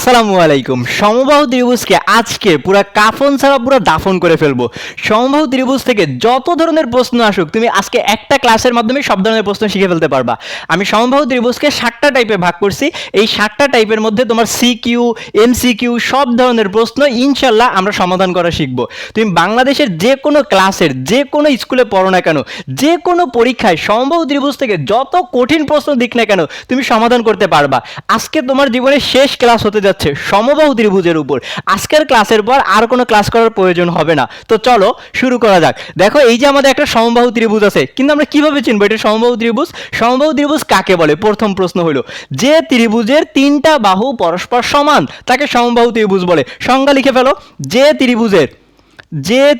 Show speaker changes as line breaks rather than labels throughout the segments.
আসসালামু আলাইকুম। সমবাহু ত্রিভুজকে আজকে পুরো কাফন ছাড়া পুরো দাফন করে ফেলবো। সমবাহু ত্রিভুজ থেকে যত ধরনের প্রশ্ন আসুক তুমি আজকে একটা ক্লাসের মাধ্যমে সব ধরনের প্রশ্ন শিখে ফেলতে পারবা। আমি সমবাহু ত্রিভুজকে 7টা টাইপে ভাগ করছি। এই 7টা টাইপের মধ্যে তোমার সিকিউ, এমসিকিউ সব ধরনের প্রশ্ন ইনশাল্লাহ আমরা সমাধান করা শিখবো। তুমি বাংলাদেশের যে কোনো ক্লাসের যে কোনো স্কুলে পড়ো না কেন, যে কোনো পরীক্ষায় সমবাহু ত্রিভুজ থেকে যত কঠিন প্রশ্ন দিক না কেন তুমি সমাধান করতে পারবা। আজকে তোমার জীবনের শেষ ক্লাস হতে যাচ্ছে সমবাহু ত্রিভুজের উপর। আজকের ক্লাসের পর আর কোনো ক্লাস করার প্রয়োজন হবে না। তো চলো শুরু করা যাক। দেখো এই যে আমাদের একটা সমবাহু ত্রিভুজ আছে, কিন্তু আমরা কিভাবে চিনবো এটা সমবাহু ত্রিভুজ? সমবাহু ত্রিভুজ কাকে বলে? প্রথম প্রশ্ন হলো যে ত্রিভুজের 3টা বাহু পরস্পর সমান তাকে সমবাহু ত্রিভুজ বলে। সংজ্ঞা লিখে ফেলো। যে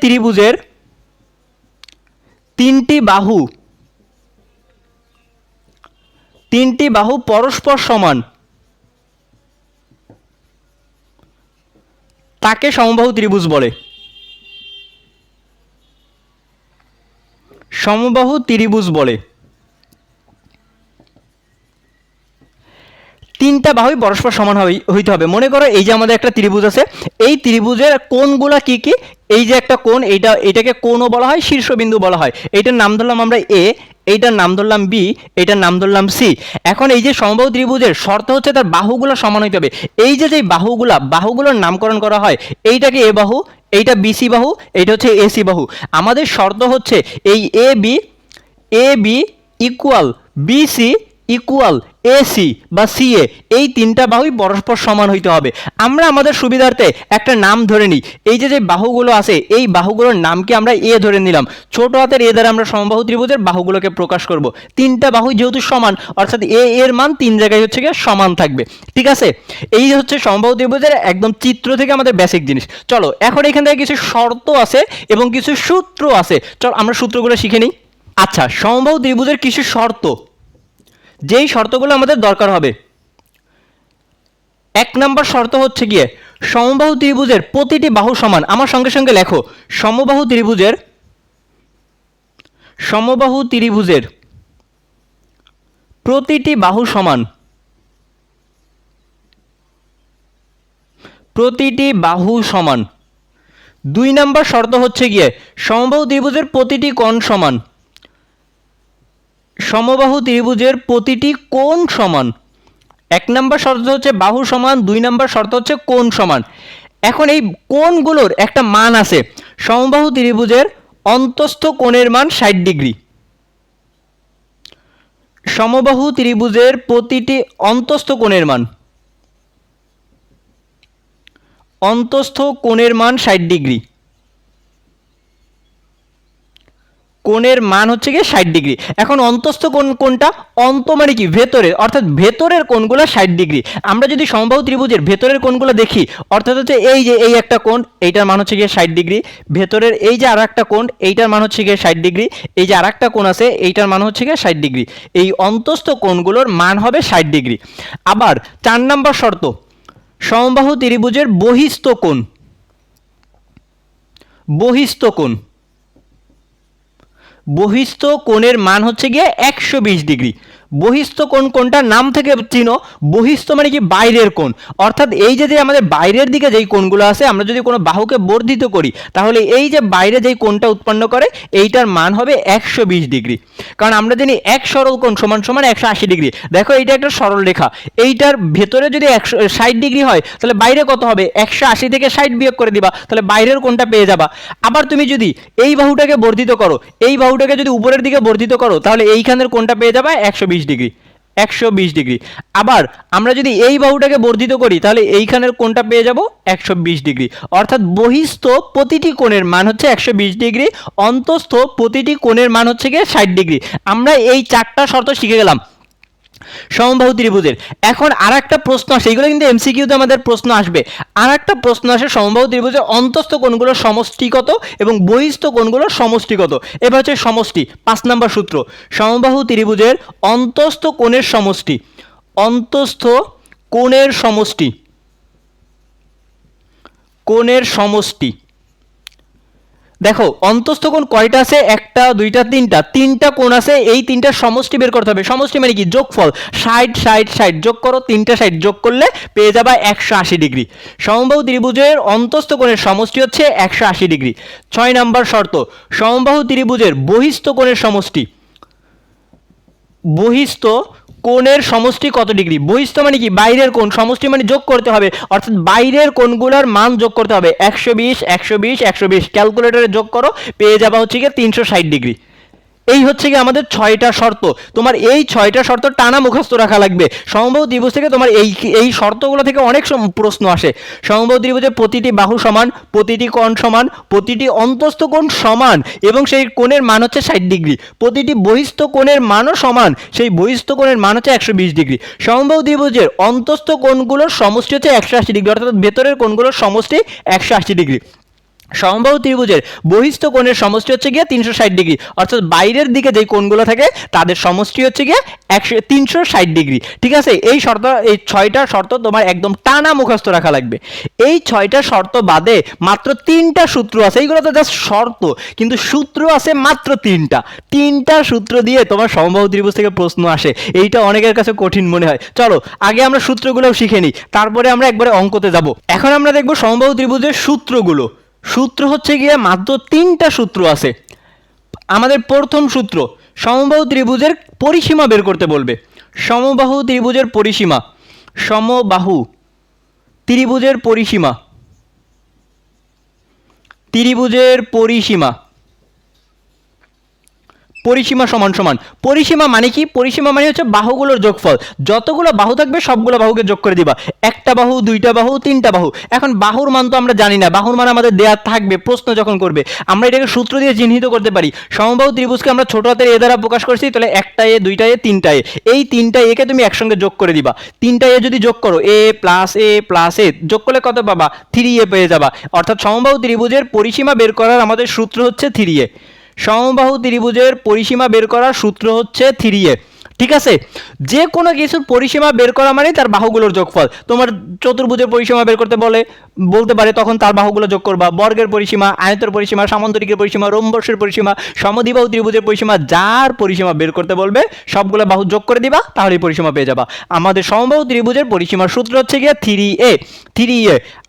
ত্রিভুজের 3টি বাহু পরস্পর সমান তাকে সমবাহু ত্রিভুজ বলে। সমবাহু ত্রিভুজ বলে। 3টা বাহুই পরস্পর সমান হইতে হবে। মনে করো এই যে আমাদের একটা ত্রিভুজ আছে, এই ত্রিভুজের কোণগুলা কি কি? এই যে একটা কোণ, এটাকে কোণও বলা হয়, শীর্ষবিন্দু বলা হয়। এইটার নাম ধরলাম আমরা এ, এইটার নাম ধরলাম বি, এইটার নাম ধরলাম সি। এখন এই যে সমবাহু ত্রিভুজের শর্ত হচ্ছে তার বাহুগুলো সমান হইতে হবে। এই যে বাহুগুলোর নামকরণ করা হয়, এইটাকে এ বাহু, এইটা বিসি বাহু, এইটা হচ্ছে এসি বাহু। আমাদের শর্ত হচ্ছে এই A B equal BC equal AC বা সিএ, এই 3টা বাহুই পরস্পর সমান হইতে হবে। আমরা আমাদের সুবিধার্থে একটা নাম ধরে নিই। এই যে বাহুগুলো আছে এই বাহুগুলোর নামকে আমরা এ ধরে নিলাম। ছোট হাতের এ দ্বারা আমরা সমবাহু ত্রিভুজের বাহুগুলোকে প্রকাশ করব। 3টা বাহু যেহেতু সমান, অর্থাৎ এর মান 3 জায়গায় হচ্ছে গিয়ে সমান থাকবে। ঠিক আছে, এই হচ্ছে সমবাহু ত্রিভুজের একদম চিত্র থেকে আমাদের বেসিক জিনিস। চলো এখন এখান থেকে কিছু শর্ত আছে এবং কিছু সূত্র আছে, চলো আমরা সূত্রগুলো শিখে নিই। আচ্ছা, সমবাহু ত্রিভুজের কিছু শর্ত, যেই শর্তগুলো আমাদের দরকার হবে। 1 নম্বর শর্ত হচ্ছে গিয়ে সমবাহু ত্রিভুজের প্রতিটি বাহু সমান। আমার সঙ্গে সঙ্গে লেখো, সমবাহু ত্রিভুজের প্রতিটি বাহু সমান। প্রতিটি বাহু সমান। 2 নম্বর শর্ত হচ্ছে গিয়ে সমবাহু ত্রিভুজের প্রতিটি কোণ সমান। সমবাহু ত্রিভুজের প্রতিটি কোণ সমান। 1 নম্বর শর্ত হচ্ছে বাহু সমান, 2 নম্বর শর্ত হচ্ছে কোণ সমান। এখন এই কোণগুলোর একটা মান আছে। সমবাহু ত্রিভুজের অন্তস্থ কোণের মান 60 ডিগ্রি। সমবাহু ত্রিভুজের প্রতিটি অন্তস্থ কোণের মান 60 ডিগ্রি। কোণের মান হচ্ছে গিয়ে 60 ডিগ্রি। এখন অন্তস্থ কোণ কোনটা? অন্ত মানে কি? ভেতরের, অর্থাৎ ভেতরের কোণগুলো 60 ডিগ্রি। আমরা যদি সমবাহু ত্রিভুজের ভেতরের কোণগুলো দেখি, অর্থাৎ হচ্ছে এই যে এই একটা কোণ, এইটার মান হচ্ছে গিয়ে 60 ডিগ্রি। ভেতরের এই যে আর একটা কোণ, এইটার মান হচ্ছে গিয়ে 60 ডিগ্রি। এই যে আর একটা কোণ আছে, এইটার মান হচ্ছে গিয়ে 60 ডিগ্রি। এই অন্তস্থ কোণগুলোর মান হবে 60 ডিগ্রি। আবার 4 নম্বর শর্ত, সমবাহু ত্রিভুজের বহিস্থ কোণ। বহিস্থ কোণের মান হচ্ছে গিয়ে 120 ডিগ্রি। বহিস্থ কোণ কোনটা? নাম থেকে চিনো, বহিস্থ মানে কি? বাইরের কোণ। অর্থাৎ এই যে আমাদের বাইরের দিকে যেই কোণগুলো আছে, আমরা যদি কোনো বাহুকে বর্ধিত করি তাহলে এই যে বাইরে যেই কোণটা উৎপন্ন করে এইটার মান হবে 120 ডিগ্রি। কারণ আমরা জানি এক সরল কোণ সমান সমান 180 ডিগ্রি। দেখো এইটা একটা সরল রেখা, এইটার ভেতরে যদি 160 ডিগ্রি হয় তাহলে বাইরে কত হবে? 180 থেকে 60 বিয়োগ করে দিবা, তাহলে বাইরের কোণটা পেয়ে যাবা। আবার তুমি যদি এই বাহুটাকে বর্ধিত করো, এই বাহুটাকে যদি উপরের দিকে বর্ধিত করো তাহলে এইখানের কোণটা পেয়ে যাবে 120 ডিগ্রি। 120 ডিগ্রি। আবার আমরা যদি এই বাহুটাকে বর্ধিত করি তাহলে এইখানের কোণটা পেয়ে যাব 120 ডিগ্রি। অর্থাৎ বহিস্থ প্রতিটি কোণের মান হচ্ছে 120 ডিগ্রি, অন্তস্থ প্রতিটি কোণের মান হচ্ছে গিয়ে 60 ডিগ্রি। আমরা এই 4টা শর্ত শিখে গেলাম সমবাহু ত্রিভুজের। এখন আর একটা প্রশ্ন আসে, এইগুলো কিন্তু এমসিকিউতে আমাদের প্রশ্ন আসবে। আর একটা প্রশ্ন আসে সমবাহু ত্রিভুজের অন্তস্থ কোণগুলোর সমষ্টি কত এবং বহিস্থ কোণগুলোর সমষ্টি কত? এবার হচ্ছে সমষ্টি। 5 নম্বর সূত্র, সমবাহু ত্রিভুজের অন্তস্থ কোণের সমষ্টি। অন্তস্থ কোণের সমষ্টি। দেখো অন্তস্থ কোণ কয়টা আছে, একটা দুইটা তিনটা কোণ আছে, এই তিনটার সমষ্টি বের করতে হবে। সমষ্টি মানে কি, যোগফল। 60 যোগ করো, তিনটা 60 যোগ করলে পেয়ে যাবা 180 ডিগ্রি। সমবাহু ত্রিভুজের অন্তস্থ কোণের সমষ্টি হচ্ছে 180 ডিগ্রি। 6 নাম্বার শর্ত, সমবাহু ত্রিভুজের বহিস্থ কোণের সমষ্টি, বহিস্থ কোণের সমষ্টি কত ডিগ্রি? বহিস্থ মানে কি, বাইরের কোণ, সমষ্টি মানে যোগ করতে হবে, অর্থাৎ বাইরের কোণগুলোর মান যোগ করতে হবে। 120 120 120 ক্যালকুলেটরে যোগ করো, পেয়ে যাবা হচ্ছে গিয়ে 360 ডিগ্রি। এই হচ্ছে কি আমাদের 6টা শর্ত। তোমার এই 6টা শর্ত টানা মুখস্থ রাখা লাগবে। সমবাহু ত্রিভুজ থেকে তোমার এই শর্তগুলো থেকে অনেক প্রশ্ন আসে। সমবাহু ত্রিভুজে প্রতিটি বাহু সমান, প্রতিটি কোণ সমান, প্রতিটি অন্তস্থ কোণ সমান এবং সেই কোণের মান হচ্ছে 60 ডিগ্রি। প্রতিটি বহিস্থ কোণের মানও সমান, সেই বহিস্থ কোণের মান হচ্ছে 120 ডিগ্রি। সমবাহু ত্রিভুজের অন্তস্থ কোণগুলোর সমষ্টি হচ্ছে 180 ডিগ্রি, অর্থাৎ ভেতরের কোণগুলোর সমষ্টি 180 ডিগ্রি। সমবাহু ত্রিভুজের বহিস্থ কোণের সমষ্টি হচ্ছে গিয়ে 360 ডিগ্রি, অর্থাৎ বাইরের দিকে যেই কোণগুলো থাকে তাদের সমষ্টি হচ্ছে গিয়ে 360 ডিগ্রি। ঠিক আছে, এই 6টা শর্ত তোমার একদম টানা মুখস্থ রাখা লাগবে। এই 6টা শর্ত বাদে মাত্র 3টা সূত্র আছে, এইগুলো তো জাস্ট শর্ত, কিন্তু সূত্র আছে মাত্র 3টা সূত্র দিয়ে তোমার সমবাহু ত্রিভুজ থেকে প্রশ্ন আসে। এইটা অনেকের কাছে কঠিন মনে হয়। চলো আগে আমরা সূত্রগুলোও শিখে নিই, তারপরে আমরা একবারে অঙ্কতে যাব। এখন আমরা দেখব সমবাহু ত্রিভুজের সূত্রগুলো। সূত্র হচ্ছে গিয়ে মাত্র 3টা সূত্র আছে। আমাদের প্রথম সূত্র, সমবাহু ত্রিভুজের পরিসীমা বের করতে বলবে। সমবাহু ত্রিভুজের পরিসীমা, সমবাহু ত্রিভুজের পরিসীমা, ত্রিভুজের পরিসীমা, পরিসীমা সমান সমান, পরিসীমা মানে কি, পরিসীমা মানে হচ্ছে বাহুগুলোর যোগফল। যতগুলো বাহু থাকবে সবগুলো বাহুকে যোগ করে দিবা। একটা বাহু, দুইটা বাহু, তিনটা বাহু। এখন বাহুর মান তো আমরা জানি না, বাহুর মান আমাদের দেয়া থাকবে প্রশ্ন যখন করবে। আমরা এটাকে সূত্র দিয়ে চিহ্নিত করতে পারি। সমবাহু ত্রিভুজকে আমরা ছোট হাতের এ দ্বারা প্রকাশ করছি, তাহলে একটা এ, দুইটা এ, তিনটা এ। এই তিনটা একে তুমি একসঙ্গে যোগ করে দিবা। তিনটা এ যদি যোগ করো, এ প্লাস এ যোগ করলে কত পাবা? 3a পেয়ে যাবা। অর্থাৎ সমবাহু ত্রিভুজের পরিসীমা বের করার আমাদের সূত্র হচ্ছে 3a। সমবাহু ত্রিভুজের পরিসীমা বের করার সূত্র হচ্ছে 3a। ঠিক আছে, যে কোনো কিছুর পরিসীমা বের করা মানে তার বাহুগুলোর যোগফল। তোমার চতুর্ভুজের পরিসীমা বের করতে বলতে পারে, তখন তার বাহুগুলো যোগ করবা। বর্গের পরিসীমা, আয়তের পরিসীমা, সামান্তরিকের পরিসীমা, রম্বসের পরিসীমা, সমদ্বিবাহু ত্রিভুজের পরিসীমা, যার পরিসীমা বের করতে বলবে সবগুলো বাহু যোগ করে দিবা, তাহলে পরিসীমা পেয়ে যাবা। আমাদের সমবাহু ত্রিভুজের পরিসীমার সূত্র হচ্ছে গিয়ে 3a।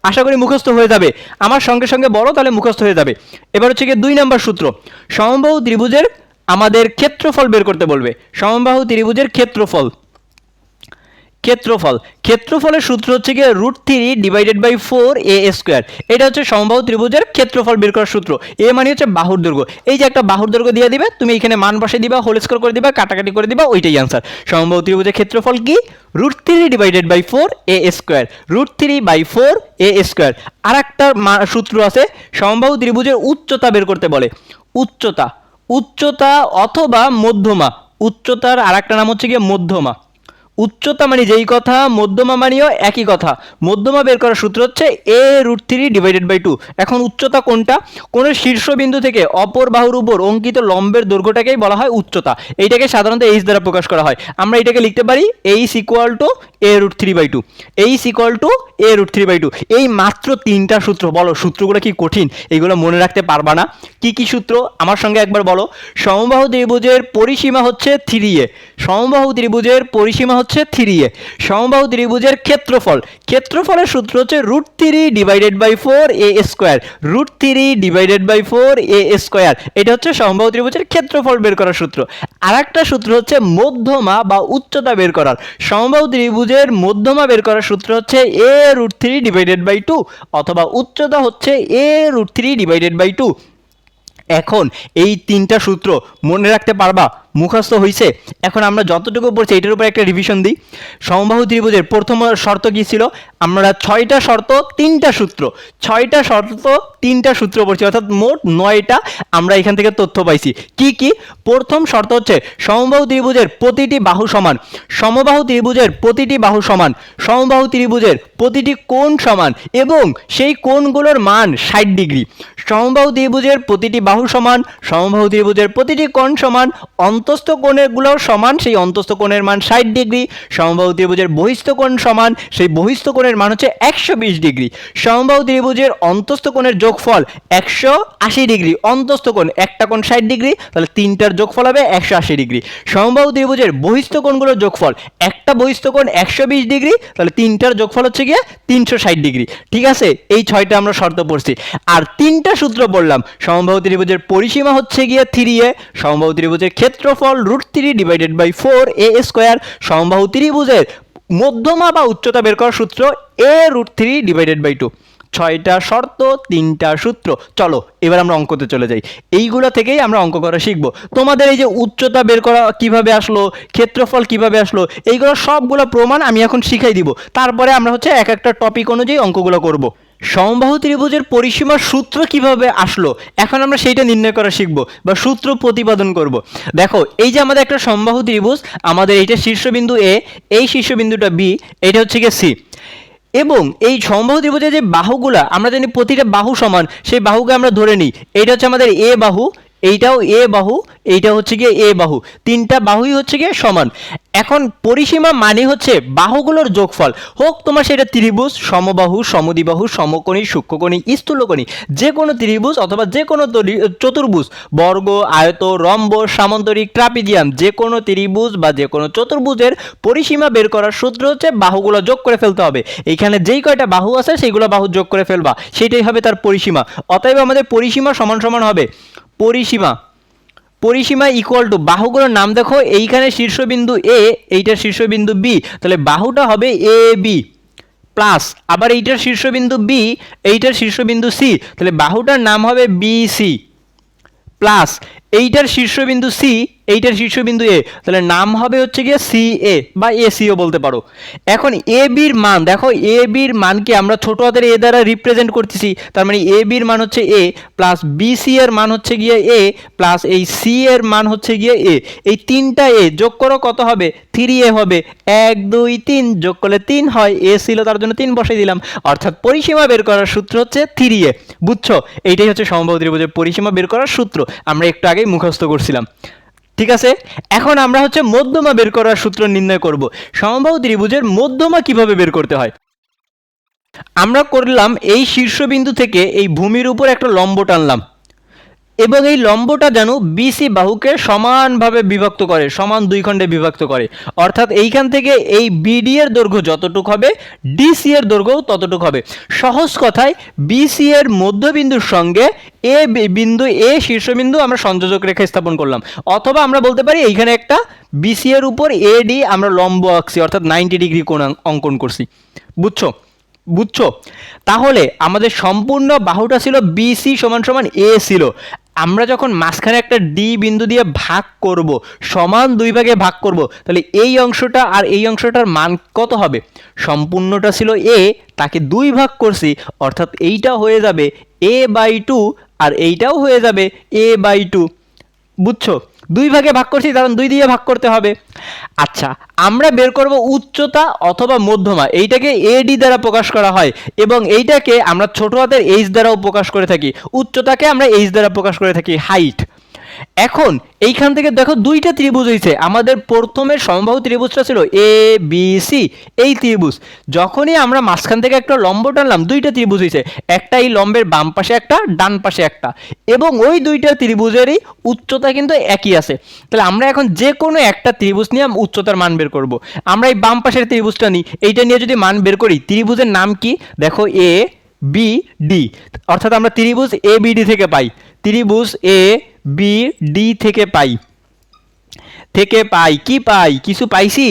আশা করি মুখস্থ হয়ে যাবে, আমার সঙ্গে সঙ্গে বলো তাহলে মুখস্থ হয়ে যাবে। এবার হচ্ছে গিয়ে 2 নম্বর সূত্র, সমবাহু ত্রিভুজের আমাদের ক্ষেত্রফল বের করতে বলবে। সমবাহু ত্রিভুজের ক্ষেত্রফল, ক্ষেত্রফলের সূত্র হচ্ছে গিয়ে √3/4a²। এটা হচ্ছে সমবাহু ত্রিভুজের ক্ষেত্রফল বের করার সূত্র। এ মানে হচ্ছে বাহুর দৈর্ঘ্য। এই যে একটা বাহুর দৈর্ঘ্য দিয়ে দিবে, তুমি এখানে মান বসিয়ে দিবা, হোল স্কয়ার করে দিবা, কাটাকাটি করে দিবা, ওইটাই आंसर। সমবাহু ত্রিভুজের ক্ষেত্রফল কি? √3/4a², √3/4a²। আরেকটা সূত্র আছে, সমবাহু ত্রিভুজের উচ্চতা বের করতে বলে। উচ্চতা অথবা মধ্যমা। উচ্চতার আরেকটা নাম হচ্ছে গিয়ে মধ্যমা। উচ্চতা মানে যেই কথা, মধ্যমা মানেও একই কথা। মধ্যমা বের করার সূত্র হচ্ছে a√3/2। এখন উচ্চতা কোনটা? কোন শীর্ষবিন্দু থেকে অপর বাহুর উপর অঙ্কিত লম্বের দৈর্ঘ্যটাকেই বলা হয় উচ্চতা। এইটাকে সাধারণত h দ্বারা প্রকাশ করা হয়। আমরা এটাকে লিখতে পারি h = a√3/2, h = a√3/2। এই মাত্র 3টা সূত্র। বলো সূত্রগুলো কি কঠিন? এইগুলো মনে রাখতে পারবা না? কি কি সূত্র আমার সঙ্গে একবার বলো। সমবাহু ত্রিভুজের পরিসীমা হচ্ছে 3a। সমবাহু ত্রিভুজের পরিসীমা হচ্ছে 3a। সমবাহু ত্রিভুজের ক্ষেত্রফল, ক্ষেত্রফলের সূত্র হচ্ছে √3/4a², √3/4a²। এটা হচ্ছে সমবাহু ত্রিভুজের ক্ষেত্রফল বের করার সূত্র। আরেকটা সূত্র হচ্ছে মধ্যমা বা উচ্চতা বের করার। সমবাহু ত্রিভুজের মধ্যমা বের করার সূত্র হচ্ছে a√3/2, অথবা উচ্চতা হচ্ছে a√3/2। এখন এই 3টা সূত্র মনে রাখতে পারবা? মুখস্থ হইছে? এখন আমরা যতটুকু পড়ছি এটার উপর একটা রিভিশন দিই। সমবাহু ত্রিভুজের প্রথম শর্ত কি ছিল? আমরা 6টা শর্ত 3টা সূত্র, 6টা শর্ত 3টা সূত্র পড়ছি, অর্থাৎ মোট 9টা আমরা এখান থেকে তথ্য পাইছি। কি কি? প্রথম শর্ত হচ্ছে সমবাহু ত্রিভুজের প্রতিটি বাহু সমান, সমবাহু ত্রিভুজের প্রতিটি বাহু সমান, সমবাহু ত্রিভুজের প্রতিটি কোণ সমান এবং সেই কোণগুলোর মান 60 ডিগ্রি। সমবাহু ত্রিভুজের প্রতিটি বাহু সমান, সমবাহু ত্রিভুজের প্রতিটি কোণ সমান, অন্তস্থ কোণগুলোও সমান, সেই অন্তস্থ কোণের মান 60 ডিগ্রি। সমবাহু ত্রিভুজের বহিস্থ কোণ সমান, সেই বহিস্থ কোণের মান হচ্ছে 120 ডিগ্রি। সমবাহু ত্রিভুজের অন্তস্থ কোণের যোগফল 180 ডিগ্রি। অন্তস্থ কোণ, একটা কোণ 60 ডিগ্রি, তাহলে তিনটার যোগফল হবে 180 ডিগ্রি। সমবাহু ত্রিভুজের বহিস্থ কোণগুলোর যোগফল, একটা বহিস্থ কোণ 120 ডিগ্রি, তাহলে তিনটার যোগফল হচ্ছে গিয়ে 360 ডিগ্রি। ঠিক আছে, এই 6টা আমরা শর্ত পড়ছি। আর 3টা সূত্র বললাম। সমবাহু ত্রিভুজের পরিসীমা হচ্ছে গিয়ে 3a, সমবাহু ত্রিভুজের ক্ষেত্রফল √3 ডিভাইডেড বাই 4a স্কয়ার, সমবাহু ত্রিভুজের মধ্যমা বা উচ্চতা বের করার সূত্র a √3 ডিভাইডেড বাই 2। 6টা শর্ত, 3টা সূত্র। চলো এবার আমরা অঙ্কতে চলে যাই। এইগুলো থেকেই আমরা অঙ্ক করা শিখবো। তোমাদের এই যে উচ্চতা বের করা কিভাবে আসলো, ক্ষেত্রফল কিভাবে আসলো, এইগুলো সবগুলো প্রমাণ আমি এখন শিখাই দিব। তারপরে আমরা হচ্ছে এক একটা টপিক অনুযায়ী অঙ্কগুলো করব। সমবাহু ত্রিভুজের পরিসীমার সূত্র কিভাবে আসলো, এখন আমরা সেইটা নির্ণয় করা শিখব বা সূত্র প্রতিপাদন করব। দেখো, এই যে আমাদের একটা সমবাহু ত্রিভুজ, আমাদের এইটা শীর্ষবিন্দু এ, এই শীর্ষবিন্দুটা বি, এটা হচ্ছে গিয়ে সি। এবং এই সমবাহু ত্রিভুজের যে বাহুগুলা, আমরা জানি প্রতিটা বাহু সমান, সেই বাহুকে আমরা ধরে নিই। এইটা হচ্ছে আমাদের এ বাহু, এইটাও এ বাহু, এইটা হচ্ছে গিয়ে এ বাহু, তিনটা বাহুই হচ্ছে গিয়ে সমান। এখন পরিসীমা মানে হচ্ছে বাহুগুলোর যোগফল, হোক তোমার সেটা ত্রিভুজ, সমবাহু, সমদ্বিবাহু, সমকোণী, সূক্ষ্মকোণী, স্থূলকোণী, যে কোনো ত্রিভুজ অথবা যে কোনো চতুর্ভুজ, বর্গ, আয়ত, রম্ব, সামান্তরিক, ট্রাপিজিয়াম, যে কোনো ত্রিভুজ বা যে কোনো চতুর্ভুজের পরিসীমা বের করার সূত্র হচ্ছে বাহুগুলো যোগ করে ফেলতে হবে। এইখানে যেই কয়টা বাহু আছে সেইগুলো বাহু যোগ করে ফেলবা, সেটাই হবে তার পরিসীমা। অতএব আমাদের পরিসীমা সমান সমান হবে পরিসীমা ইকুয়াল টু বাহুগুলোর নাম দেখো, এইখানে শীর্ষবিন্দু এ, এইটার শীর্ষবিন্দু বি, তাহলে বাহুটা হবে এ বি, প্লাস আবার এইটার শীর্ষবিন্দু বি, এইটার শীর্ষবিন্দু সি, তাহলে বাহুটার নাম হবে বি সি, প্লাস এইটার শীর্ষবিন্দু সি, এইটার শীর্ষবিন্দু এ, তাহলে নাম হবে হচ্ছে গিয়ে সি এ বা এ সিও বলতে পারো। এখন এ বির মান দেখো, এ বির মানকে আমরা ছোট হাতের এ দ্বারা রিপ্রেজেন্ট করতেছি, তার মানে এ বির মান হচ্ছে এ, প্লাস বি সি এর মান হচ্ছে গিয়ে এ, প্লাস এই সি এর মান হচ্ছে গিয়ে এ। এই তিনটা এ যোগ করো কত হবে, 3a হবে। 1 2 3 যোগ করলে 3 হয়, এ ছিল তার জন্য 3 বসাই দিলাম। অর্থাৎ পরিসীমা বের করার সূত্র হচ্ছে 3a। বুঝছো, এইটাই হচ্ছে সমবাহু ত্রিভুজের পরিসীমা বের করার সূত্র, আমরা একটু আগেই মুখস্থ করছিলাম। ঠিক আছে, এখন আমরা হচ্ছে মধ্যমা বের করার সূত্র নির্ণয় করব। সমবাহু ত্রিভুজের মধ্যমা কিভাবে বের করতে হয়, আমরা করলাম এই শীর্ষবিন্দু থেকে এই ভূমির উপর একটা লম্ব টানলাম, এবং এই লম্বটা যেন বিসি বাহুকে সমানভাবে বিভক্ত করে, সমান দুই খণ্ডে বিভক্ত করে। অর্থাৎ এইখান থেকে এই বিডি এর দৈর্ঘ্য যতটুক হবে, ডিসি এর দৈর্ঘ্যও ততটুক হবে। সহজ কথায় বিসি এর মধ্যবিন্দুর সঙ্গে এ বিন্দু, এ শীর্ষবিন্দু আমরা সংযোজক রেখা স্থাপন করলাম। অথবা আমরা বলতে পারি এইখানে একটা বিসি এর উপর এডি আমরা লম্ব আঁকছি, অর্থাৎ 90 ডিগ্রি কোণ অঙ্কন করছি। বুঝছো, তাহলে আমাদের সম্পূর্ণ বাহুটা ছিল বিসি সমান সমান এ ছিল। আমরা যখন মাঝখানে একটা ডি বিন্দু দিয়ে ভাগ করব, সমান দুই ভাগে ভাগ করব, তাহলে এই অংশটা আর এই অংশটার মান কত হবে, সম্পূর্ণটা ছিল এ, তাকে দুই ভাগ করছি, অর্থাৎ এইটা হয়ে যাবে a/2 আর এইটাও হয়ে যাবে a/2। বুঝছো, দুই ভাগে ভাগ করছি কারণ 2 দিয়ে ভাগ করতে হবে। আচ্ছা, আমরা বের করব উচ্চতা অথবা মধ্যমা, এইটাকে এডি দ্বারা প্রকাশ করা হয়, এবং এইটাকে আমরা ছোট হাতের এইচ দ্বারাও প্রকাশ করে থাকি, উচ্চতাকে আমরা এইচ দ্বারা প্রকাশ করে থাকি, হাইট। এখন এইখান থেকে দেখো দুইটা ত্রিভুজ হয়েছে। আমাদের প্রথমের সমবাহু ত্রিভুজটা ছিল এ বি সি, এই ত্রিভুজ, যখনই আমরা মাঝখান থেকে একটা লম্ব টানলাম, দুইটা ত্রিভুজ হয়েছে, একটা এই লম্বের বাম পাশে একটা, ডান পাশে একটা, এবং ওই দুইটা ত্রিভুজেরই উচ্চতা কিন্তু একই আছে। তাহলে আমরা এখন যে কোনো একটা ত্রিভুজ নিয়ে উচ্চতার মান বের করব। আমরা এই বাম পাশের ত্রিভুজটা নিই, এইটা নিয়ে যদি মান বের করি, ত্রিভুজের নাম কি দেখো, এ বি ডি, অর্থাৎ আমরা ত্রিভুজ এ বি ডি থেকে পাই, ত্রিভুজ এ বি ডি থেকে পাই কি পাই, কিছু পাইছি।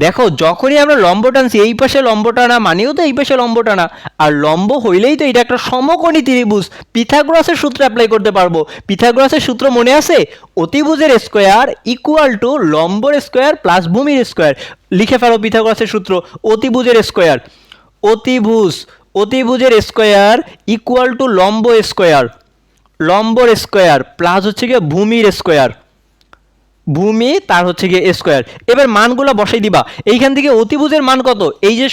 দেখো, যখনই আমরা লম্ব টানছি, এই পাশে লম্ব টানা মানেও তো এই পাশে লম্ব টানা, আর লম্ব হইলেই তো এটা একটা সমকোণী ত্রিভুজ। পিথাগোরাসের সূত্র অ্যাপ্লাই করতে পারবো। পিথাগোরাসের সূত্র মনে আছে, অতিভুজের স্কোয়ার ইকুয়াল টু লম্বর স্কোয়ার প্লাস ভূমির স্কোয়ার। লিখে ফেলো পিথাগোরাসের সূত্র, অতিভুজের স্কোয়ার ইকুয়াল টু লম্বর স্কোয়ার প্লাস হচ্ছে গিয়ে ভূমির স্কোয়ার, ভূমি তার হচ্ছে গিয়ে স্কোয়ার। এবার মানগুলো বসাই দিবা। এইখান থেকে অতিভুজের মান কত, এই যে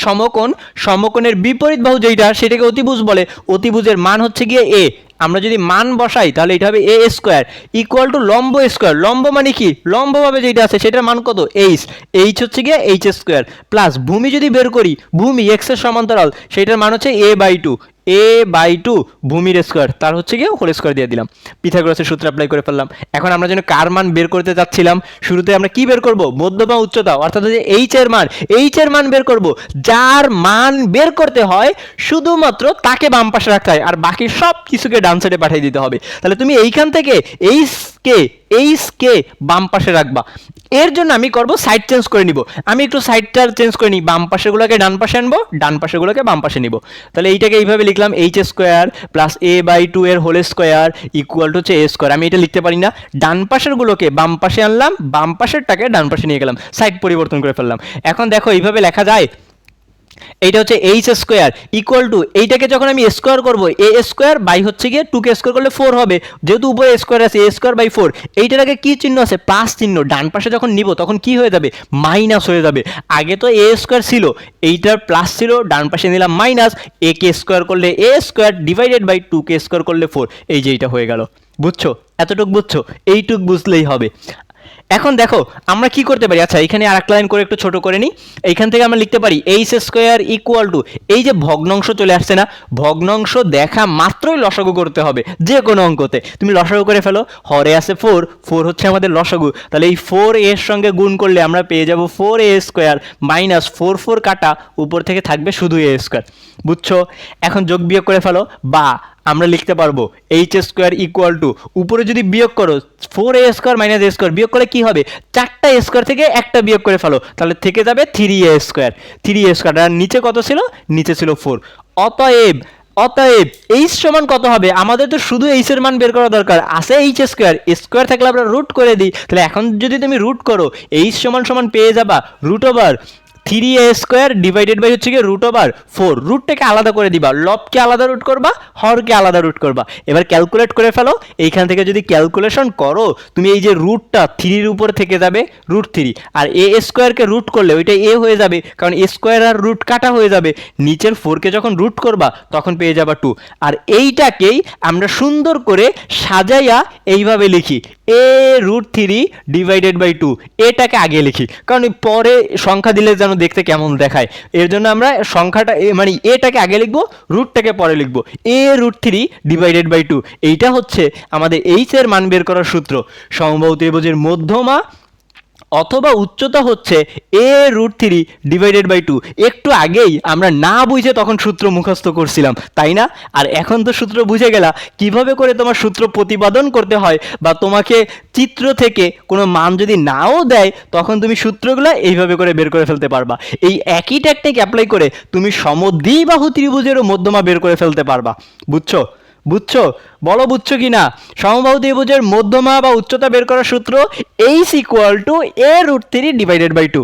সমকোণের বিপরীত বাহু যেটা, সেটাকে অতিভুজ বলে। অতিভুজের মান হচ্ছে গিয়ে এ, আমরা যদি মান বসাই তাহলে এটা হবে এ স্কোয়ার ইকুয়াল টু লম্ব স্কোয়ার, লম্ব মানে কি, লম্বভাবে যেটা আছে সেটার মান কত এইচ, এইচ হচ্ছে গিয়ে এইচ স্কোয়ার প্লাস ভূমি যদি বের করি, ভূমি এক্স এর সমান্তরাল সেটার মান হচ্ছে a/2, a/2 ভূমির স্কোয়ার তার হচ্ছে গিয়ে হোল স্কোয়ার দিয়ে দিলাম, পিথাগোরাসের সূত্র অ্যাপ্লাই করে ফেললাম। এখন আমরা যেন কার মান বের করতে চাচ্ছিলাম, শুরুতে আমরা কি বের করব, মধ্যমা উচ্চতা, অর্থাৎ যে এইচ এর মান, এইচ এর মান বের করব। যার মান বের করতে হয় শুধুমাত্র তাকে বাম পাশে রাখতে হয়, আর বাকি সব কিছুকে ডান সাইডে পাঠিয়ে দিতে হবে। তাহলে তুমি এইখান থেকে এইচ কে বাম পাশে রাখবা। এর জন্য আমি করব সাইড চেঞ্জ করে নিব, আমি একটু সাইডটা চেঞ্জ করে নিই, বাম পাশেগুলোকে ডান পাশে আনবো, ডান পাশেগুলোকে বাম পাশে নিব। তাহলে এইটাকে এইভাবে লিখলাম এইচ স্কোয়ার প্লাস a/2 এর হোল স্কোয়ার ইকুয়াল টু হচ্ছে এ স্কোয়ার। আমি এটা লিখতে পারি না, ডান পাশেরগুলোকে বাম পাশে আনলাম, বাম পাশেরটাকে ডান পাশে নিয়ে গেলাম, সাইড পরিবর্তন করে ফেললাম। এখন দেখো এইভাবে লেখা যায়, এইটা হচ্ছে এইচ স্কোয়ার ইকুয়াল টু, এইটাকে যখন আমি স্কোয়ার করবো এ স্কোয়ার বাই হচ্ছে গিয়ে 2 কে স্কোয়ার করলে 4 হবে, যেহেতু উপরে স্কোয়ার আছে এ স্কোয়ার বাই 4, এইটার আগে কি চিহ্ন আছে, প্লাস চিহ্ন, ডান পাশে যখন নিব তখন কি হয়ে যাবে, মাইনাস হয়ে যাবে। আগে তো এ স্কোয়ার ছিল, এইটার প্লাস ছিল, ডান পাশে নিলাম মাইনাস, এ কে স্কোয়ার করলে এ স্কোয়ার ডিভাইডেড বাই 2 কে স্কোয়ার করলে 4, এই যে এইটা হয়ে গেল। বুঝছো, এতটুক বুঝছো, এইটুক বুঝলেই হবে। এখন দেখো আমরা কি করতে পারি, আচ্ছা এখানে আর একটা লাইন করে একটু ছোট করে নিই, এইখান থেকে আমরা লিখতে পারি এইচ স্কোয়ার ইকুয়াল টু, এই যে ভগ্নাংশ চলে আসছে না, ভগ্নাংশ দেখা মাত্রই লসাগু করতে হবে, যে কোনো অঙ্কতে তুমি লসাগু করে ফেলো, হরে আছে 4, 4 হচ্ছে আমাদের লসাগু, তাহলে এই 4 এর সঙ্গে গুণ করলে আমরা পেয়ে যাব 4a স্কোয়ার মাইনাস 4 কাটা, উপর থেকে থাকবে শুধু এ স্কোয়ার। বুঝছো, এখন যোগ বিয়োগ করে ফেলো, বা আমরা লিখতে পারবো এইচ স্কোয়ার ইকুয়াল টু, উপরে যদি বিয়োগ করো 4a স্কোয়ার মাইনাস এ স্কোয়ার, বিয়োগ করলে কি হবে, 4টা স্কোয়ার থেকে একটা বিয়োগ করে ফেলো, তাহলে থেকে যাবে 3a স্কোয়ার, 3a স্কোয়ার, আর নিচে কত ছিল, নিচে ছিল 4। অতএব অতএব এইচ সমান কত হবে, আমাদের তো শুধু এইচ এর মান বের করা দরকার, আছে এইচ স্কোয়ার, স্কোয়ার থাকলে আমরা রুট করে দিই, তাহলে এখন যদি তুমি রুট করো এইচ সমান সমান পেয়ে যাবা root over 3a square divided by হচ্ছে গিয়ে রুট ওভার 4, রুটটাকে আলাদা করে দিবা, লবকে আলাদা রুট করবা, হরকে আলাদা রুট করবা। এবার ক্যালকুলেট করে ফেলো, এইখান থেকে যদি ক্যালকুলেশন করো তুমি এই যে রুটটা 3-র উপর থেকে যাবে রুট 3, আর এ স্কোয়ারকে রুট করলে ওইটা এ হয়ে যাবে, কারণ এ স্কোয়ার আর রুট কাটা হয়ে যাবে, নিচের 4কে যখন রুট করবা তখন পেয়ে যাবা 2, আর এইটাকেই আমরা সুন্দর করে সাজাইয়া এইভাবে লিখি এ রুট 3 ডিভাইডেড বাই 2, এটাকে আগে লিখি, কারণ পরে সংখ্যা দিলে যেন দেখতে কেমন দেখায়, এর জন্য আমরা সংখ্যাটা মানে এটাকে আগে লিখবো, রুটটাকে পরে লিখবো, এ রুট 3 ডিভাইডেড বাই 2। এইটা হচ্ছে আমাদের এইচ এর মান বের করার সূত্র। সমবাহু ত্রিভুজের মধ্যমা অথবা উচ্চতা হচ্ছে এ রুট 3 ডিভাইডেড বাই 2। একটু আগেই আমরা না বুঝে তখন সূত্র মুখস্থ করছিলাম, তাই না? আর এখন তো সূত্র বুঝে গেলা, কিভাবে করে তোমার সূত্র প্রতিপাদন করতে হয়, বা তোমাকে চিত্র থেকে কোনো মান যদি নাও দেয় তখন তুমি সূত্রগুলো এইভাবে করে বের করে ফেলতে পারবা। এই একই টেকনিক অ্যাপ্লাই করে তুমি সমদ্বিবাহু ত্রিভুজেরও মধ্যমা বের করে ফেলতে পারবা। বুঝছো, বুঝছো, বলো বুঝছো কি না? সমবাহু ত্রিভুজের মধ্যমা বা উচ্চতা বের করার সূত্র H equal to A root 3 divided by 2।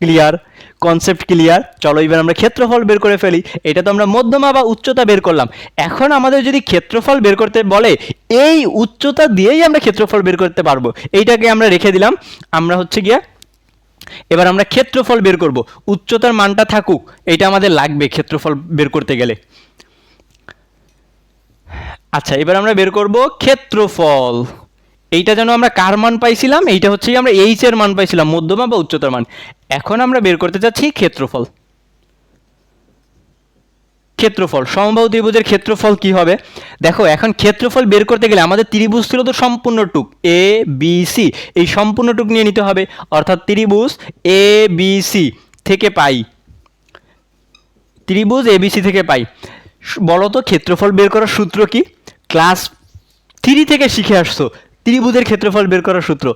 Clear, concept clear? চলো এবার আমরা ক্ষেত্রফল বের করে ফেলি। এটা তো আমরা মধ্যমা বা উচ্চতা বের করলাম, এখন আমাদের যদি ক্ষেত্রফল বের করতে বলে এই উচ্চতা দিয়েই আমরা ক্ষেত্রফল বের করতে পারবো, এইটাকে আমরা রেখে দিলাম। আমরা হচ্ছে গিয়া এবার আমরা ক্ষেত্রফল বের করব, উচ্চতার মানটা থাকুক, এটা আমাদের লাগবে ক্ষেত্রফল বের করতে গেলে। আচ্ছা এবার আমরা বের করব ক্ষেত্রফল। এইটা যেন আমরা কার মান পাইছিলাম, এইটা হচ্ছে আমরা এইচ এর মান পাইছিলাম, মধ্যমা বা উচ্চতার মান। এখন আমরা বের করতে যাচ্ছি ক্ষেত্রফল। ক্ষেত্রফল, সমবাহু ত্রিভুজের ক্ষেত্রফল কি হবে দেখো, এখন ক্ষেত্রফল বের করতে গেলে আমাদের ত্রিভুজ ছিল তো সম্পূর্ণ টুক এ বি সি, এই সম্পূর্ণ টুক নিয়ে নিতে হবে, অর্থাৎ ত্রিভুজ এ বি সি থেকে পাই, ত্রিভুজ এবিসি থেকে পাই। বলো তো ক্ষেত্রফল বের করার সূত্র কি? ক্লাস 3 থেকে শিখে আসছো ত্রিভুজের ক্ষেত্রফল বের করার সূত্র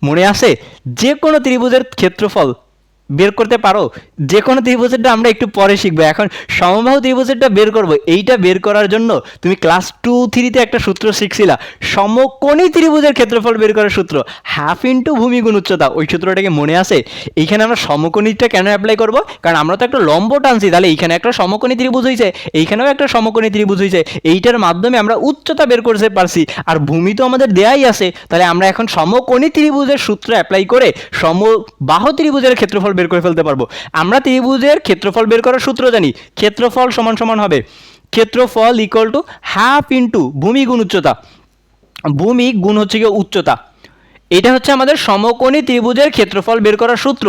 মনে আছে? যে কোনো ত্রিভুজের ক্ষেত্রফল বের করতে পারো, যে কোনো ত্রিভুজেরটা আমরা একটু পরে শিখবো, এখন সমবাহু ত্রিভুজেরটা বের করব। এইটা বের করার জন্য তুমি ক্লাস 2-3-তে একটা সূত্র শিখছিলা, সমকোণী ত্রিভুজের ক্ষেত্রফল বের করার সূত্র, হাফ ইন্টু ভূমি গুণ উচ্চতা, ওই সূত্রটাকে মনে আছে? এইখানে আমরা সমকোণীটা কেন অ্যাপ্লাই করব, কারণ আমরা তো একটা লম্ব টানছি, তাহলে এইখানে একটা সমকোণী ত্রিভুজ হয়েছে, এইখানেও একটা সমকোণী ত্রিভুজ হয়েছে, এইটার মাধ্যমে আমরা উচ্চতা বের করতে পারছি, আর ভূমি তো আমাদের দেয়াই আছে, তাহলে আমরা এখন সমকোণী ত্রিভুজের সূত্র অ্যাপ্লাই করে সমবাহু ত্রিভুজের ক্ষেত্রফল বের করে ফেলতে পারবো। আমরা ত্রিভুজের ক্ষেত্রফল বের করার সূত্র জানি, ক্ষেত্রফল সমান সমান হবে ক্ষেত্রফল ইকুয়াল টু হাফ ইন্টু ভূমি গুণ উচ্চতা, ভূমি গুণ হচ্ছে গিয়ে উচ্চতা। এটা হচ্ছে আমাদের সমকোণী ত্রিভুজের ক্ষেত্রফল বের করার সূত্র।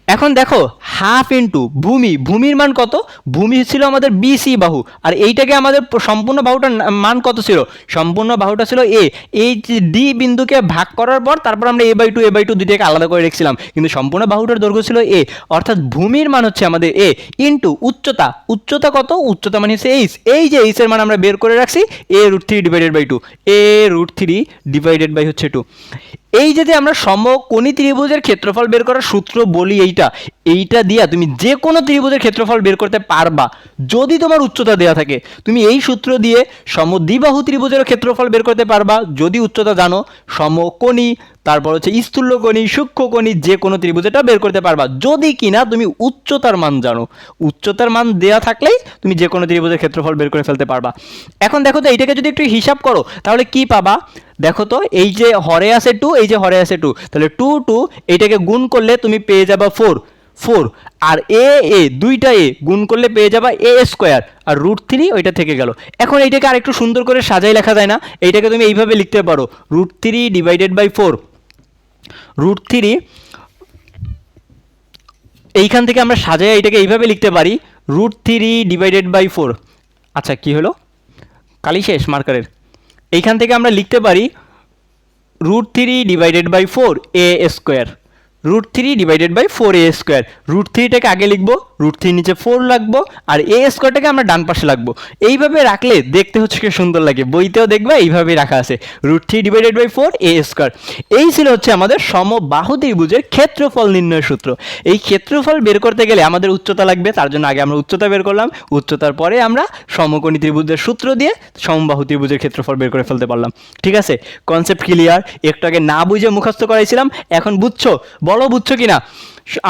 এখন দেখো হাফ ইন্টু ভূমি, ভূমির মান কত, ভূমি ছিল আমাদের বিসি বাহু, আর এইটাকে আমাদের সম্পূর্ণ বাহুটার মান কত ছিল, সম্পূর্ণ বাহুটা ছিল এ। এই ডি বিন্দুকে ভাগ করার পর তারপর আমরা এ/2 দুইটাকে আলাদা করে রেখেছিলাম, কিন্তু সম্পূর্ণ বাহুটার দৈর্ঘ্য ছিল এ, অর্থাৎ ভূমির মান হচ্ছে আমাদের এ ইন্টু উচ্চতা, উচ্চতা কত, উচ্চতা মানে হচ্ছে এইচ, এই যে এইচ এর মান আমরা বের করে রাখছি a√3/2, a√3 হচ্ছে 2। এই যদি আমরা সমকোণী ত্রিভুজের ক্ষেত্রফল বের করার সূত্র বলি, এইটা দিয়া তুমি যে কোনো ত্রিভুজের ক্ষেত্রফল বের করতে পারবা যদি তোমার উচ্চতা দেওয়া থাকে। তুমি এই সূত্র দিয়ে সমদ্বিবাহু ত্রিভুজের ক্ষেত্রফল বের করতে পারবা যদি উচ্চতা জানো, সমকোণী, তারপর হচ্ছে স্থূলকোণী, সূক্ষ্মকোণী, যে কোনো ত্রিভুজেটা বের করতে পারবা যদি কিনা তুমি উচ্চতার মান জানো। উচ্চতার মান দেওয়া থাকলেই তুমি যে কোনো ত্রিভুজের ক্ষেত্রফল বের করে ফেলতে পারবা। এখন দেখো তো এইটাকে যদি একটু হিসাব করো তাহলে কি পাবা, দেখো তো এই যে হরে আছে 2, এই যে হরে আছে 2, তাহলে 2 এইটাকে গুণ করলে তুমি পেয়ে যাবা 4, আর এ দুইটা এ গুণ করলে পেয়ে যাবা a², আর √3 ওইটা থেকে গেল। এখন এইটাকে আর একটু সুন্দর করে সাজাই লেখা যায় না, এইটাকে তুমি এইভাবে লিখতে পারো √3/4, √3, এইখান থেকে আমরা সাজাই এইটাকে এইভাবে লিখতে পারি √3/4। আচ্ছা কি হলো, কালি শেষ মার্কারের। এইখান থেকে আমরা লিখতে পারি √3/4 a², √3/4 a², √3টাকে আগে লিখবো, √3 নিচে 4 লাগবো, আর a²টাকে আমরা ডান পাশে লাগবো। এইভাবে রাখলে দেখতে হচ্ছে কি সুন্দর লাগে, বইতেও দেখবে এইভাবেই রাখা আছে √3/4 a²। এই ছিল হচ্ছে আমাদের সমবাহু ত্রিভুজের ক্ষেত্রফল নির্ণয়ের সূত্র। এই ক্ষেত্রফল বের করতে গেলে আমাদের উচ্চতা লাগবে, তার জন্য আগে আমরা উচ্চতা বের করলাম, উচ্চতার পরে আমরা সমকোণী ত্রিভুজের সূত্র দিয়ে সমবাহু ত্রিভুজের ক্ষেত্রফল বের করে ফেলতে পারলাম। ঠিক আছে, কনসেপ্ট ক্লিয়ার? একটু আগে না বুঝে মুখস্থ করাইছিলাম, এখন বুঝছো? বলো বুঝছো কিনা?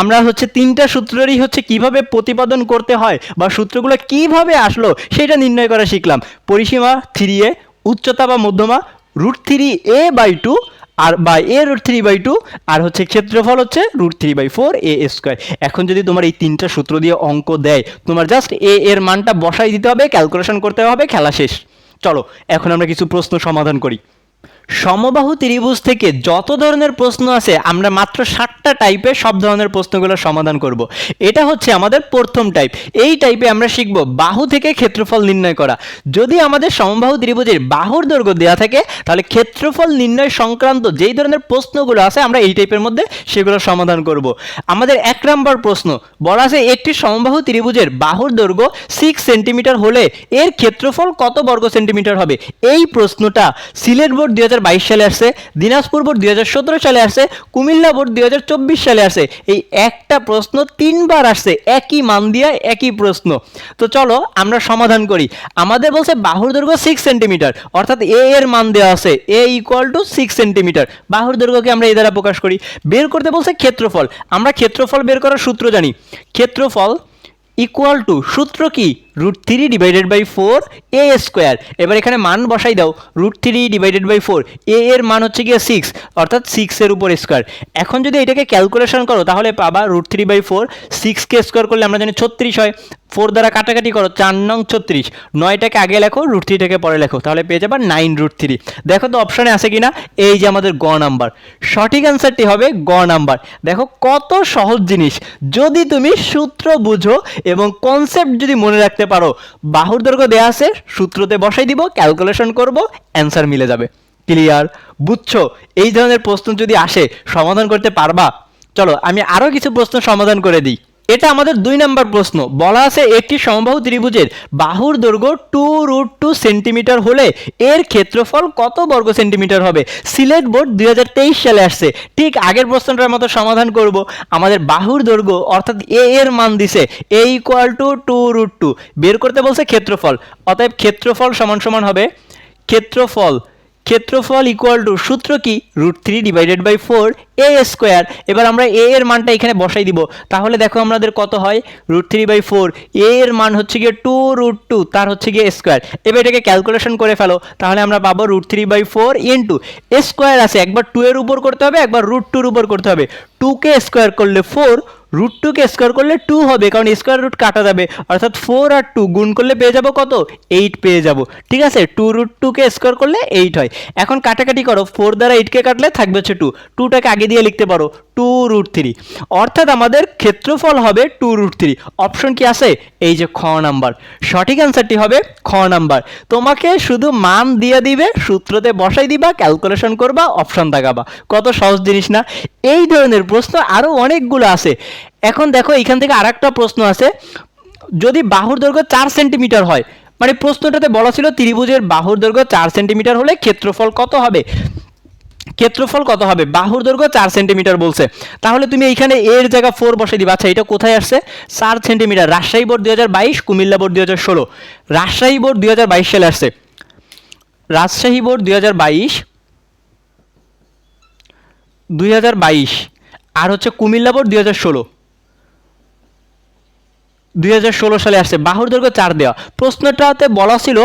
আমরা হচ্ছে তিনটা সূত্রেরই হচ্ছে কিভাবে প্রতিপাদন করতে হয় বা সূত্রগুলো কিভাবে আসলো সেটা নির্ণয় করা শিখলাম। পরিসীমা 3a, উচ্চতা বা মধ্যমা √3a/2 আর বা a√3/2, আর হচ্ছে ক্ষেত্রফল হচ্ছে √3/4 a²। এখন যদি তোমার এই তিনটা সূত্র দিয়ে অঙ্ক দেয়, তোমার জাস্ট a এর মানটা বসাই দিতে হবে, ক্যালকুলেশন করতে হবে, খেলা শেষ। চলো এখন আমরা কিছু প্রশ্ন সমাধান করি। সমবাহু ত্রিভুজ থেকে যত ধরনের প্রশ্ন আছে আমরা মাত্র 7টা টাইপে সব ধরনের প্রশ্নগুলো সমাধান করব। এটা হচ্ছে আমাদের প্রথম টাইপ। এই টাইপে আমরা শিখব বাহু থেকে ক্ষেত্রফল নির্ণয় করা। যদি আমাদের সমবাহু ত্রিভুজের বাহুর দৈর্ঘ্য দেওয়া থাকে তাহলে ক্ষেত্রফল নির্ণয় সংক্রান্ত যেই ধরনের প্রশ্নগুলো আছে আমরা এই টাইপের মধ্যে সেগুলো সমাধান করব। আমাদের 1 নম্বর প্রশ্ন বলা আছে একটি সমবাহু ত্রিভুজের বাহুর দৈর্ঘ্য 6 সেন্টিমিটার হলে এর ক্ষেত্রফল কত বর্গ সেন্টিমিটার হবে। এই প্রশ্নটা সিলেট বোর্ড 2022 সালে আসছে, দিনাজপুর বোর্ড 2017 সালে আসছে, কুমিল্লা বোর্ড 2024 সালে আসছে। এই একটা প্রশ্ন 3বার আসছে, একই মান দিয়া একই প্রশ্ন। তো চলো আমরা সমাধান করি। আমাদের বলছে বাহুর দৈর্ঘ্য 6 সেন্টিমিটার, অর্থাৎ এ এর মান দেওয়া আছে a = 6 সেন্টিমিটার। বাহুর দৈর্ঘ্যকে আমরা এই দ্বারা প্রকাশ করি। বের করতে বলছে ক্ষেত্রফল। আমরা ক্ষেত্রফল বের করার সূত্র জানি, ক্ষেত্রফল ইকুয়াল টু, সূত্র কি, √3/4 a²। এবার এখানে মান বসাই দাও, √3/4, a এর মান হচ্ছে গিয়ে 6, অর্থাৎ 6 এর উপর স্কোয়ার। এখন যদি এটাকে ক্যালকুলেশন করো তাহলে পাবা √3/4, 6কে স্কোয়ার করলে আমরা জানি 36 হয়, 4 দ্বারা কাটাকাটি করো, 4 নং 36, 9টাকে আগে লেখো, √3টাকে পরে লেখো, তাহলে পেয়ে যাবা 9√3। দেখো তো অপশানে আছে কিনা, এই যে আমাদের গ নাম্বার। সঠিক অ্যান্সারটি হবে গ নাম্বার। দেখো কত সহজ জিনিস, যদি তুমি সূত্র বুঝো এবং কনসেপ্ট যদি মনে রাখতে পারো, বাহুর দৈর্ঘ্য দেয়া আছে, সূত্রতে বসাই দিব, ক্যালকুলেশন করব, অ্যান্সার মিলে যাবে। ক্লিয়ার? বুঝছো? এই ধরনের প্রশ্ন যদি আসে সমাধান করতে পারবা। চলো আমি আরো কিছু প্রশ্ন সমাধান করে দিই। এটা আমাদের 2 নম্বর প্রশ্ন। বলা আছে একটি সমবাহু ত্রিভুজের বাহুর দৈর্ঘ্য 2√2 সেন্টিমিটার হলে এর ক্ষেত্রফল কত বর্গ সেন্টিমিটার হবে। সিলেট বোর্ড 2023 সালে আসছে। ঠিক আগের প্রশ্নটার মতো সমাধান করব। আমাদের বাহুর দৈর্ঘ্য অর্থাৎ a এর মান দিছে a = 2√2, বের করতে বলছে ক্ষেত্রফল। অতএব ক্ষেত্রফল সমান সমান হবে, ক্ষেত্রফল ইকুয়াল টু, সূত্র কি, √3/4 a²। এবার আমরা a এর মানটা এখানে বসাই দিব, তাহলে দেখো আমাদের কত হয়, √3/4, a এর মান হচ্ছে গিয়ে 2√2, তার হচ্ছে গিয়ে স্কোয়ার। এবার এটাকে ক্যালকুলেশন করে ফেলো, তাহলে আমরা পাবো √3/4 ইন্টু স্কোয়ার আছে, একবার 2 এর উপর করতে হবে, একবার √2 এর উপর করতে হবে। 2কে স্কোয়ার করলে 4, √2 কে স্কোয়ার করলে 2 হবে, কারণ স্কোয়ার রুট কাটা যাবে, অর্থাৎ 4 আর 2 গুণ করলে পেয়ে যাব কত, 8 পেয়ে যাব। ঠিক আছে, 2 কে স্কোয়ার করলে 8 হয়। এখন কাটাকাটি করো, 4 দ্বারা 8কে কাটলে থাকবে হচ্ছে 2টাকে আগে দিয়ে লিখতে পারো 2√3, অর্থাৎ আমাদের ক্ষেত্রফল হবে 2√3। অপশন কি আছে, এই যে খ নাম্বার, সঠিক অ্যান্সারটি হবে খ নাম্বার। তোমাকে শুধু মান দিয়ে দিবে, সূত্রতে বসাই দিবা, ক্যালকুলেশন করবা, অপশন দাগাবা। কত সহজ জিনিস না? এই ধরনের প্রশ্ন আরো অনেকগুলো আছে। এখন দেখো এখান থেকে আরেকটা প্রশ্ন আছে, যদি বাহুর দৈর্ঘ্য 4 সেন্টিমিটার হয়, মানে প্রশ্নটাতে বলা ছিল ত্রিভুজের বাহুর দৈর্ঘ্য 4 সেন্টিমিটার হলে ক্ষেত্রফল কত হবে, ক্ষেত্রফল কত হবে, বাহুর দৈর্ঘ্য 4 সেন্টিমিটার বলছে, তাহলে তুমি এইখানে এর জায়গা 4 বসে দিবা। আচ্ছা, এটা কোথায় আসছে, 4 centimetre, Rajshahi board 2022, Comilla board 2016। Rajshahi board 2022 সালে আসছে, রাজশাহী বোর্ড 2022 আর হচ্ছে কুমিল্লা বোর্ড 2016 সালে আসছে। বাহুর দৈর্ঘ্য 4 দেওয়া, প্রশ্নটাতে বলা ছিল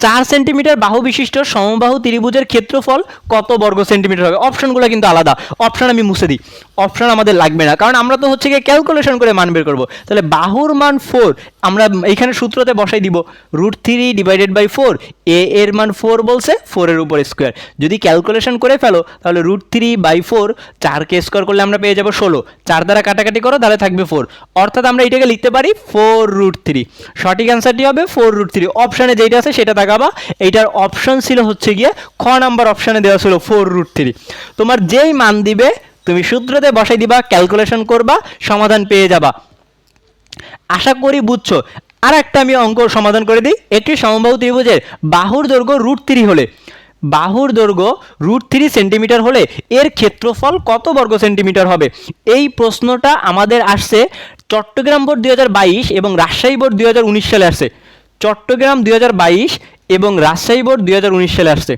4 সেন্টিমিটার বাহু বিশিষ্ট সমবাহু ত্রিভুজের ক্ষেত্রফল কত বর্গ সেন্টিমিটার হবে। অপশনগুলো কিন্তু আলাদা, অপশন আমি মুছে দিই, অপশন আমাদের লাগবে না, কারণ আমরা তো হচ্ছে গিয়ে ক্যালকুলেশন করে মান বের করবো। তাহলে বাহুর মান 4, আমরা এখানে সূত্রতে বসাই দিব √3 ডিভাইডেড বাই 4, এ এর মান 4 বলছে, 4 এর উপর স্কোয়ার, যদি ক্যালকুলেশন করে ফেলো তাহলে √3/4, 4কে স্কোয়ার করলে আমরা পেয়ে যাব 16, 4 দ্বারা কাটাকাটি করো তাহলে থাকবে 4, অর্থাৎ আমরা এটাকে লিখতে পারি 4√3। সঠিক অ্যান্সারটি হবে 4√3। অপশানে যেটা আছে সেটা দেখাবা, এইটার অপশন ছিল হচ্ছে গিয়ে খ নাম্বার অপশানে দেওয়া ছিল 4√3। তোমার যেই মান দিবে তুমি সূত্রতে বসাই দিবা, ক্যালকুলেশন করবা, সমাধান পেয়ে যাবা। আশা করি বুঝছো। আর একটা আমি অঙ্ক সমাধান করে দিই, একটি সমবাহু ত্রিভুজের বাহুর দৈর্ঘ্য √3 হলে, বাহুর দৈর্ঘ্য √3 সেন্টিমিটার হলে এর ক্ষেত্রফল কত বর্গ সেন্টিমিটার হবে। এই প্রশ্নটা আমাদের আসছে চট্টগ্রাম বোর্ড 2022 এবং রাজশাহী বোর্ড 2019 সালে আসছে। চট্টগ্রাম 2022 এবং রাজশাহী বোর্ড 2019 সালে আসছে।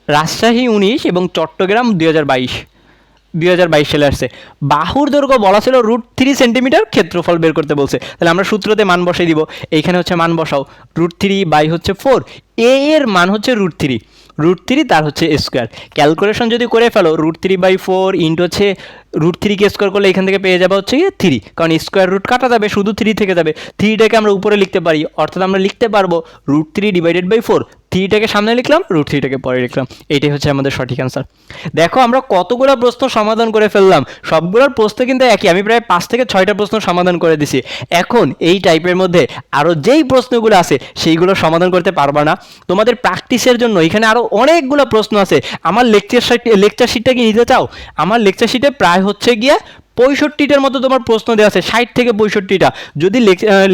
রাজশাহী 19 এবং চট্টগ্রাম 2022 সালে আসছে। বাহুর দৈর্ঘ্য বলা ছিল √3 সেন্টিমিটার, ক্ষেত্রফল বের করতে বলছে। তাহলে আমরা সূত্রতে মান বসাই দিব, এইখানে হচ্ছে মান বসাও, √3/4, এ এর মান হচ্ছে √3 তার হচ্ছে স্কোয়ার। ক্যালকুলেশন যদি করে ফেলো, √3/4 ইন্টু হচ্ছে √3কে স্কোয়ার করলে এখান থেকে পেয়ে যাবে হচ্ছে গিয়ে 3, কারণ স্কোয়ার রুট কাটা যাবে, শুধু 3 থেকে যাবে। 3টাকে আমরা উপরে লিখতে পারি, অর্থাৎ আমরা লিখতে পারবো √3 ডিভাইডেড বাই 4, 3টাকে সামনে লিখলাম, √3টাকে পরে লিখলাম। এইটাই হচ্ছে আমাদের সঠিক অ্যান্সার। দেখো আমরা কতগুলো প্রশ্ন সমাধান করে ফেললাম, সবগুলোর প্রশ্ন কিন্তু একই, আমি প্রায় 5 থেকে 6টা প্রশ্ন সমাধান করে দিছি। এখন এই টাইপের মধ্যে আরও যেই প্রশ্নগুলো আছে সেইগুলো সমাধান করতে পারবা না, তোমাদের প্র্যাকটিসের জন্য এখানে আরও অনেকগুলো প্রশ্ন আছে। আমার লেকচার শিটটা কি নিতে চাও? আমার লেকচার শিটে প্রায় হচ্ছে গিয়ে 65টার মতো তোমার প্রশ্ন দেওয়া আছে, 60 থেকে 65টা। যদি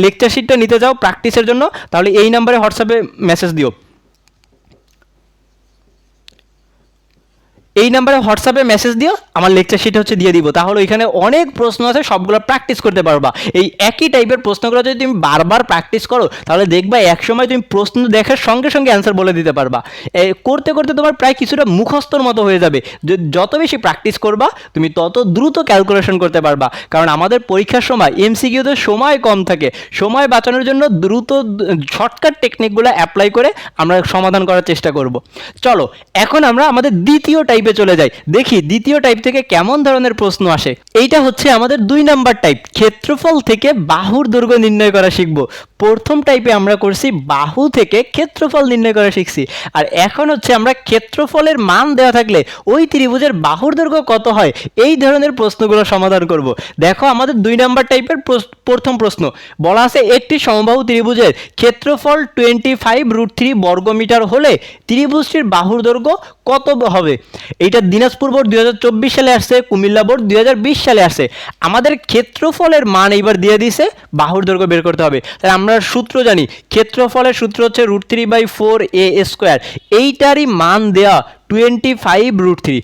লেকচার শিটটা নিতে চাও প্র্যাকটিসের জন্য, তাহলে এই নাম্বারে হোয়াটসঅ্যাপে মেসেজ দিও, এই নাম্বারে হোয়াটসঅ্যাপে মেসেজ দিও, আমার লেকচার শিট হচ্ছে দিয়ে দিব। তাহলে এখানে অনেক প্রশ্ন আছে, সবগুলো প্র্যাকটিস করতে পারবা। এই একই টাইপের প্রশ্নগুলো যদি তুমি বারবার প্র্যাকটিস করো, তাহলে দেখবা একসময় তুমি প্রশ্ন দেখার সঙ্গে সঙ্গে অ্যান্সার বলে দিতে পারবা। করতে করতে তোমার প্রায় কিছুটা মুখস্থর মতো হয়ে যাবে। যত বেশি প্র্যাকটিস করবা তুমি তত দ্রুত ক্যালকুলেশন করতে পারবা, কারণ আমাদের পরীক্ষার সময় এমসিকিউতে সময় কম থাকে। সময় বাঁচানোর জন্য দ্রুত শর্টকাট টেকনিকগুলো অ্যাপ্লাই করে আমরা সমাধান করার চেষ্টা করব। চলো এখন আমরা আমাদের দ্বিতীয় টাইপে চলে যাই, দেখি দ্বিতীয় টাইপ থেকে কেমন ধরনের প্রশ্ন আসে। এইটা হচ্ছে আমাদের 2 নাম্বার টাইপ, ক্ষেত্রফল থেকে বাহুর দৈর্ঘ্য নির্ণয় করা শিখব। প্রথম টাইপে আমরা করছি বাহু থেকে ক্ষেত্রফল নির্ণয় করা শিখছি, আর এখন হচ্ছে আমরা ক্ষেত্রফলের মান দেওয়া থাকলে ওই ত্রিভুজের বাহুর দৈর্ঘ্য কত হয়, এই ধরনের প্রশ্নগুলো সমাধান করব। দেখো আমাদের 2 নাম্বার টাইপের প্রথম প্রশ্ন বলা আছে, একটি সমবাহু ত্রিভুজের ক্ষেত্রফল 25√3 বর্গমিটার হলে ত্রিভুজটির বাহুর দৈর্ঘ্য কত হবে। এইটা দিনাজপুর বোর্ড 2024 সালে আসছে, কুমিল্লা বোর্ড 2020 সালে আসছে। আমাদের ক্ষেত্রফলের মান এইবার দিয়ে দিছে, বাহুর দৈর্ঘ্য বের করতে হবে। তাহলে আমরা সূত্র জানি, ক্ষেত্রফলের সূত্র হচ্ছে √3/4 a স্কোয়ার, এইটারই মান দেয়া 25√3।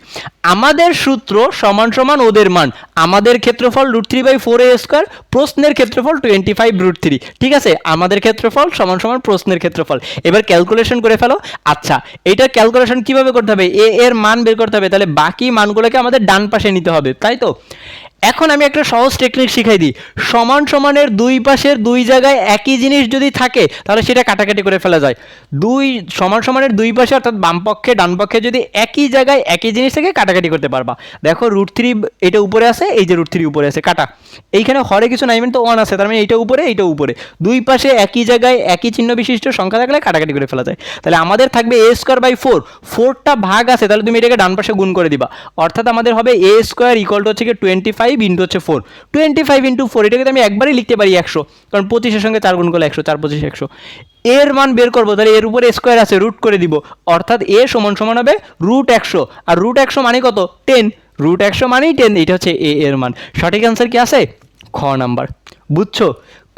আমাদের সূত্র সমান সমান ওদের মান, আমাদের ক্ষেত্রফল √3/4 a স্কোয়ার, প্রশ্নের ক্ষেত্রফল 25√3। ঠিক আছে, আমাদের ক্ষেত্রফল সমান সমান প্রশ্নের ক্ষেত্রফল। এবার ক্যালকুলেশন করে ফেলো। আচ্ছা, এইটা ক্যালকুলেশন কিভাবে করতে হবে, এ এর মান বের করতে হবে, তাহলে বাকি মানগুলোকে আমাদের ডান পাশে নিতে হবে, তাই তো। এখন আমি একটা সহজ টেকনিক শিখাই দিই। সমান সমানের দুই পাশের দুই জায়গায় একই জিনিস যদি থাকে তাহলে সেটা কাটাকাটি করে ফেলা যায়। দুই সমান সমানের দুই পাশে অর্থাৎ বাম পক্ষে ডান পক্ষে যদি একই জায়গায় একই জিনিস থেকে কাটাকাটি করতে পারবা। দেখো √3 এটা উপরে আছে, এই যে √3 উপরে আছে, কাটা। এইখানে হরে কিছু নাই মানে তো 1 আছে, তার মানে এইটা উপরে এইটা উপরে, দুই পাশে একই জায়গায় একই চিহ্ন বিশিষ্ট সংখ্যা থাকলে কাটাকাটি করে ফেলা যায়। তাহলে আমাদের থাকবে a²/4, 4টা ভাগ আছে, তাহলে তুমি এটাকে ডান পাশে গুণ করে দিবা। অর্থাৎ আমাদের হবে a² হচ্ছে কি 25 ইন্টু হচ্ছে 4, 25 ইন্টু 4, এটাকে তো আমি একবারই লিখতে পারি 100, কারণ 25-এর সঙ্গে 4 গুণ করলে 100, 4 25 100। এর মান বের করবো, তাহলে এর উপরে স্কোয়ার আছে, রুট করে দিব, অর্থাৎ a সমান সমান হবে √100, আর √100 মানে কত 10, √100 মানেই 10, এটা হচ্ছে a এর মান। সঠিক অ্যান্সার কি আছে? খ নাম্বার। বুঝছো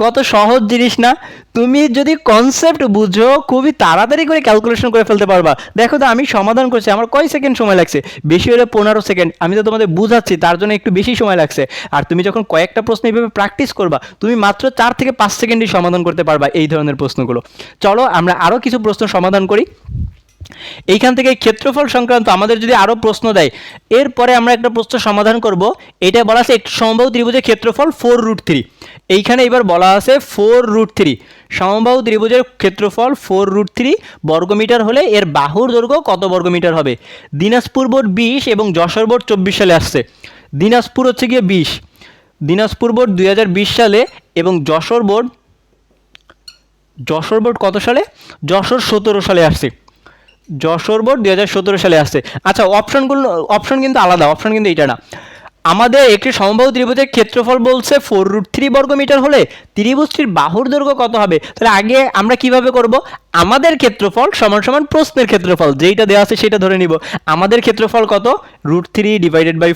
কত সহজ জিনিস না? তুমি যদি কনসেপ্ট বুঝো খুবই তাড়াতাড়ি করে ক্যালকুলেশন করে ফেলতে পারবা। দেখো তো আমি সমাধান করছি, আমার কয় সেকেন্ড সময় লাগছে? বেশি হলে 15 সেকেন্ড। আমি তো তোমাদের বুঝাচ্ছি তার জন্য একটু বেশি সময় লাগছে। আর তুমি যখন কয়েকটা প্রশ্ন এইভাবে প্র্যাকটিস করবা, তুমি মাত্র 4 থেকে 5 সেকেন্ডই সমাধান করতে পারবা এই ধরনের প্রশ্নগুলো। চলো আমরা আরও কিছু প্রশ্ন সমাধান করি। এইখান থেকে ক্ষেত্রফল সংক্রান্ত আমাদের যদি আরও প্রশ্ন দেয়, এরপরে আমরা একটা প্রশ্ন সমাধান করব। এটা বলা আছে একটি সমবাহু ত্রিভুজের ক্ষেত্রফল 4√3। এইখানে এবার বলা আছে 4√3, সমবাহু ত্রিভুজের ক্ষেত্রফল 4√3 বর্গমিটার হলে এর বাহুর দৈর্ঘ্য কত বর্গমিটার হবে? দিনাজপুর বোর্ড 20 এবং যশোর বোর্ড 24 সালে আসছে। দিনাজপুর হচ্ছে গিয়ে 20, দিনাজপুর বোর্ড 2020 সালে, এবং যশোর বোর্ড কত সালে? যশোর 17 সালে আসছে। যশোর বোর্ড 2017 সালে আসছে। আচ্ছা, অপশন কিন্তু আলাদা, অপশন কিন্তু এইটা না। আমাদের একটি সমবাহু ত্রিভুজের ক্ষেত্রফল বলছে 4√3 বর্গমিটার হলে ত্রিভুজটির বাহুর দৈর্ঘ্য কত হবে? তাহলে আগে আমরা কিভাবে করব? আমাদের ক্ষেত্রফল সমান সমান প্রশ্নের ক্ষেত্রফল, যেইটা দেওয়া আছে সেটা ধরে নিব। আমাদের ক্ষেত্রফল কত? √3 /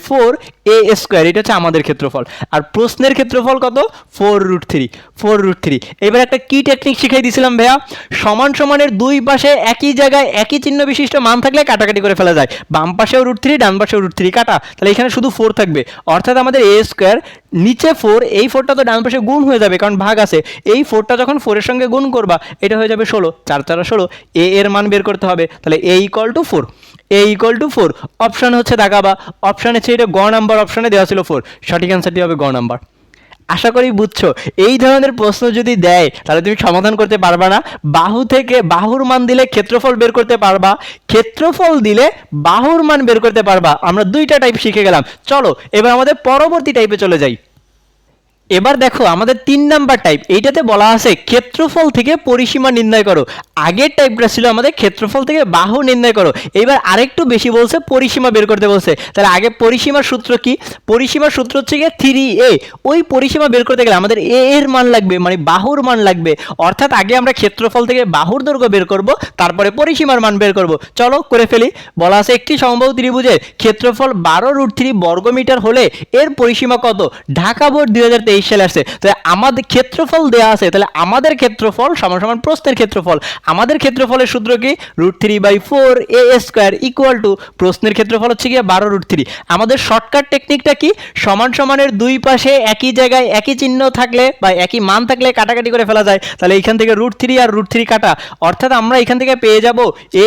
4 a², এটা হচ্ছে আমাদের ক্ষেত্রফল। আর প্রশ্নের ক্ষেত্রফল কত? 4√3। এবার একটা কি টেকনিক শিখাই দিয়েছিলাম ভাইয়া? সমান সমানের দুই পাশে একই জায়গায় একই চিহ্ন বিশিষ্ট মান থাকলে কাটাকাটি করে ফেলা যায়। বাম পাশেও √3, ডান পাশেও √3, কাটা। তাহলে এখানে শুধু 4 থাকবে, অর্থাৎ আমাদের a², নিচে 4, এই 4টা তো ডান পাশে গুণ হয়ে যাবে কারণ ভাগ আছে। এই 4টা যখন 4 এর সঙ্গে গুণ করবা এটা হয়ে যাবে 16, 4 4 16। a এর মান বের করতে হবে, তাহলে a = 4, a = 4। অপশন হচ্ছে দাগাবা, অপশন হচ্ছে এটা গ নাম্বার, অপশনে দেওয়া ছিল 4, সঠিক অ্যান্সারটি হবে গ নাম্বার। আশা করি বুঝছো। এই ধরনের প্রশ্ন যদি দেয় তাহলে তুমি সমাধান করতে পারবা না। বাহু থেকে বাহুর মান দিলে ক্ষেত্রফল বের করতে পারবা, ক্ষেত্রফল দিলে বাহুর মান বের করতে পারবা। আমরা দুইটা টাইপ শিখে গেলাম। চলো এবার আমাদের পরবর্তী টাইপে চলে যাই। এবার দেখো আমাদের 3 নাম্বার টাইপ, এইটাতে বলা আছে ক্ষেত্রফল থেকে পরিসীমা নির্ণয় করো। আগের টাইপটা ছিল আমাদের ক্ষেত্রফল থেকে বাহু নির্ণয় করো, এবার আরেকটু বেশি বলছে পরিসীমা বের করতে বলছে। তাহলে আগে পরিসীমার সূত্র কি? পরিসীমার সূত্র হচ্ছে গিয়ে 3a। ওই পরিসীমা বের করতে গেলে আমাদের a এর মান লাগবে, মানে বাহুর মান লাগবে। অর্থাৎ আগে আমরা ক্ষেত্রফল থেকে বাহুর দৈর্ঘ্য বের করব, তারপরে পরিসীমার মান বের করব। চলো করে ফেলি। বলা আছে একটি সমবাহু ত্রিভুজের ক্ষেত্রফল 12√3 বর্গমিটার হলে এর পরিসীমা কত? ঢাকা বোর্ড 2023 সালে আসছে। তাহলে আমাদের ক্ষেত্রফল দেওয়া আছে, তাহলে আমাদের ক্ষেত্রফল সমান সমান প্রস্থের ক্ষেত্রফল। আমাদের ক্ষেত্রফলের সূত্র কি? √3/4 a² প্রস্থের ক্ষেত্রফল হচ্ছে গিয়ে 12√3। আমাদের শর্টকাট টেকনিকটা কি? সমান সমানের দুই পাশে একই জায়গায় একই চিহ্ন থাকলে বা একই মান থাকলে কাটাকাটি করে ফেলা যায়। তাহলে এখান থেকে √3 আর √3 কাটা, অর্থাৎ আমরা এখান থেকে পেয়ে যাব a²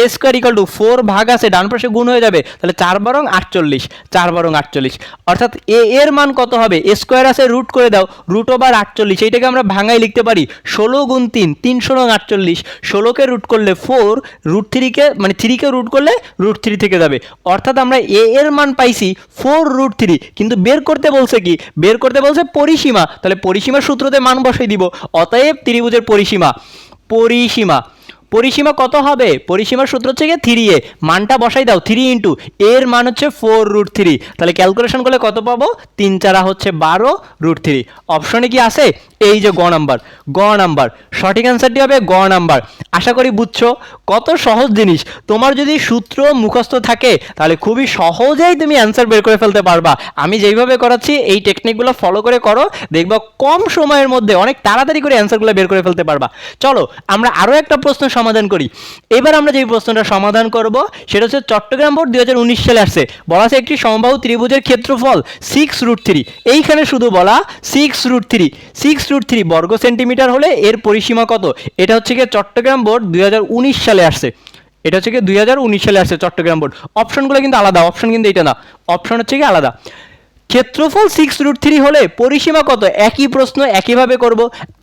4 ভাগ আছে, ডান পাশে গুণ হয়ে যাবে, তাহলে 4 × 48, 4 × 48। অর্থাৎ a এর মান কত হবে? a² আছে, রুট করে দাও, √48। এইটাকে আমরা ভাঙাই লিখতে পারি 16 × 3, 316 48। 16কে রুট করলে 4, √3কে মানে 3কে রুট করলে √3 থেকে যাবে। অর্থাৎ আমরা a এর মান পাইছি 4√3, কিন্তু বের করতে বলছে কি? বের করতে বলছে পরিসীমা। তাহলে পরিসীমার সূত্রতে মান বসাই দিব। অতএব ত্রিভুজের পরিসীমা কত হবে? পরিসীমার সূত্র হচ্ছে গিয়ে 3a, মানটা বসাই দাও, 3 × এর মান হচ্ছে 4√3। তাহলে ক্যালকুলেশন করলে কত পাবো? 3 4 হচ্ছে 12√3। অপশনে কি আছে? এই যে গ নাম্বার, সঠিক অ্যান্সারটি হবে গ নাম্বার। আশা করি বুঝছো কত সহজ জিনিস। তোমার যদি সূত্র মুখস্থ থাকে তাহলে খুবই সহজেই তুমি অ্যান্সার বের করে ফেলতে পারবা। আমি যেইভাবে করাচ্ছি এই টেকনিকগুলো ফলো করে করো, দেখবা কম সময়ের মধ্যে অনেক তাড়াতাড়ি করে অ্যান্সারগুলো বের করে ফেলতে পারবা। চলো আমরা আরও একটা প্রশ্ন সমাধান করি। এবার আমরা যে প্রশ্নটা সমাধান করব সেটা হচ্ছে চট্টগ্রাম বোর্ড 2019 সালে আসছে। বলা আছে একটি সমবাহু ত্রিভুজের ক্ষেত্রফল 6√3। এইখানে শুধু বলা 6√3 বর্গ সেন্টিমিটার হলে এর পরিসীমা কত? এটা হচ্ছে গিয়ে চট্টগ্রাম বোর্ড 2019 সালে আসছে। এটা হচ্ছে গিয়ে 2019 সালে আসছে চট্টগ্রাম বোর্ড। অপশনগুলো কিন্তু আলাদা, অপশন কিন্তু এটা না, অপশন হচ্ছে গিয়ে আলাদা। ক্ষেত্রফল 6√3 হলে পরিসীমা কত? একই প্রশ্ন একইভাবে করব।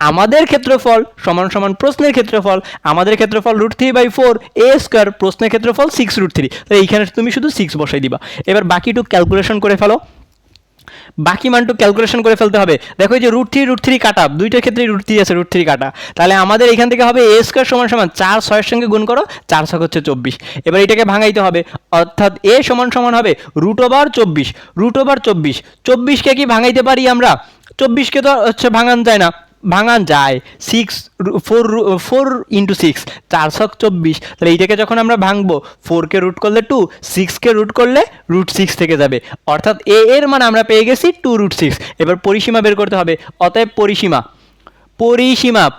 আমাদের ক্ষেত্রফল সমান সমান প্রশ্নের ক্ষেত্রফল, আমাদের ক্ষেত্রফল √3/4 a স্কয়ার, প্রশ্নের ক্ষেত্রফল 6√3। তাহলে এইখানে তুমি শুধু 6 বসাই দিবা। এবার বাকিটুকু ক্যালকুলেশন করে ফেলো, বাকি মানটু ক্যালকুলেশন করে ফেলতে হবে। দেখো এই যে √3 কাটা, দুইটার ক্ষেত্রেই √3 আছে, √3 কাটা, তাহলে আমাদের এখান থেকে হবে a স্কয়ার সমান সমান 4 6 এর সঙ্গে গুণ করো, 4 6 হচ্ছে 24। এবার এটাকে ভাঙাইতে হবে, অর্থাৎ a সমান সমান হবে √24। √24, 24কে কি ভাঙাইতে পারি আমরা? 24কে তো হচ্ছে ভাঙান যায় না, ভাঙান যায় 4 ইন্টু 6, 4 ছক 24। তাহলে এইটাকে যখন আমরা ভাঙবো, 4কে রুট করলে 2, 6কে রুট করলে √6 থেকে যাবে, অর্থাৎ a এর মান আমরা পেয়ে গেছি 2√6। এবার পরিসীমা বের করতে হবে, অতএব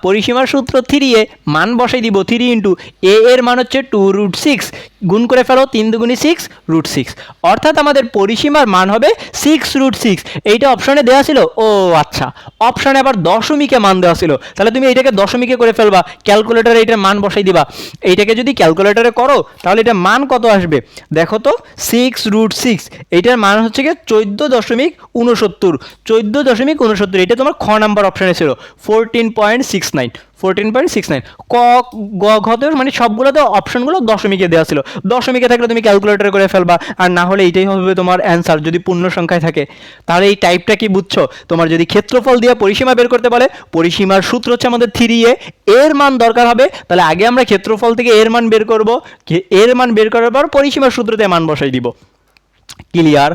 পরিসীমার সূত্র 3a, মান বসাই দিব 3 ইন্টু a এর মান হচ্ছে 2√6, গুণ করে ফেলো, 3 দুগুণে 6 √6, অর্থাৎ আমাদের পরিসীমার মান হবে 6√6। এইটা অপশনে দেওয়া ছিল, ও আচ্ছা, অপশনে আবার দশমিকে মান দেওয়া ছিল, তাহলে তুমি এইটাকে দশমিকে করে ফেলবা, ক্যালকুলেটরে এইটার মান বসাই দিবা। এইটাকে যদি ক্যালকুলেটরে করো তাহলে এটা মান কত আসবে দেখো তো, 6√6, এইটার মান হচ্ছে গিয়ে 14.69, 14.69, এটা তোমার খ নাম্বার অপশনে ছিল 14.69। ক গ ঘতে মানে সবগুলোতে অপশনগুলো দশমিকে দেওয়া ছিল, দশমিকে থাকলে তুমি ক্যালকুলেটর করে ফেলবা, আর না হলে এইটাই হবে তোমার অ্যান্সার যদি পূর্ণ সংখ্যায় থাকে। তাহলে এই টাইপটা কি বুঝছো? তোমার যদি ক্ষেত্রফল দিয়ে পরিসীমা বের করতে বলে, পরিসীমার সূত্র হচ্ছে আমাদের 3a, এর মান দরকার হবে, তাহলে আগে আমরা ক্ষেত্রফল থেকে এর মান বের করব, এর মান বের করার পর পরিসীমার সূত্রতে মান বসাই দিব। ক্লিয়ার?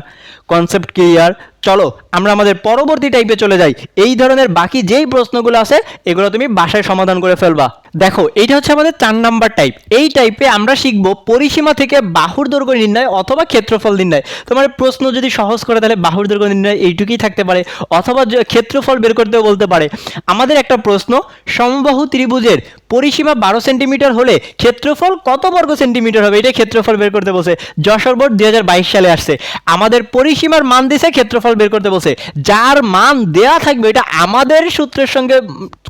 Concept clear? চলো আমরা আমাদের পরবর্তী টাইপে চলে যাই। এই ধরনের বাকি যেই প্রশ্নগুলো আছে এগুলো তুমি বাসায় সমাধান করে ফেলবা। দেখো এইটা হচ্ছে আমাদের 4 নাম্বার টাইপ। এই টাইপে আমরা শিখবো পরিসীমা থেকে বাহুর দৈর্ঘ্য নির্ণয় অথবা ক্ষেত্রফল নির্ণয়। তোমার প্রশ্ন যদি সহজ করে তাহলে বাহুর দৈর্ঘ্য নির্ণয় এইটুকুই থাকতে পারে, অথবা ক্ষেত্রফল বের করতেও বলতে পারে। আমাদের একটা প্রশ্ন, সমবাহু ত্রিভুজের পরিসীমা 12 সেন্টিমিটার হলে ক্ষেত্রফল কত বর্গ সেন্টিমিটার হবে, এটা ক্ষেত্রফল বের করতে বলছে। যশোর বোর্ড 2022 সালে আসছে। আমাদের পরিসীমার মান দিছে, ক্ষেত্রফল বের করতে বলছে। যার মান দেয়া থাকবে এটা আমাদের সূত্রের সঙ্গে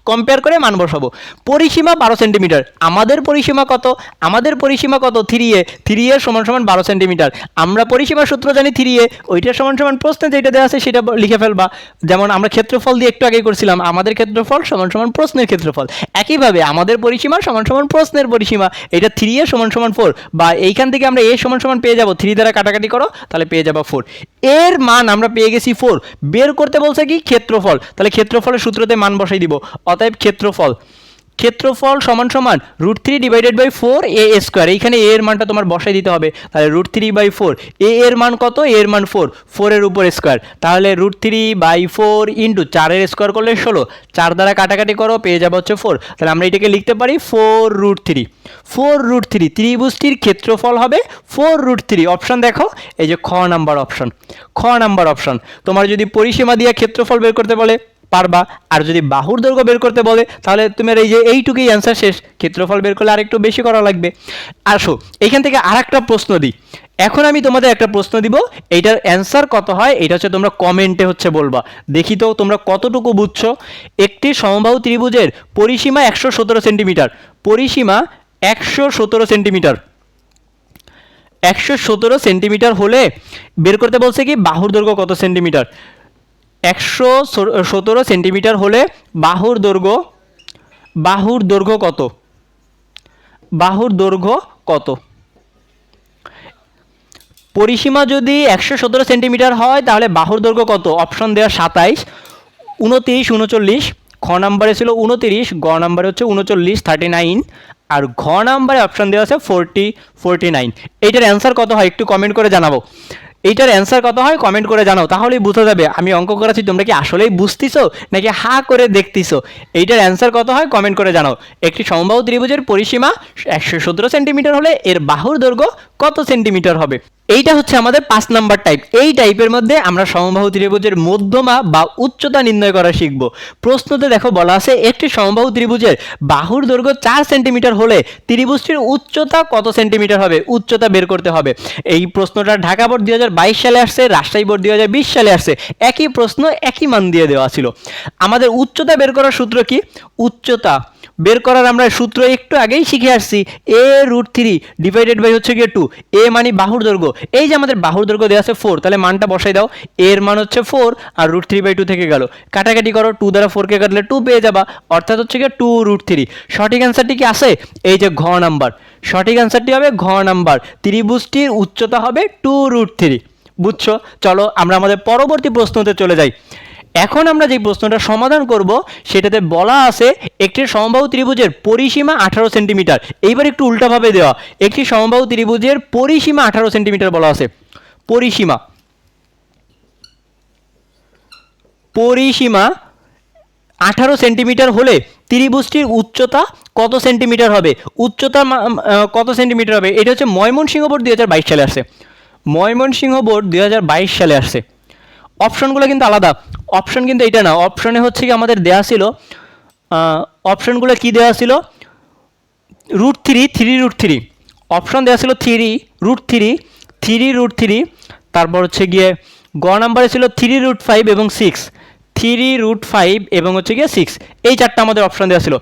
কম্পেয়ার করে মান বসাবো। পরিসীমা 12 সেন্টিমিটার, আমাদের পরিসীমা কত? আমাদের পরিসীমা কত? 3a, 3a সমান সমান 12 সেন্টিমিটার। আমরা পরিসীমার সূত্র জানি 3a, ওইটা সমান সমান প্রশ্নে যেটা দেওয়া আছে সেটা লিখে ফেলবা। যেমন আমরা ক্ষেত্রফল দিয়ে একটু আগে করছিলাম, আমাদের ক্ষেত্রফল সমান সমান প্রশ্নের ক্ষেত্রফল। একইভাবে আমাদের পরিসীমা সমান সমান প্রশ্নের পরিসীমা, এটা 3a সমান সমান 4, বা এইখান থেকে আমরা a সমান সমান পেয়ে যাব, 3 দ্বারা কাটাকাটি করো তাহলে পেয়ে যাবো 4। এর মান আমরা পেয়ে গেছি 4, বের করতে বলছে কি? ক্ষেত্রফল। তাহলে ক্ষেত্রফলের সূত্রতে মান বসাই দিব, অতএব ক্ষেত্রফল সমান সমান √3/4 a স্কয়ার। এইখানে a এর মানটা তোমার বসাই দিতে হবে, তাহলে √3/4, a এর মান কত? a এর মান 4, 4 এর উপর স্কয়ার, তাহলে √3/4 ইন্টু 4 এর স্কয়ার করলে 16, 4 দ্বারা কাটাকাটি করো পেয়ে যাবে হচ্ছে 4। তাহলে আমরা এটাকে লিখতে পারি 4√3। ত্রিভুজটির ক্ষেত্রফল হবে 4√3। অপশন দেখো, এই যে খ নাম্বার অপশন। তোমার যদি পরিসীমা দিয়ে ক্ষেত্রফল বের করতে বলে পারবা, আর যদি বাহুর দৈর্ঘ্য বের করতে বলে তাহলে তোমার এই যে এইটুকুই অ্যান্সার শেষ। ক্ষেত্রফল বের করলে আরেকটু বেশি করা লাগবে। আসো এখান থেকে আরেকটা প্রশ্ন দিই। এখন আমি তোমাদের একটা প্রশ্ন দিব, এইটার অ্যান্সার কত হয় এটা হচ্ছে তোমরা কমেন্টে হচ্ছে বলবা। দেখি তো তোমরা কতটুকু বুঝছো। একটি সমবাহু ত্রিভুজের পরিসীমা 117 সেন্টিমিটার, পরিসীমা 117 সেন্টিমিটার, 117 সেন্টিমিটার হলে বের করতে বলছে কি বাহুর দৈর্ঘ্য কত সেন্টিমিটার। 117 সেন্টিমিটার হলে বাহুর দৈর্ঘ্য কত? পরিসীমা যদি 117 সেন্টিমিটার হয় তাহলে বাহুর দৈর্ঘ্য কত? অপশন দেওয়া 27, 29, 39। খ নাম্বারে ছিল 29, গ নাম্বারে হচ্ছে 39, 39, আর ঘ নাম্বারে অপশন দেওয়া আছে 40, 49। এইটার অ্যান্সার কত হয় একটু কমেন্ট করে জানাবো। এইটার অ্যান্সার কত হয় কমেন্ট করে জানাও, তাহলেই বোঝা যাবে আমি অঙ্ক করাচ্ছি তোমরা কি আসলেই বুঝতেছো নাকি হা করে দেখতেছো। এইটার অ্যান্সার কত হয় কমেন্ট করে জানাও। একটি সমবাহু ত্রিভুজের পরিসীমা 117 সেন্টিমিটার হলে এর বাহুর দৈর্ঘ্য কত সেন্টিমিটার হবে। এইটা হচ্ছে আমাদের 5 নাম্বার টাইপ। এই টাইপের মধ্যে আমরা সমবাহু ত্রিভুজের মধ্যমা বা উচ্চতা নির্ণয় করা শিখব। প্রশ্নতে দেখো বলা আছে একটি সমবাহু ত্রিভুজের বাহুর দৈর্ঘ্য 4 সেন্টিমিটার হলে ত্রিভুজটির উচ্চতা কত সেন্টিমিটার হবে, উচ্চতা বের করতে হবে। এই প্রশ্নটা ঢাকা বোর্ড 2022 সালে আসছে, রাজশাহী বোর্ড 2020 সালে আসছে। একই প্রশ্ন একই মান দিয়ে দেওয়া ছিল। আমাদের উচ্চতা বের করার সূত্র কি? উচ্চতা বের করার আমরা সূত্র একটু আগেই শিখে আসছি, a√3 ডিভাইডেড বাই হচ্ছে গিয়ে 2। a মানে বাহুর দৈর্ঘ্য, এই যে আমাদের বাহুর দৈর্ঘ্য দেওয়া আছে 4, তাহলে মানটা বসাই দাও। এর মান হচ্ছে 4 আর √3/2 থেকে গেল, কাটাকাটি করো, 2 দ্বারা 4 কে কাটলে 2 পেয়ে যাবা, অর্থাৎ হচ্ছে গিয়ে 2√3। সঠিক অ্যান্সারটি কি আছে? এই যে ঘ নাম্বার, সঠিক অ্যান্সারটি হবে ঘ নাম্বার, ত্রিভুজটির উচ্চতা হবে 2√3। বুঝছো? চলো আমরা আমাদের পরবর্তী প্রশ্নতে চলে যাই। এখন আমরা যে প্রশ্নটা সমাধান করব সেটাতে বলা আছে একটি সমবাহু ত্রিভুজের পরিসীমা 18 সেন্টিমিটার। এইবার একটু উল্টাভাবে দেওয়া, একটি সমবাহু ত্রিভুজের পরিসীমা 18 সেন্টিমিটার বলা আছে। পরিসীমা 18 সেন্টিমিটার হলে ত্রিভুজটির উচ্চতা কত সেন্টিমিটার হবে? উচ্চতা কত সেন্টিমিটার হবে? এটা হচ্ছে ময়মনসিংহ বোর্ড 2022 সালে আসছে। ময়মনসিংহ বোর্ড 2022 সালে আসছে। অপশনগুলো কিন্তু আলাদা, অপশন কিন্তু এটা না, অপশনে হচ্ছে কি আমাদের দেয়া ছিল, অপশনগুলো কি দেওয়া ছিল? √3, 3√3, অপশন দেওয়া ছিল 3√3, 3√3, তারপর হচ্ছে গিয়ে গ নাম্বারে ছিল 3√5 এবং 6, 3√5 এবং হচ্ছে গিয়ে 6, এই চারটা আমাদের অপশন দেওয়া ছিল।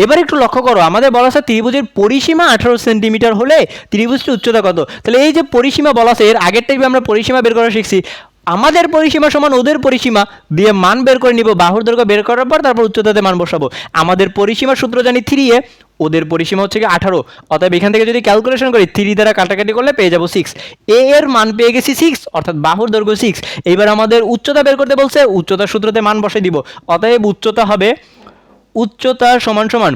এবার একটু লক্ষ্য করো, আমাদের বলা আছে ত্রিভুজের পরিসীমা 18 সেন্টিমিটার হলে ত্রিভুজটির উচ্চতা কত। তাহলে এই যে পরিসীমা বলা আছে, এর আগের টাইপে আমরা পরিসীমা বের করা শিখছি, আমাদের পরিসীমা সমান ওদের পরিসীমা দিয়ে মান বের করে নিব, বাহুর দৈর্ঘ্য বের করার পর তারপর উচ্চতাতে মান বসাবো। আমাদের পরিসীমার সূত্র জানি 3a, ওদের পরিসীমা হচ্ছে কি 18, অতএব এখান থেকে যদি ক্যালকুলেশন করি 3 দ্বারা কাটাকাটি করলে পেয়ে যাব 6, a এর মান পেয়ে গেছি 6, অর্থাৎ বাহুর দৈর্ঘ্য 6। এইবার আমাদের উচ্চতা বের করতে বলছে, উচ্চতার সূত্রতে মান বসাই দিব, অতএব উচ্চতা হবে, উচ্চতা সমান সমান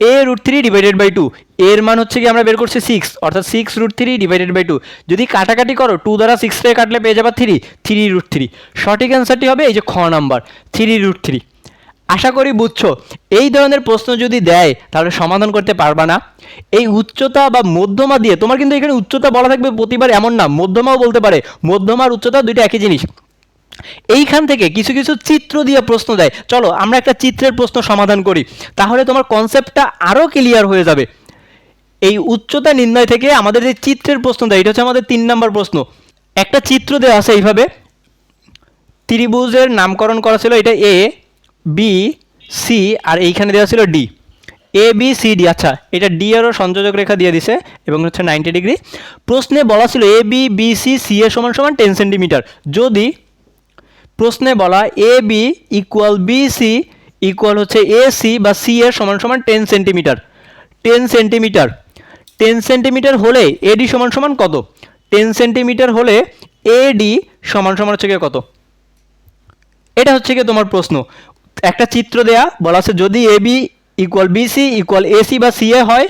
a√3/2, এর মান হচ্ছে কি আমরা বের করছি 6, অর্থাৎ 6√3/2। যদি কাটাকাটি করো 2 দ্বারা 6 থেকে কাটলে পেয়ে যাবা 3√3। সঠিক অ্যান্সারটি হবে এই যে খ নাম্বার, 3√3। আশা করি বুঝছো। এই ধরনের প্রশ্ন যদি দেয় তাহলে সমাধান করতে পারবা না। এই উচ্চতা বা মধ্যমা দিয়ে, তোমার কিন্তু এখানে উচ্চতা বলা থাকবে প্রতিবার এমন না, মধ্যমাও বলতে পারে, মধ্যমা আর উচ্চতা দুইটা একই জিনিস। এইখান থেকে কিছু কিছু চিত্র দিয়ে প্রশ্ন দেয়, চলো আমরা একটা চিত্রের প্রশ্ন সমাধান করি, তাহলে তোমার কনসেপ্টটা আরও ক্লিয়ার হয়ে যাবে। এই উচ্চতা নির্ণয় থেকে আমাদের যে চিত্রের প্রশ্ন দেয়, এটা হচ্ছে আমাদের 3 নম্বর প্রশ্ন। একটা চিত্র দেওয়া আছে এইভাবে, ত্রিভুজের নামকরণ করা ছিল, এটা এ বি সি আর এইখানে দেওয়া ছিল D, A B C D. আচ্ছা, এটা ডি এরও সংযোজক রেখা দিয়ে দিছে এবং হচ্ছে 90 ডিগ্রি। প্রশ্নে বলা ছিল A B B C C A সমান সমান 10 সেন্টিমিটার। যদি প্রশ্নে বলা A B equal B C equal হচ্ছে এ সি বা সি এর সমান সমান 10 সেন্টিমিটার, 10 সেন্টিমিটার, 10 সেন্টিমিটার হলে এডি সমান সমান কত? 10 সেন্টিমিটার হলে এডি সমান সমান হচ্ছে গিয়ে কত? এটা হচ্ছে গিয়ে তোমার প্রশ্ন। একটা চিত্র দেয়া, বলা আছে যদি A B equal BC equal AC বা সিএ হয়,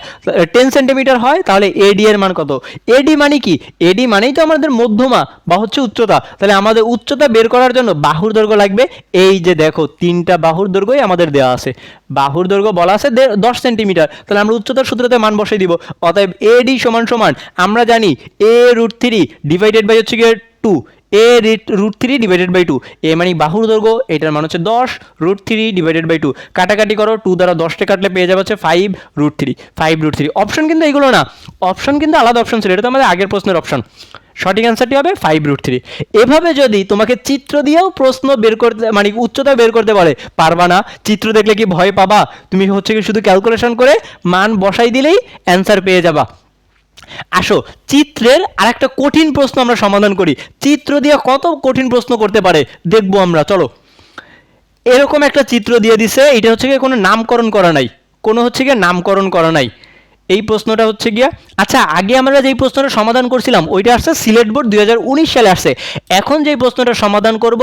10 সেন্টিমিটার হয়, তাহলে এডি এর মান কত? এডি মানে কি? এডি মানেই তো আমাদের মধ্যমা বা হচ্ছে উচ্চতা। তাহলে আমাদের উচ্চতা বের করার জন্য বাহুর দৈর্ঘ্য লাগবে, এই যে দেখো 3টা বাহুর দৈর্ঘ্যই আমাদের দেওয়া আছে। বাহুর দৈর্ঘ্য বলা আছে 10 সেন্টিমিটার, তাহলে আমরা উচ্চতার সূত্রতে মান বসাই দিব। অতএব এডি সমান সমান আমরা জানি a√3 ডিভাইডেড বাই হচ্ছে গিয়ে 2, a√3/2, এ মানে বাহুর দৈর্ঘ্য, এটার মান হচ্ছে 10, √3/2, কাটাকাটি করো, 2 দ্বারা 10টা কাটলে পেয়ে যাবে হচ্ছে 5√3, 5√3। অপশন কিন্তু এইগুলো না, অপশন কিন্তু আলাদা অপশন ছিল, এটা তো আমাদের আগের প্রশ্নের অপশন। সঠিক অ্যান্সারটি হবে 5√3। এভাবে যদি তোমাকে চিত্র দিয়েও প্রশ্ন বের করতে, মানে উচ্চতা বের করতে বলে, পারবা না। চিত্র দেখলে কি ভয় পাবা? তুমি হচ্ছে কি শুধু ক্যালকুলেশন করে মান বসাই দিলেই অ্যান্সার পেয়ে যাবা। আসো চিত্রের আরেকটা কঠিন প্রশ্ন আমরা সমাধান করি। চিত্র দিয়ে কত কঠিন প্রশ্ন করতে পারে দেখবো আমরা, চলো। এরকম একটা চিত্র দিয়ে দিছে, এটা হচ্ছে গিয়ে কোনো নামকরণ করা নাই, কোনো হচ্ছে গিয়ে নামকরণ করা নাই। এই প্রশ্নটা হচ্ছে গিয়া, আচ্ছা আগে আমরা যেই প্রশ্নটা সমাধান করছিলাম ওইটা আসছে সিলেট বোর্ড 2019 সালে আসছে। এখন যেই প্রশ্নটা সমাধান করব,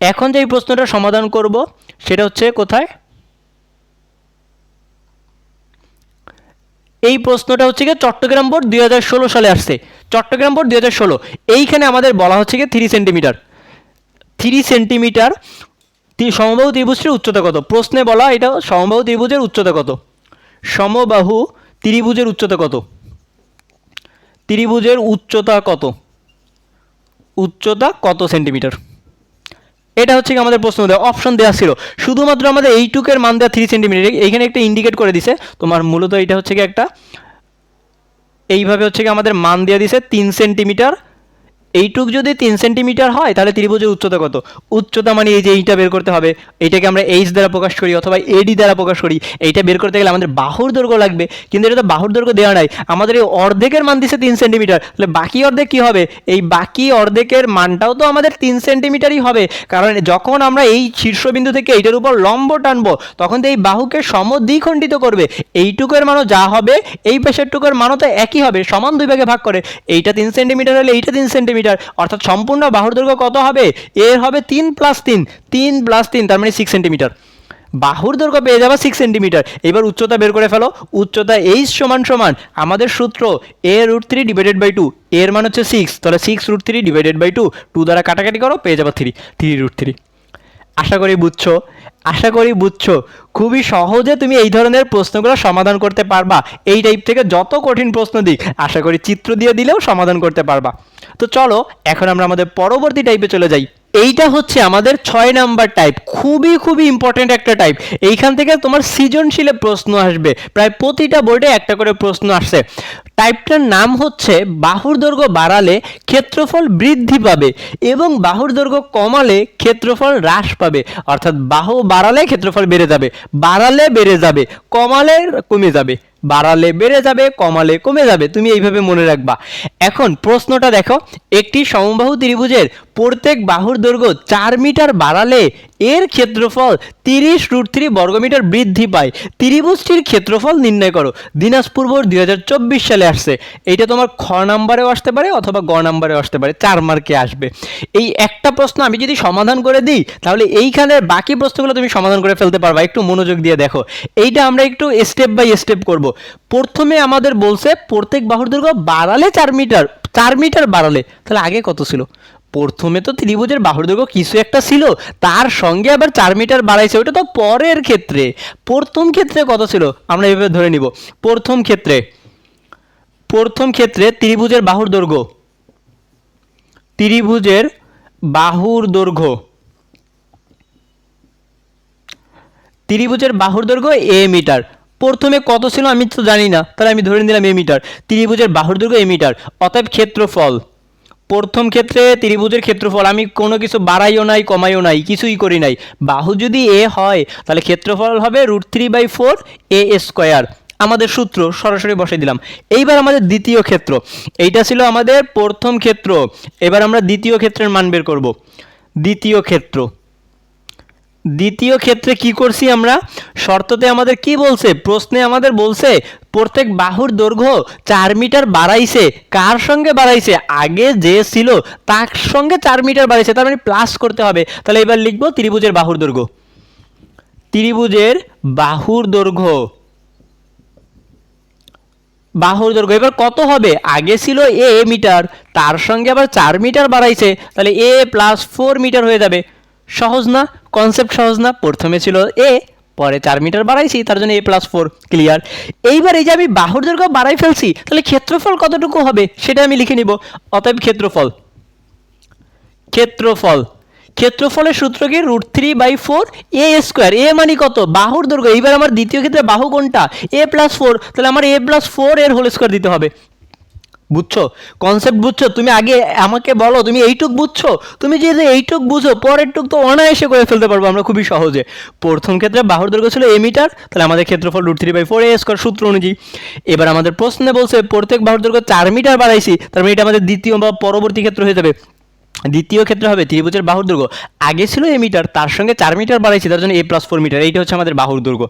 এখন যেই প্রশ্নটা সমাধান করব সেটা হচ্ছে কোথায়? এই প্রশ্নটা হচ্ছে গিয়ে চট্টগ্রাম বোর্ড 2016 সালে আসছে। চট্টগ্রাম বোর্ড 2016, এইখানে আমাদের বলা হচ্ছে গিয়ে 3 সেন্টিমিটার, 3 সেন্টিমিটার সমবাহু ত্রিভুজের উচ্চতা কত? প্রশ্নে বলা এটা সমবাহু ত্রিভুজের উচ্চতা কত? সমবাহু ত্রিভুজের উচ্চতা কত? ত্রিভুজের উচ্চতা কত? উচ্চতা কত সেন্টিমিটার? এটা হচ্ছে কি আমাদের প্রশ্ন দেওয়া, অপশন দেওয়া ছিল, শুধুমাত্র আমাদের এইটুকের মান দেওয়া 3 সেন্টিমিটার। এইখানে একটা ইন্ডিকেট করে দিছে তোমার, মূলত এটা হচ্ছে কি একটা এইভাবে হচ্ছে কি আমাদের মান দিয়ে দিছে 3 সেন্টিমিটার, এইটুক যদি 3 সেন্টিমিটার হয় তাহলে ত্রিভুজের উচ্চতা কত? উচ্চতা মানে এই যে এইটা বের করতে হবে, এইটাকে আমরা এইচ দ্বারা প্রকাশ করি অথবা এডি দ্বারা প্রকাশ করি। এইটা বের করতে গেলে আমাদের বাহুর দৈর্ঘ্য লাগবে, কিন্তু এটা তো বাহুর দৈর্ঘ্য দেওয়া নাই, আমাদের এই অর্ধেকের মান দিছে 3 সেন্টিমিটার, তাহলে বাকি অর্ধেক কি হবে? এই বাকি অর্ধেকের মানটাও তো আমাদের 3 সেন্টিমিটারই হবে, কারণ যখন আমরা এই শীর্ষবিন্দু থেকে এইটার উপর লম্ব টানবো তখন তো এই বাহুকে সমদ্বিখণ্ডিত করবে, এইটুকুর মানও যা হবে এই পাশের টুকুর মানও তো একই হবে, সমান দুই ভাগে ভাগ করে। এইটা 3 সেন্টিমিটার হলে এইটা 3 সেন্টিমিটার, অর্থাৎ সম্পূর্ণ বাহুর দৈর্ঘ্য কত হবে? এর হবে 3 + 3, 3 + 3 তার মানে 6 সেন্টিমিটার। বাহুর দৈর্ঘ্য পেয়ে যাবা 6 সেন্টিমিটার। এবার উচ্চতা বের করে ফেলো। উচ্চতা এইচ সমান সমান আমাদের সূত্র a√3/2, এর মান হচ্ছে 6, তাহলে 6√3/2, 2 দ্বারা কাটাকাটি করো পেয়ে যাবা 3, 3√3। আশা করি বুঝছো, আশা করি বুঝছো। খুবই সহজে তুমি এই ধরনের প্রশ্নগুলো সমাধান করতে পারবা। এই টাইপ থেকে যত কঠিন প্রশ্ন দিক আশা করি চিত্র দিয়ে দিলেও সমাধান করতে পারবা। তো চলো এখন আমরা আমাদের পরবর্তী টাইপে চলে যাই। এইটা হচ্ছে আমাদের 6 নাম্বার টাইপ, খুবই ইম্পর্টেন্ট একটা টাইপ। এইখান থেকে তোমার সৃজনশীলে প্রশ্ন আসবে, প্রায় প্রতিটা বোর্ডে একটা করে প্রশ্ন আসছে। টাইপটার নাম হচ্ছে বাহুর দৈর্ঘ্য বাড়ালে ক্ষেত্রফল বৃদ্ধি পাবে এবং বাহুর দৈর্ঘ্য কমালে ক্ষেত্রফল হ্রাস পাবে। অর্থাৎ বাহু বাড়ালে ক্ষেত্রফল বেড়ে যাবে, বাড়ালে বেড়ে যাবে, কমালে কমে যাবে, বাড়ালে বেড়ে যাবে, কমালে কমে যাবে, তুমি এইভাবে মনে রাখবা। এখন প্রশ্নটা দেখো, একটি সমবাহু ত্রিভুজের প্রত্যেক বাহুর দৈর্ঘ্য 4 মিটার বাড়ালে এর ক্ষেত্রফল 30√3 বর্গমিটার বৃদ্ধি পায়। ত্রিভুজটির ক্ষেত্রফল নির্ণয় করো। দিনাজপুর বোর্ড 2024 সালে আসছে। এইটা তোমার খ নাম্বারেও আসতে পারে অথবা গ নাম্বারেও আসতে পারে, 4 মার্কে আসবে। এই একটা প্রশ্ন আমি যদি সমাধান করে দিই তাহলে এইখানের বাকি প্রশ্নগুলো তুমি সমাধান করে ফেলতে পারবা। একটু মনোযোগ দিয়ে দেখো, এইটা আমরা একটু স্টেপ বাই স্টেপ করব। প্রথমে আমাদের বলছে প্রত্যেক বাহুর দৈর্ঘ্য বাড়ালে 4 মিটার, 4 মিটার বাড়ালে, তাহলে আগে কত ছিল? প্রথমে তো ত্রিভুজের বাহুর দৈর্ঘ্য কিছু একটা ছিল, তার সঙ্গে আবার 4 মিটার বাড়াইছে, ওটা তো পরের ক্ষেত্রে। প্রথম ক্ষেত্রে কত ছিল আমরা এভাবে ধরে নিব। প্রথম ক্ষেত্রে ত্রিভুজের বাহুর দৈর্ঘ্য, ত্রিভুজের বাহুর দৈর্ঘ্য, ত্রিভুজের বাহুর দৈর্ঘ্য এ মিটার। প্রথমে কত ছিল আমি তো জানি না, তাহলে আমি ধরে নিলাম এ মিটার। ত্রিভুজের বাহুর দৈর্ঘ্য এ মিটার, অতএব ক্ষেত্রফল, প্রথম ক্ষেত্রে ত্রিভুজের ক্ষেত্রফল আমি কোনো কিছু বাড়াইও নাই কমাইও নাই, কিছুই করি নাই। বাহু যদি এ হয় তাহলে ক্ষেত্রফল হবে √3/4 a²। আমাদের সূত্র সরাসরি বসাই দিলাম। এইবার আমাদের দ্বিতীয় ক্ষেত্র, এইটা ছিল আমাদের প্রথম ক্ষেত্র। এবার আমরা দ্বিতীয় ক্ষেত্রের মান বের করব। দ্বিতীয় ক্ষেত্রে কি করছি আমরা? শর্ততে আমাদের কি বলছে? প্রশ্নে আমাদের বলছে প্রত্যেক বাহুর দৈর্ঘ্য 4 মিটার বাড়াইছে। কার সঙ্গে বাড়াইছে? আগে যে ছিল তার সঙ্গে 4 মিটার বাড়াইছে, তার মানে প্লাস করতে হবে। তাহলে এবার লিখবো ত্রিভুজের বাহুর দৈর্ঘ্য, ত্রিভুজের বাহুর দৈর্ঘ্য, বাহুর দৈর্ঘ্য এবার কত হবে? আগে ছিল এ মিটার, তার সঙ্গে আবার 4 মিটার বাড়াইছে, তাহলে a + 4 মিটার হয়ে যাবে। সহজ না? কনসেপ্ট সহজ না? প্রথমে ছিল এ, পরে 4 মিটার বাড়াইছি, তার জন্য a + 4। ক্লিয়ার? এইবার এই যে আমি বাহুর দৈর্ঘ্য বাড়াই ফেলছি, তাহলে ক্ষেত্রফল কতটুকু হবে সেটা আমি লিখে নিব। অতএব ক্ষেত্রফলের সূত্র কি? √3/4 a²। এ মানে কত? বাহুর দৈর্ঘ্য। এইবার আমার দ্বিতীয় ক্ষেত্রে বাহু কোনটা? a + 4, তাহলে আমার a + 4 এর হোল স্কয়ার দিতে হবে। বুঝছো? কনসেপ্ট বুঝছো? তুমি আগে আমাকে বলো তুমি এইটুক বুঝছো? তুমি যদি এইটুক বুঝো পরের টুক তো অনায়াসে করে ফেলতে পারবো আমরা খুবই সহজে। প্রথম ক্ষেত্রে বাহুর দৈর্ঘ্য ছিল এ মিটার, তাহলে আমাদের ক্ষেত্রফল √3/4 a² সূত্র অনুযায়ী। এবার আমাদের প্রশ্নে বলছে প্রত্যেক বাহুর দৈর্ঘ্য 4 মিটার বাড়াইছি, তার মানে এটা আমাদের দ্বিতীয় বা পরবর্তী ক্ষেত্র হয়ে যাবে। দ্বিতীয় ক্ষেত্রে হবে ত্রিভুজের বাহুর দৈর্ঘ্য আগে ছিল এ মিটার, তার সঙ্গে 4 মিটার বাড়াইছি, তার জন্য a + 4 মিটার। এইটা হচ্ছে আমাদের বাহুর দৈর্ঘ্য।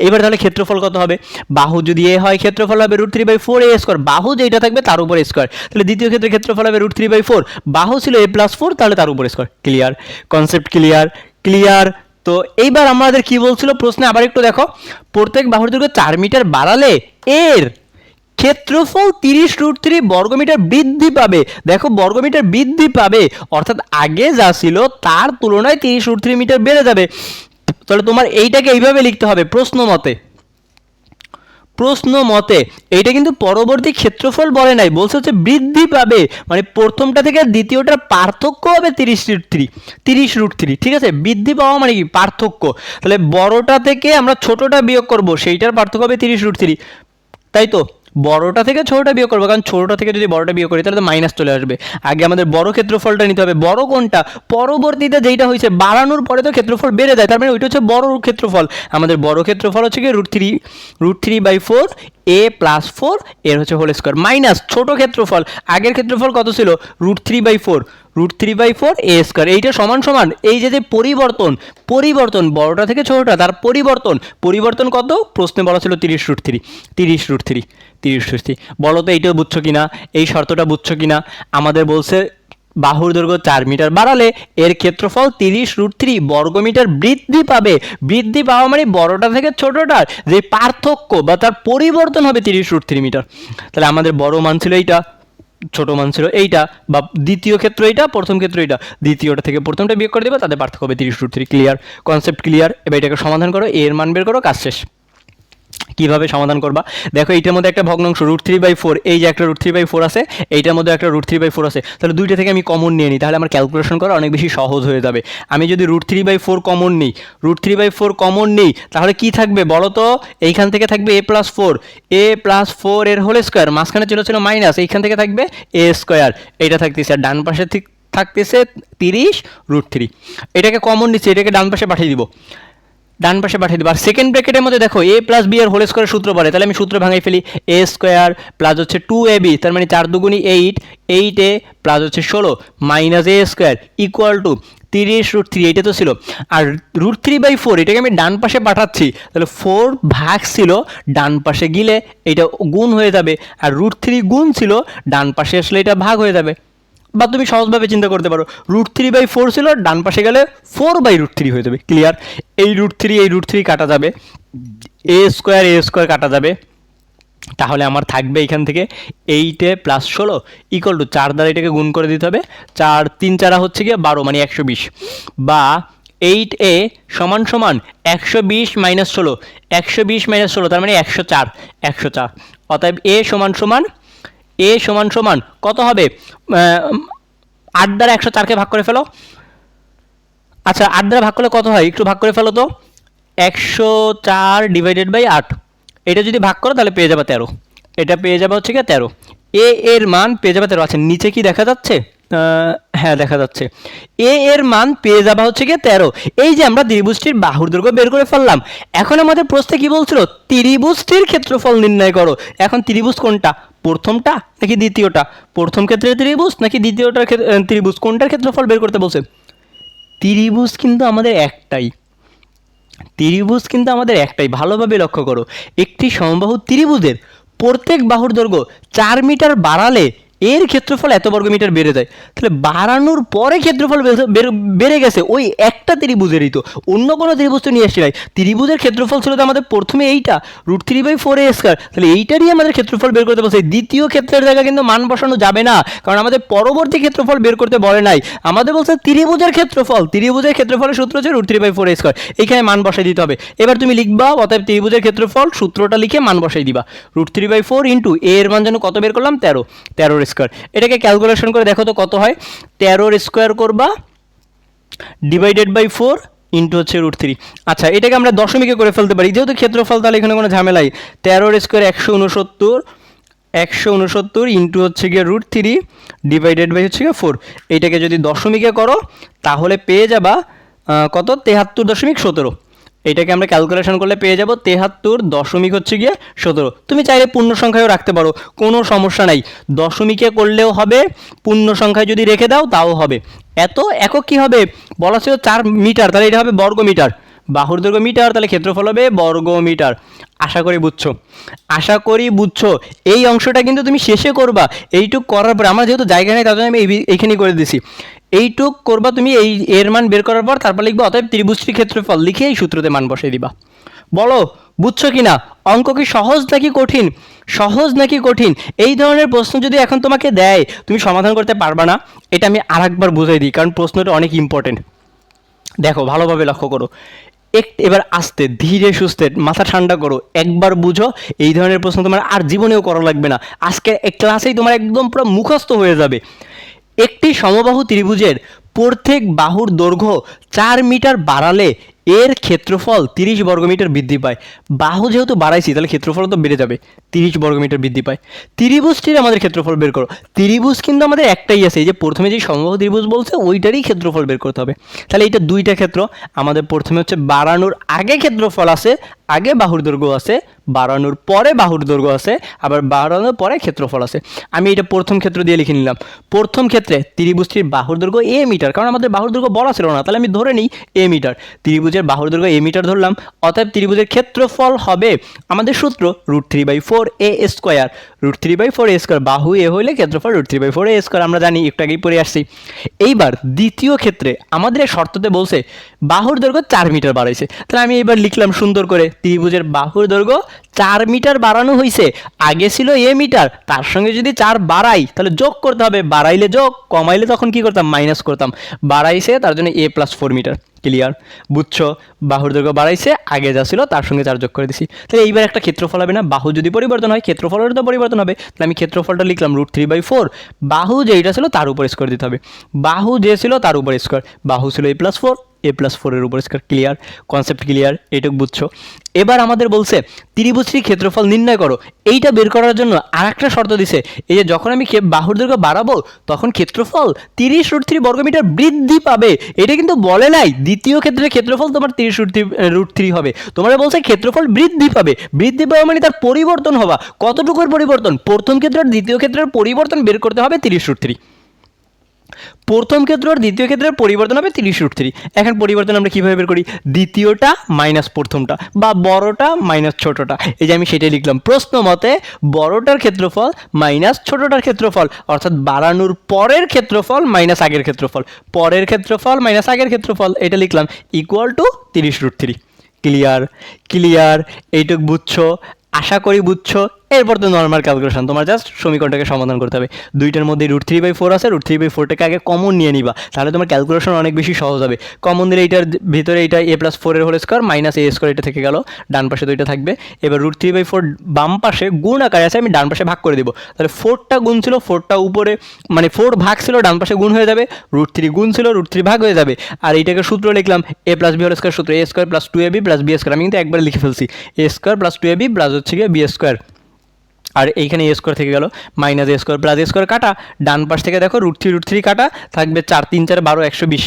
এবার তাহলে ক্ষেত্রফল কত হবে? বাহু যদি এ হয় ক্ষেত্রফল হবে √3/4 a²। বাহু যেটা থাকবে তার উপর স্কয়ার, তাহলে দ্বিতীয় ক্ষেত্রে ক্ষেত্রফল হবে √3/4। বাহু ছিল a + 4, তাহলে তার উপর স্কয়ার। ক্লিয়ার? Concept clear? তো এইবার আমাদের কি বলছিল প্রশ্নে আবার একটু দেখো, প্রত্যেক বাহুর দৈর্ঘ্য 4 মিটার বাড়ালে এর ক্ষেত্রফল 30√3 বর্গমিটার বৃদ্ধি পাবে। দেখো বর্গমিটার বৃদ্ধি পাবে, অর্থাৎ আগে যা ছিল তার তুলনায় 30√3 মিটার বেড়ে যাবে। তাহলে তোমার এইটাকে এইভাবে লিখতে হবে প্রশ্ন মতে। এইটা কিন্তু পরবর্তী ক্ষেত্রফল বলে নাই, বলছে হচ্ছে বৃদ্ধি পাবে, মানে প্রথমটা থেকে দ্বিতীয়টার পার্থক্য হবে 30√3। ঠিক আছে? বৃদ্ধি পাওয়া মানে কি? পার্থক্য। তাহলে বড়টা থেকে আমরা ছোটটা বিয়োগ করব, সেইটার পার্থক্য হবে 30√3, তাই তো? বড়টা থেকে ছোটটা বিয়োগ করবো, কারণ ছোটটা থেকে যদি বড়টা বিয়োগ করি তাহলে তো মাইনাস চলে আসবে। আগে আমাদের বড় ক্ষেত্রফলটা নিতে হবে। বড় কোনটা? পরবর্তীতে যেইটা হয়েছে বাড়ানোর পরে তো ক্ষেত্রফল বেড়ে যায়, তার মানে ওইটা হচ্ছে বড় ক্ষেত্রফল। আমাদের বড় ক্ষেত্রফল হচ্ছে কি √3/4 a প্লাস 4 এর হচ্ছে হোল স্কোয়ার মাইনাস ছোট ক্ষেত্রফল। আগের ক্ষেত্রফল কত ছিল? √3/4 a স্কোয়ার। এইটা সমান সমান এই যে পরিবর্তন বড়টা থেকে ছোটটা, তার পরিবর্তন কত? প্রশ্নে বলা ছিল 30√3। বলো তো এইটাও বুঝছো কিনা, এই শর্তটা বুঝছো কিনা? আমাদের বলছে বাহুর দৈর্ঘ্য 4 মিটার বাড়ালে এর ক্ষেত্রফল 30√3 বর্গমিটার বৃদ্ধি পাবে। বৃদ্ধি পাওয়া মানে বড়টা থেকে ছোটটার যে পার্থক্য বা তার পরিবর্তন হবে 30√3 মিটার। তাহলে আমাদের বড় মান ছিল এইটা, ছোট মান ছিল এইটা, বা দ্বিতীয় ক্ষেত্র এইটা, প্রথম ক্ষেত্র এইটা, দ্বিতীয়টা থেকে প্রথমটা বিয়োগ করে দেবে, তাদের পার্থক্য হবে 30√3। ক্লিয়ার? Concept clear? এবার এটাকে সমাধান করো, এর মান বের করো, কাজ শেষ। কিভাবে সমাধান করবা? দেখো এইটার মধ্যে একটা ভগ্নাংশ √3/4, এই যে একটা √3/4 আছে, এইটার মধ্যে একটা √3/4 আছে, তাহলে দুইটা থেকে আমি কমন নিয়ে নিই, তাহলে আমার ক্যালকুলেশন করা অনেক বেশি সহজ হয়ে যাবে। আমি যদি √3/4 কমন নিই তাহলে কি থাকবে বলো তো? এইখান থেকে থাকবে a+4 এর হোল স্কোয়ার, মাঝখানে ছিল মাইনাস, এইখান থেকে থাকবে a স্কোয়ার, এটা থাকতেছে, আর ডান পাশে ঠিক থাকতেছে 30√3। এটাকে কমন নিচ্ছি, এটাকে ডান পাশে পাঠিয়ে দিব, আর সেকেন্ড ব্র্যাকেটের মধ্যে দেখো a + b এর হোল স্কোয়ার সূত্র পড়ে, তাহলে আমি সূত্র ভাঙাই ফেলি। a স্কোয়ার প্লাস হচ্ছে 2ab, তার মানে 4 দুগুণী 8a প্লাস হচ্ছে 16 minus a square equal two 30√3, এইটা তো ছিল। আর √3/4 এটাকে আমি ডান পাশে পাঠাচ্ছি, তাহলে 4 ভাগ ছিল, ডান পাশে গেলে এটা গুণ হয়ে যাবে, আর √3 গুণ ছিল, ডান পাশে আসলে এটা ভাগ হয়ে যাবে। বা তুমি সহজভাবে চিন্তা করতে পারো, √3/4 ছিল, ডান পাশে গেলে 4/√3 হয়ে যাবে। ক্লিয়ার? এই √3 কাটা যাবে, a স্কোয়ার কাটা যাবে, তাহলে আমার থাকবে এখান থেকে 8a + 16 ইকুয়াল টু 4 দ্বারা এটাকে গুণ করে দিতে হবে, 4 3 4 হচ্ছে গিয়ে 12 মানে 120, বা 8a সমান 120 - 16, 120 - 16 তার মানে 104। অতএব a সমান কত হবে? 8 দ্বারা 104কে ভাগ করে ফেলো। আচ্ছা 8 দ্বারা ভাগ করলে কত হয়? একটু ভাগ করে ফেলো তো। 104/8, এটা যদি ভাগ করো তাহলে পেয়ে যাবে 13। এটা পেয়ে যাবে হচ্ছে কি 13। এ এর মান পেয়ে যাবে 13। আচ্ছা নিচে কি দেখা যাচ্ছে? হ্যাঁ দেখা যাচ্ছে। এ এর মান পেয়ে যাবা হচ্ছে কি 13। এই যে আমরা ত্রিভুজটির বাহুর দৈর্ঘ্য বের করে ফেললাম। এখন আমাদের প্রশ্নে কি বলছিল? ত্রিভুজটির ক্ষেত্রফল নির্ণয় করো। এখন ত্রিভুজ কোনটা? প্রথমটা নাকি দ্বিতীয়টা? প্রথম ক্ষেত্রের ত্রিভুজ নাকি দ্বিতীয়টার ত্রিভুজ? কোনটার ক্ষেত্রফল বের করতে বলছে? ত্রিভুজ কিন্তু আমাদের একটাই। ভালোভাবে লক্ষ্য করো, একটি সমবাহু ত্রিভুজের প্রত্যেক বাহুর দৈর্ঘ্য 4 মিটার বাড়ালে এর ক্ষেত্রফল এত বর্গমিটার বেড়ে যায়। তাহলে বাড়ানোর পরে ক্ষেত্রফল বেড়ে গেছে ওই একটা ত্রিভুজেরই, তো অন্য কোনো ত্রিভুজ তো নিয়ে আসছি নাই। ত্রিভুজের ক্ষেত্রফল ছিল তো আমাদের প্রথমে এইটা √3/4a স্কয়ার, তাহলে এইটারই আমাদের ক্ষেত্রফল বের করতে বলছে। দ্বিতীয় ক্ষেত্রের জায়গায় কিন্তু মান বসানো যাবে না, কারণ আমাদের পরবর্তী ক্ষেত্রফল বের করতে বলে নাই, আমাদের বলছে ত্রিভুজের ক্ষেত্রফলের সূত্র হচ্ছে √3/4a স্কয়ার, এইখানে মান বসাই দিতে হবে। এবার তুমি লিখবা, অতএব ত্রিভুজের ক্ষেত্রফল সূত্রটা লিখে মান বসাই দিবা। √3/4 ইন্টু a এর মান যেন কত বের করলাম? 13 স্কয়ার। এটাকে ক্যালকুলেশন করে দেখো তো কত হয়। 13 স্কয়ার করবা /4 ইন্টু হচ্ছে √3। আচ্ছা এটাকে আমরা দশমিকে করে ফেলতে পারি, যেহেতু ক্ষেত্রফল, তাহলে এখানে কোনো ঝামেলাই। 13 স্কয়ার 169 ইন্টু হচ্ছে গিয়ে √3 হচ্ছে গিয়ে 4। এইটাকে যদি দশমিকে করো তাহলে পেয়ে যাবা কত? 73.17। এটাকে আমরা ক্যালকুলেশন করলে পেয়ে যাব 73 হচ্ছে গিয়ে 17। তুমি চাইলে পূর্ণ সংখ্যায়ও রাখতে পারো, কোনো সমস্যা নাই। দশমিকে করলেও হবে, পূর্ণ সংখ্যায় যদি রেখে দাও তাও হবে। এত একক কি হবে? বলা ছিল 4 মিটার, তাহলে এটা হবে বর্গ মিটার। বাহুর দৈর্ঘ্য মিটার, তাহলে ক্ষেত্রফল হবে বর্গ মিটার। আশা করি বুঝছো। এই অংশটা কিন্তু তুমি শেষে করবা। এইটুক করার পর, আমার যেহেতু জায়গা নেই তার জন্য আমি এইখানেই করে দিছি। এইটুক করবা তুমি, এই এর মান বের করার পর তারপর লিখবা অতএব ত্রিভুজটির ক্ষেত্রফল, লিখে এই সূত্রতে মান বসাই দিবা। বলো বুঝছো কিনা? অঙ্ক কি সহজ নাকি কঠিন? এই ধরনের প্রশ্ন যদি এখন তোমাকে দেয় তুমি সমাধান করতে পারবা না, এটা আমি আরেকবার বুঝাই দিই, কারণ প্রশ্নটা অনেক ইম্পর্টেন্ট। দেখো ভালোভাবে লক্ষ্য করো, এবার আস্তে ধীরে সুস্থে মাথা ঠান্ডা করো, একবার বুঝো। এই ধরনের প্রশ্ন তোমার আর জীবনেও করা লাগবে না, আজকে ক্লাসেই তোমার একদম পুরো মুখস্থ হয়ে যাবে। একটি সমবাহু ত্রিভুজের প্রত্যেক বাহুর দৈর্ঘ্য 4 মিটার বাড়ালে এর ক্ষেত্রফল 30 বর্গমিটার বৃদ্ধি পায়। বাহু যেহেতু বাড়াইছি তাহলে ক্ষেত্রফল তো বেড়ে যাবে, 30 বর্গমিটার বৃদ্ধি পায়। ত্রিভুজটির আমাদের ক্ষেত্রফল বের করো। ত্রিভুজ কিন্তু আমাদের একটাই আছে, এই যে প্রথমে যে সমবাহু ত্রিভুজ বলছে ওইটারই ক্ষেত্রফল বের করতে হবে। তাহলে এটা দুইটা ক্ষেত্র, আমাদের প্রথমে হচ্ছে বাড়ানোর আগে ক্ষেত্রফল আছে, আগে বাহুর দৈর্ঘ্য আছে, বাড়ানোর পরে বাহুর দৈর্ঘ্য আছে, আবার বাড়ানোর পরে ক্ষেত্রফল আছে। আমি এটা প্রথম ক্ষেত্র দিয়ে লিখে নিলাম। প্রথম ক্ষেত্রে ত্রিভুজটির বাহুর দৈর্ঘ্য এ মিটার, কারণ আমাদের বাহুর দৈর্ঘ্য বলা ছিল না, তাহলে আমি ধরে নিই এ মিটার। ত্রিভুজের বাহুর দৈর্ঘ্য এ মিটার ধরলাম, অতএব ত্রিভুজের ক্ষেত্রফল হবে আমাদের সূত্র √3/4 এ স্কোয়ার। √3/4 এ স্কোয়ার, বাহু এ হইলে ক্ষেত্রফল √3/4 এ স্কোয়ার, আমরা জানি, একটু আগেই পড়ে আসছি। এইবার দ্বিতীয় ক্ষেত্রে আমাদের এই শর্ততে বলছে বাহুর দৈর্ঘ্য 4 মিটার বাড়াইছে, তাহলে আমি এবার লিখলাম সুন্দর করে ত্রিভুজের বাহুর দৈর্ঘ্য 4 মিটার বাড়ানো হয়েছে। আগে ছিল এ মিটার, তার সঙ্গে যদি 4 বাড়াই তাহলে যোগ করতে হবে, বাড়াইলে যোগ, কমাইলে তখন কি করতাম, মাইনাস করতাম। বাড়াইছে তার জন্য a+4 মিটার। ক্লিয়ার? বুঝছো? বাহুর দৈর্ঘ্য বাড়াইছে, আগে যা ছিল তার সঙ্গে 4 যোগ করে দিছি। তাহলে এইবার একটা ক্ষেত্রফল হবে না, বাহু যদি পরিবর্তন হয় ক্ষেত্রফলের তো পরিবর্তন হবে। তাহলে আমি ক্ষেত্রফলটা লিখলাম √3/4, বাহু যেইটা ছিল তার উপর স্কোয়ার দিতে হবে, বাহু যে ছিল তার উপর স্কোয়ার, বাহু ছিল a+4, a+4 এর উপর স্কোয়ার। ক্লিয়ার? Concept clear? এইটুকু বুঝছো? এবার আমাদের বলছে ত্রিভুজটির ক্ষেত্রফল নির্ণয় করো। এইটা বের করার জন্য আর একটা শর্ত দিছে, এই যে যখন আমি বাহুর দৈর্ঘ্য বাড়াবো তখন ক্ষেত্রফল 30√3 বর্গমিটার বৃদ্ধি পাবে। এটা কিন্তু বলে নাই দ্বিতীয় ক্ষেত্রে ক্ষেত্রফল তোমার 30√3 হবে, তোমরা বলছে ক্ষেত্রফল বৃদ্ধি পাবে। বৃদ্ধি পাবে মানে তার পরিবর্তন হওয়া। কতটুকুর পরিবর্তন? প্রথম ক্ষেত্র আর দ্বিতীয় ক্ষেত্রের পরিবর্তন বের করতে হবে 30√3। প্রথম ক্ষেত্র আর দ্বিতীয় ক্ষেত্রের পরিবর্তন হবে 30√3। এখন পরিবর্তন আমরা কীভাবে বের করি? দ্বিতীয়টা মাইনাস প্রথমটা, বা বড়টা মাইনাস ছোটটা। এই যে আমি সেটাই লিখলাম, প্রশ্ন মতে বড়টার ক্ষেত্রফল মাইনাস ছোটটার ক্ষেত্রফল, অর্থাৎ বাড়ানোর পরের ক্ষেত্রফল মাইনাস আগের ক্ষেত্রফল, পরের ক্ষেত্রফল মাইনাস আগের ক্ষেত্রফল, এটা লিখলাম ইকুয়াল টু 30√3। ক্লিয়ার? ক্লিয়ার? এইটুক বুঝছো? আশা করি বুঝছো। এরপর তো নর্মাল ক্যালকুলেশন, তোমার জাস্ট সমীকরণটাকে সমাধান করতে হবে। দুইটার মধ্যে √3/4 আছে, √3/4টাকে আগে কমন নিয়ে নিবা, তাহলে তোমার ক্যালকুলেশন অনেক বেশি সহজ হবে। কমন দিলে এইটার ভিতরে এইটা a+4 এর whole square minus a square, এটা থেকে গেল, ডান পাশে দুইটা থাকবে। এবার √3/4 বাম পাশে গুণ আকারে আছে, আমি ডান পাশে ভাগ করে দিব, তাহলে 4টা গুণ ছিল, 4টা উপরে মানে 4 ভাগ ছিল, ডান পাশে গুণ হয়ে যাবে, √3 গুণ ছিল, √3 ভাগ হয়ে যাবে। আর এইটাকে সূত্র লিখলাম a+b হোল স্কোয়ার সূত্র, a² + 2ab + b স্কোয়ার, আমি কিন্তু একবার লিখে ফেলছি, a² + 2ab প্লাস হচ্ছে গিয়ে b স্কোয়ার। আর এইখানে এ স্কোয়ার থেকে গেল, মাইনাস এ স্কোয়ার প্লাস এ স্কোয়ার কাটা, ডান পাশ থেকে দেখো √3 কাটা, থাকবে 4 3 4 12 120।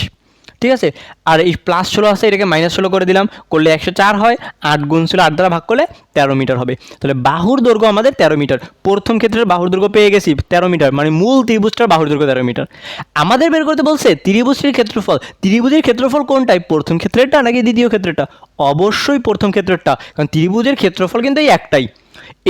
ঠিক আছে? আর এই প্লাস 16 আছে, এটাকে মাইনাস 16 করে দিলাম, করলে 104 হয়, 8 গুণ ছিল 8 দ্বারা ভাগ করলে 13 মিটার হবে। তাহলে বাহুর দৈর্ঘ্য আমাদের 13 মিটার। প্রথম ক্ষেত্রে বাহুর দৈর্ঘ্য পেয়ে গেছি 13 মিটার, মানে মূল ত্রিভুজটার বাহুর দৈর্ঘ্য 13 মিটার। আমাদের বের করতে বলছে ত্রিভুজটির ক্ষেত্রফল। ত্রিভুজের ক্ষেত্রফল কোনটাই, প্রথম ক্ষেত্রেরটা নাকি দ্বিতীয় ক্ষেত্রেরটা? অবশ্যই প্রথম ক্ষেত্রেরটা, কারণ ত্রিভুজের ক্ষেত্রফল কিন্তু এই একটাই।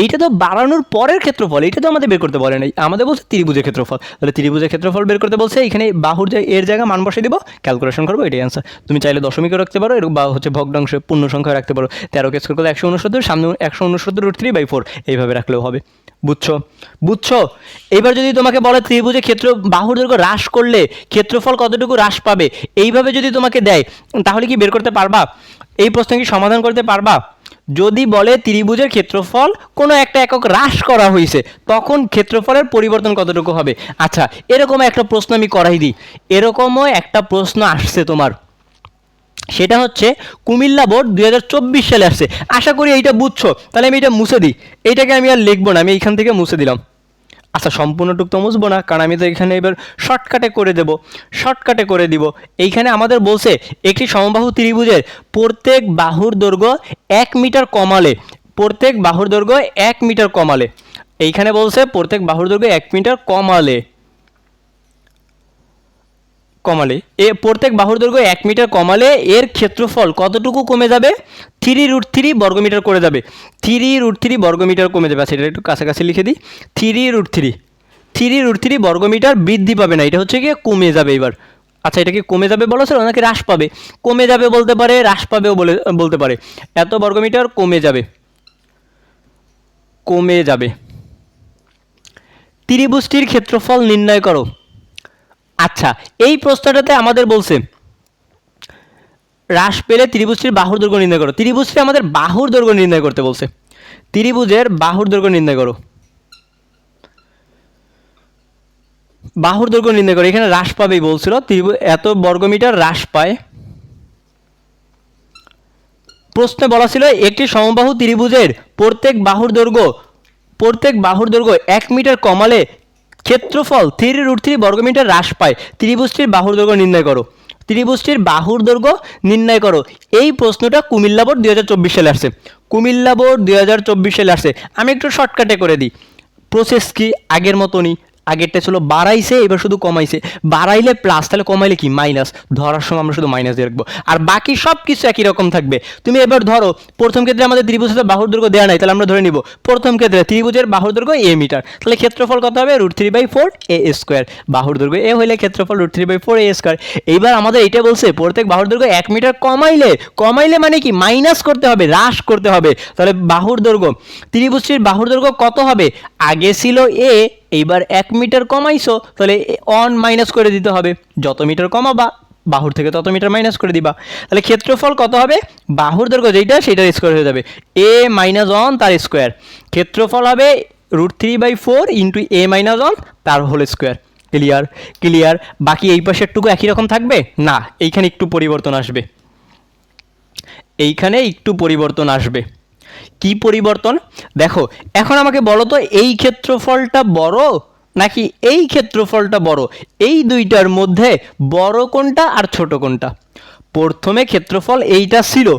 এইটা তো বাড়ানোর পরের ক্ষেত্রফল, এইটা তো আমাদের বের করতে বলে নাই, আমাদের বলছে ত্রিভুজের ক্ষেত্রফল। তাহলে ত্রিভুজের ক্ষেত্রফল বের করতে বলছে, এখানে বাহুর এর জায়গায় মান বসে দিব, ক্যালকুলেশন করবো, এটাই অ্যান্সার। তুমি চাইলে দশমিকও রাখতে পারো, এরকম বা হচ্ছে ভগ্নাংশে পূর্ণ সংখ্যা রাখতে পারো। 13 স্কোয়ার করলে 169, সামনে 169 √3/4, এইভাবে রাখলেও হবে। বুঝছো? বুঝছো? এবার যদি তোমাকে বলে ত্রিভুজের ক্ষেত্র বাহুর দৈর্ঘ্য হ্রাস করলে ক্ষেত্রফল কতটুকু হ্রাস পাবে, এইভাবে যদি তোমাকে দেয় তাহলে কি বের করতে পারবা? এই প্রশ্ন কি সমাধান করতে পারবা? যদি বলে ত্রিভুজের ক্ষেত্রফল কোনো একটা একক হ্রাস করা হয়েছে, তখন ক্ষেত্রফলের পরিবর্তন কতটুকু হবে? আচ্ছা, এরকম একটা প্রশ্ন আমি করাই দিই, এরকমও একটা প্রশ্ন আসছে তোমার, সেটা হচ্ছে কুমিল্লা বোর্ড 2024 সালে আসছে। আশা করি এইটা বুঝছো। তাহলে আমি এটা মুছে দিই, এইটাকে আমি আর লিখবো না, আমি এইখান থেকে মুছে দিলাম। আচ্ছা, সম্পূর্ণটুক তো মুছবো না, কারণ আমি তো এখানে এবার শর্টকাটে করে দেব, শর্টকাটে করে দিব। এইখানে আমাদের বলছে একটি সমবাহু ত্রিভুজের প্রত্যেক বাহুর দৈর্ঘ্য 1 মিটার কমালে, প্রত্যেক বাহুর দৈর্ঘ্য 1 মিটার কমালে, এইখানে বলছে প্রত্যেক বাহুর দৈর্ঘ্য 1 মিটার কমালে, প্রত্যেক বাহুর দৈর্ঘ্য 1 মিটার কমালে এর ক্ষেত্রফল কতটুকু কমে যাবে? 3√3 বর্গমিটার করে যাবে, 3√3 বর্গমিটার কমে যাবে। আচ্ছা, এটা একটু কাছাকাছি লিখে দিই, 3√3 বর্গমিটার বৃদ্ধি পাবে না, এটা হচ্ছে গিয়ে কমে যাবে এবার। আচ্ছা, এটা কি কমে যাবে বলেছে নাকি হ্রাস পাবে? কমে যাবে বলতে পারে, হ্রাস পাবেও বলতে পারে। এত বর্গমিটার কমে যাবে, কমে যাবে। ত্রিভুজটির ক্ষেত্রফল নির্ণয় করো। আচ্ছা, এই প্রশ্নটাতে আমাদের বলছে হ্রাস পেলে ত্রিভুজটির বাহুর দৈর্ঘ্য নির্ণয় করো। ত্রিভুজটি আমাদের বাহুর দৈর্ঘ্য নির্ণয় করতে বলছে, ত্রিভুজের বাহুর দৈর্ঘ্য নির্ণয় করো, বাহুর দৈর্ঘ্য নির্ণয় করো। এখানে হ্রাস পাবেই বলছিল, ত্রিভুজ এত বর্গমিটার হ্রাস পায়, প্রশ্নে বলা ছিল একটি সমবাহু ত্রিভুজের প্রত্যেক বাহুর দৈর্ঘ্য 1 মিটার কমালে ক্ষেত্রফল 3√3 বর্গমিটার হ্রাস পায়। ত্রিভুজটির বাহুর দৈর্ঘ্য নির্ণয় করো। এই প্রশ্নটা কুমিল্লা বোর্ড 2024 সালে আসছে। আমি একটু শর্টকাটে করে দিই। প্রসেস কি আগের মতনই, আগেরটা ছিল বাড়াইছে, এবার শুধু কমাইছে। বাড়াইলে প্লাস, তাহলে কমাইলে কি মাইনাস, ধরার সময় আমরা শুধু মাইনাস দিয়ে রাখবো, আর বাকি সব কিছু একই রকম থাকবে। তুমি এবার ধরো প্রথম ক্ষেত্রে আমাদের ত্রিভুজের বাহুর দৈর্ঘ্য দেওয়া নাই, তাহলে আমরা ধরে নিব প্রথম ক্ষেত্রে ত্রিভুজের বাহুর দৈর্ঘ্য a মিটার, তাহলে ক্ষেত্রফল কত হবে √3/4 a স্কোয়ার। বাহুর দৈর্ঘ্য a হইলে ক্ষেত্রফল √3/4 a স্কোয়ার। এইবার আমাদের এইটা বলছে প্রত্যেক বাহুর দৈর্ঘ্য 1 মিটার কমাইলে মানে কি মাইনাস করতে হবে, হ্রাস করতে হবে। তাহলে ত্রিভুজটির বাহুর দৈর্ঘ্য কত হবে, আগে ছিল a, এইবার 1 মিটার কমাইছো, তাহলে 1 মাইনাস করে দিতে হবে। যত মিটার কমাবা বাহুর থেকে তত মিটার মাইনাস করে দিবা। তাহলে ক্ষেত্রফল কত হবে, বাহুর দৈর্ঘ্য যেটা সেটার স্কোয়ার হয়ে যাবে, a - 1 তার স্কোয়ার। ক্ষেত্রফল হবে √3/4 ইন্টু a - 1 তার হোল স্কোয়ার। ক্লিয়ার। বাকি এই পাশের টুকু একই রকম থাকবে না, এইখানে একটু পরিবর্তন আসবে। কি পরিবর্তন দেখো, এখন আমাকে বলো তো এই ক্ষেত্রফলটা বড় নাকি এই ক্ষেত্রফলটা বড়, এই দুইটার মধ্যে বড় কোনটা আর ছোট কোনটা? প্রথমে ক্ষেত্রফল এইটা ছিল,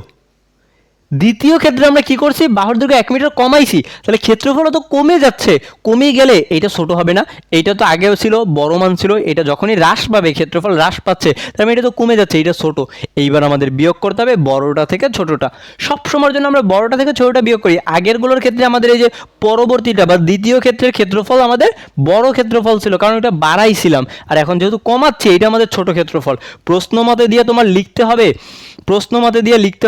দ্বিতীয় ক্ষেত্রে আমরা কি করছি, বাহুর দৈর্ঘ্য 1 মিটার কমাইছি, তাহলে ক্ষেত্রফল তো কমে যাচ্ছে। কমে গেলে এইটা ছোট হবে না, এইটা তো আগেও ছিল বড় মান ছিল, এটা যখনই হ্রাস পাবে ক্ষেত্রফল হ্রাস পাচ্ছে, তার মানে এটা তো কমে যাচ্ছে, এটা ছোট। এইবার আমাদের বিয়োগ করতে হবে বড়টা থেকে ছোটটা। সব সময়ের জন্য আমরা বড়টা থেকে ছোটটা বিয়োগ করি। আগেরগুলোর ক্ষেত্রে আমাদের এই যে পরবর্তীটা বা দ্বিতীয় ক্ষেত্রের ক্ষেত্রফল আমাদের বড় ক্ষেত্রফল ছিল, কারণ এটা বাড়াইছিলাম, আর এখন যেহেতু কমাচ্ছি এটা আমাদের ছোট ক্ষেত্রফল। প্রশ্ন মতে দিয়ে লিখতে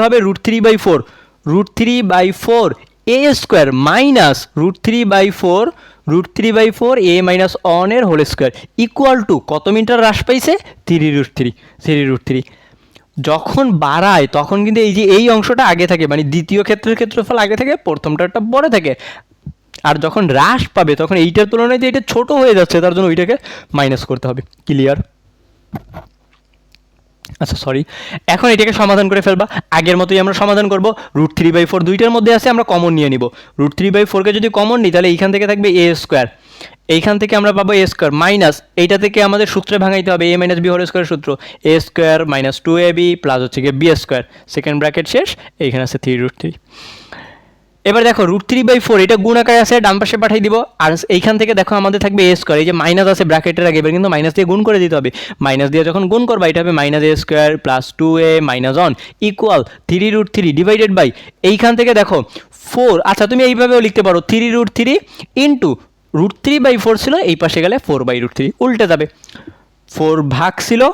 হবে √3/4 a স্কোয়ার মাইনাস √3/4 a - 1 এর হোল স্কোয়ার ইকুয়াল টু কত মিটার হ্রাস পাইছে, 3√3। যখন বাড়ায় তখন কিন্তু এই যে এই অংশটা আগে থাকে, মানে দ্বিতীয় ক্ষেত্রের ক্ষেত্রফল আগে থাকে, প্রথমটারটা পরে থাকে। আর যখন হ্রাস পাবে তখন এইটার তুলনায় এটা ছোট হয়ে যাচ্ছে, তার জন্য ওইটাকে মাইনাস করতে হবে। ক্লিয়ার? আচ্ছা সরি, এখন এটাকে সমাধান করে ফেলবা। আগের মতোই আমরা সমাধান করব। √3/4 দুইটার মধ্যে আছে, আমরা কমন নিয়ে নিব। √3/4কে যদি কমন নিই তাহলে এইখান থেকে থাকবে a স্কোয়ার, এইখান থেকে আমরা পাবো a স্কোয়ার মাইনাস এইটা থেকে আমাদের সূত্রে ভাঙাইতে হবে a - b হোল স্কোয়ার সূত্র, a square minus 2ab plus হচ্ছে গিয়ে b স্কোয়ার, সেকেন্ড ব্র্যাকেট শেষ, এইখানে আছে 3√3। এবার দেখো √3/4 এটা গুণ আকারে আছে, ডান পাশে পাঠিয়ে দিব। আর এইখান থেকে দেখো আমাদের থাকবে a স্কোয়ার, এই যে মাইনাস আছে ব্র্যাকেটের আগে, এবার কিন্তু মাইনাস দিয়ে গুণ করে দিতে হবে। মাইনাস দিয়ে যখন গুণ করবা এটা হবে -a square plus 2a - 1 equal 3√3 divided by এইখান থেকে দেখো 4। আচ্ছা তুমি এইভাবেও লিখতে পারো 3√3 ইন্টু √3/4 ছিল, এই পাশে গেলে 4/√3 উল্টে যাবে। 4 ভাগ ছিল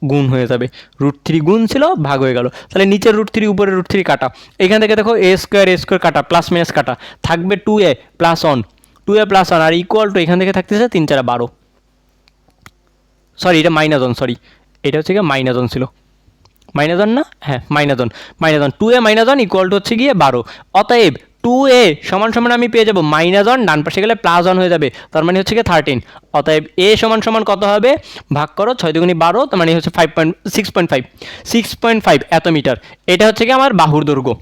গুণ হয়ে যাবে, √3 গুণ ছিল ভাগ হয়ে গেল, তাহলে নিচের √3 উপরে √3 কাটা। এখান থেকে দেখো a স্কোয়ার কাটা, প্লাস মাইনাস কাটা, থাকবে 2a plus 1 R equal to এখান থেকে থাকতেছে 3 4 12। সরি এটা -1, সরি এটা হচ্ছে গিয়ে -1 ছিল, -1 না, হ্যাঁ -1 2a - 1 ইকুয়াল টু হচ্ছে গিয়ে 12। অতএব 2a সমান সমান আমি পেয়ে যাবো -1, ডান পাশে গেলে +1 হয়ে যাবে, তার মানে হচ্ছে গিয়ে 13। অতএব a সমান সমান কত হবে, ভাগ করো 6 × 12, তার মানে হচ্ছে 6.5 এত মিটার। এটা হচ্ছে গিয়ে আমার বাহুর দৈর্ঘ্য।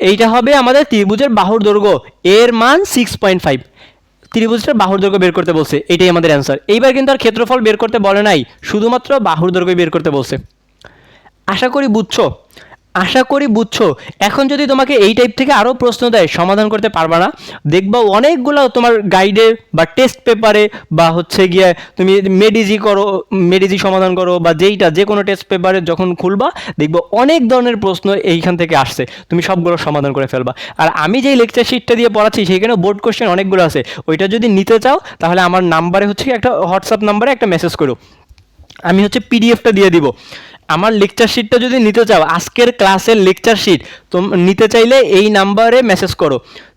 এইটা হবে আমাদের ত্রিভুজের বাহুর দৈর্ঘ্য, এর মান 6.5। ত্রিভুজটার বাহুর দৈর্ঘ্য বের করতে বলছে, এটাই আমাদের অ্যান্সার। এইবার কিন্তু আর ক্ষেত্রফল বের করতে বলে নাই, শুধুমাত্র বাহুর দৈর্ঘ্য বের করতে বলছে। আশা করি বুঝছো। এখন যদি তোমাকে এই টাইপ থেকে আরও প্রশ্ন দেয় সমাধান করতে পারবা না, দেখবা অনেকগুলো তোমার গাইডে বা টেস্ট পেপারে বা হচ্ছে গিয়ে তুমি মেডিজি সমাধান করো বা যে কোনো টেস্ট পেপারে যখন খুলবা দেখবা অনেক ধরনের প্রশ্ন এইখান থেকে আসছে, তুমি সবগুলো সমাধান করে ফেলবা। আর আমি যেই লেকচার শিটটা দিয়ে পড়াচ্ছি সেখানে বোর্ড কোশ্চেন অনেকগুলো আছে, ওইটা যদি নিতে চাও তাহলে আমার নাম্বারে হচ্ছে একটা হোয়াটসঅ্যাপ নাম্বারে একটা মেসেজ করো, আমি হচ্ছে পিডিএফটা দিয়ে দিব। আমার লেকচার শিটটা যদি নিতে চাও, আজকের ক্লাসের লেকচার শিট নিতে চাইলে এই নাম্বারে মেসেজ করো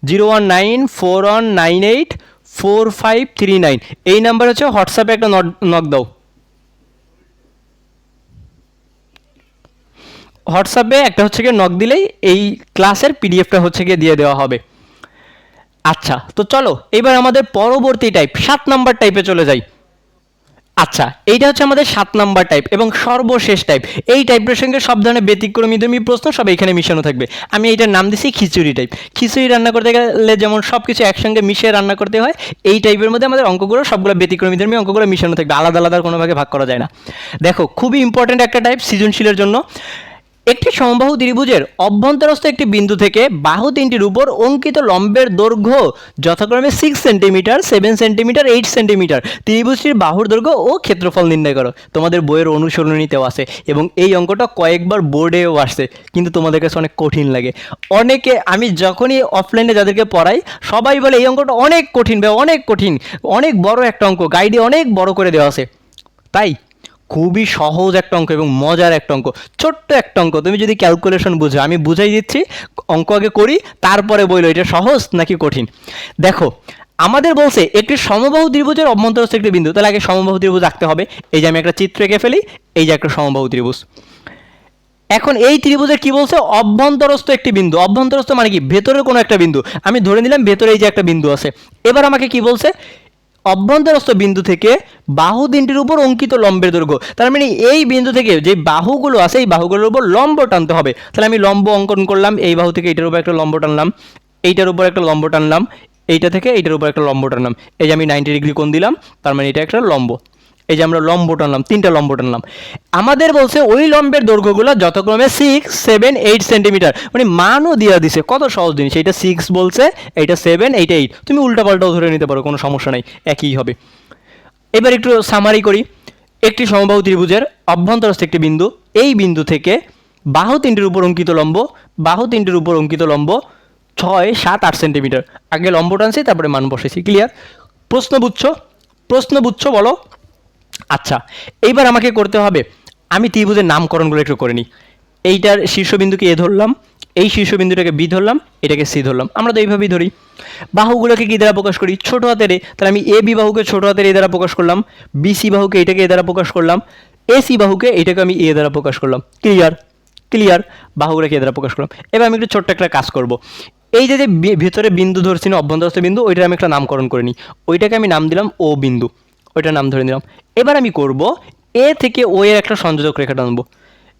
01941984539, এই নাম্বার হচ্ছে হোয়াটসঅ্যাপে একটা নক দাও। হোয়াটসঅ্যাপে একটা হচ্ছে গিয়ে নক দিলেই এই ক্লাসের পিডিএফটা হচ্ছে গিয়ে দিয়ে দেওয়া হবে। আচ্ছা তো চলো এবার আমাদের পরবর্তী টাইপ 7 নাম্বার টাইপে চলে যাই। আচ্ছা, এইটা হচ্ছে আমাদের 7 নাম্বার টাইপ এবং সর্বশেষ টাইপ। এই টাইপের সঙ্গে সব ধরনের ব্যতিক্রমী প্রশ্ন সব এখানে মিশানো থাকবে। আমি এইটার নাম দিছি খিচুড়ি টাইপ। খিচুড়ি রান্না করতে গেলে যেমন সব কিছু একসঙ্গে মিশিয়ে রান্না করতে হয়, এই টাইপের মধ্যে আমাদের অঙ্কগুলো সবগুলো ব্যতিক্রমী অঙ্কগুলো মিশানো থাকবে, আলাদা আলাদা কোনো ভাগে ভাগ করা যায় না। দেখো, খুবই ইম্পর্ট্যান্ট একটা টাইপ সৃজনশীলের জন্য। একটি সমবাহু ত্রিভুজের অভ্যন্তরস্থ একটি বিন্দু থেকে বাহু তিনটির উপর অঙ্কিত লম্বের দৈর্ঘ্য যথাক্রমে 6 সেন্টিমিটার, 7 সেন্টিমিটার, 8 সেন্টিমিটার। ত্রিভুজটির বাহুর দৈর্ঘ্য ও ক্ষেত্রফল নির্ণয় করো। তোমাদের বইয়ের অনুসরণীতেও আছে এবং এই অঙ্কটা কয়েকবার বোর্ডেও আসছে, কিন্তু তোমাদের কাছে অনেক কঠিন লাগে। অনেকে, আমি যখনই অফলাইনে যাদেরকে পড়াই সবাই বলে এই অঙ্কটা অনেক কঠিন ভাই, অনেক কঠিন, অনেক বড় একটা অঙ্ক, গাইডে অনেক বড় করে দেওয়া আছে। তাই খুবই সহজ একটা অঙ্ক এবং মজার একটা অঙ্ক, ছোট্ট একটা অঙ্ক। তুমি যদি ক্যালকুলেশন বুঝো, আমি বুঝাই দিচ্ছি, অঙ্ক আগে করি তারপরে বললো এটা সহজ নাকি কঠিন। দেখো, আমাদের বলছে একটি সমবাহু ত্রিভুজের অভ্যন্তরস্থ একটি বিন্দু, তাহলে আগে সমবাহু ত্রিভুজ আঁকতে হবে। এই যে আমি একটা চিত্র এঁকে ফেলি, এই যে একটা সমবাহু ত্রিভুজ। এখন এই ত্রিভুজের কি বলছে, অভ্যন্তরস্থ একটি বিন্দু। অভ্যন্তরস্থ মানে কি, ভেতরের কোনো একটা বিন্দু। আমি ধরে নিলাম ভেতরে এই যে একটা বিন্দু আছে। এবার আমাকে কি বলছে, অভ্যন্তরস্থ বিন্দু থেকে বাহু তিনটির উপর অঙ্কিত লম্বের দৈর্ঘ্য। তার মানে এই বিন্দু থেকে যে বাহুগুলো আছে এই বাহুগুলোর উপর লম্ব টানতে হবে। তাহলে আমি লম্ব অঙ্কন করলাম, এই বাহু থেকে এইটার উপর একটা লম্ব টানলাম, এইটার উপর একটা লম্ব টানলাম, এইটা থেকে এইটার উপর একটা লম্ব টানলাম। এই যে আমি 90 ডিগ্রি কোণ দিলাম, তার মানে এটা একটা লম্ব। এই যে আমরা লম্ব টানলাম, 3টা লম্ব টানলাম। আমাদের বলছে ওই লম্বের দৈর্ঘ্যগুলো যথাক্রমে 6, 7, 8 সেন্টিমিটার। মানে মানও দিয়ে দিছে, কত সহজ জিনিস। এইটা 6 বলছে, এইটা 7, এইটা 8। তুমি উল্টাপাল্টাও ধরে নিতে পারো, কোনো সমস্যা নাই, একই হবে। এবার একটু সামারি করি। একটি সমবাহু ত্রিভুজের অভ্যন্তরস্থ একটি বিন্দু, এই বিন্দু থেকে বাহু তিনটির উপর অঙ্কিত লম্ব, বাহু তিনটির উপর অঙ্কিত লম্ব 6, 7, 8 সেন্টিমিটার। আগে লম্ব টানছি, তারপরে মান বসেছি। ক্লিয়ার? প্রশ্ন বুঝছো বলো? আচ্ছা, এইবার আমাকে করতে হবে, আমি ত্রিভুজের নামকরণগুলো একটু করে নিই। এইটার শীর্ষবিন্দুকে এ ধরলাম, এই শীর্ষবিন্দুটাকে বি ধরলাম, এটাকে সি ধরলাম। আমরা তো এইভাবেই ধরি। বাহুগুলোকে কি দ্বারা প্রকাশ করি, ছোট হাতের এ। তাহলে আমি এ বি বাহুকে ছোট হাতের এ দ্বারা প্রকাশ করলাম, বিসি বাহুকে এটাকে এ দ্বারা প্রকাশ করলাম, এসি বাহুকে এটাকে আমি এ দ্বারা প্রকাশ করলাম। ক্লিয়ার? বাহুগুলোকে এ দ্বারা প্রকাশ করলাম। এবার আমি একটু ছোট্ট একটা কাজ করব। এই যে ভিতরে বিন্দু ধরছি না, অভ্যন্তরস্থ বিন্দু, ওইটার আমি একটা নামকরণ করে নিই। ওইটাকে আমি নাম দিলাম ও বিন্দু, ওইটার নাম ধরে নিলাম। এবার আমি করব, এ থেকে ও এর একটা সংযোজক রেখা টানবো,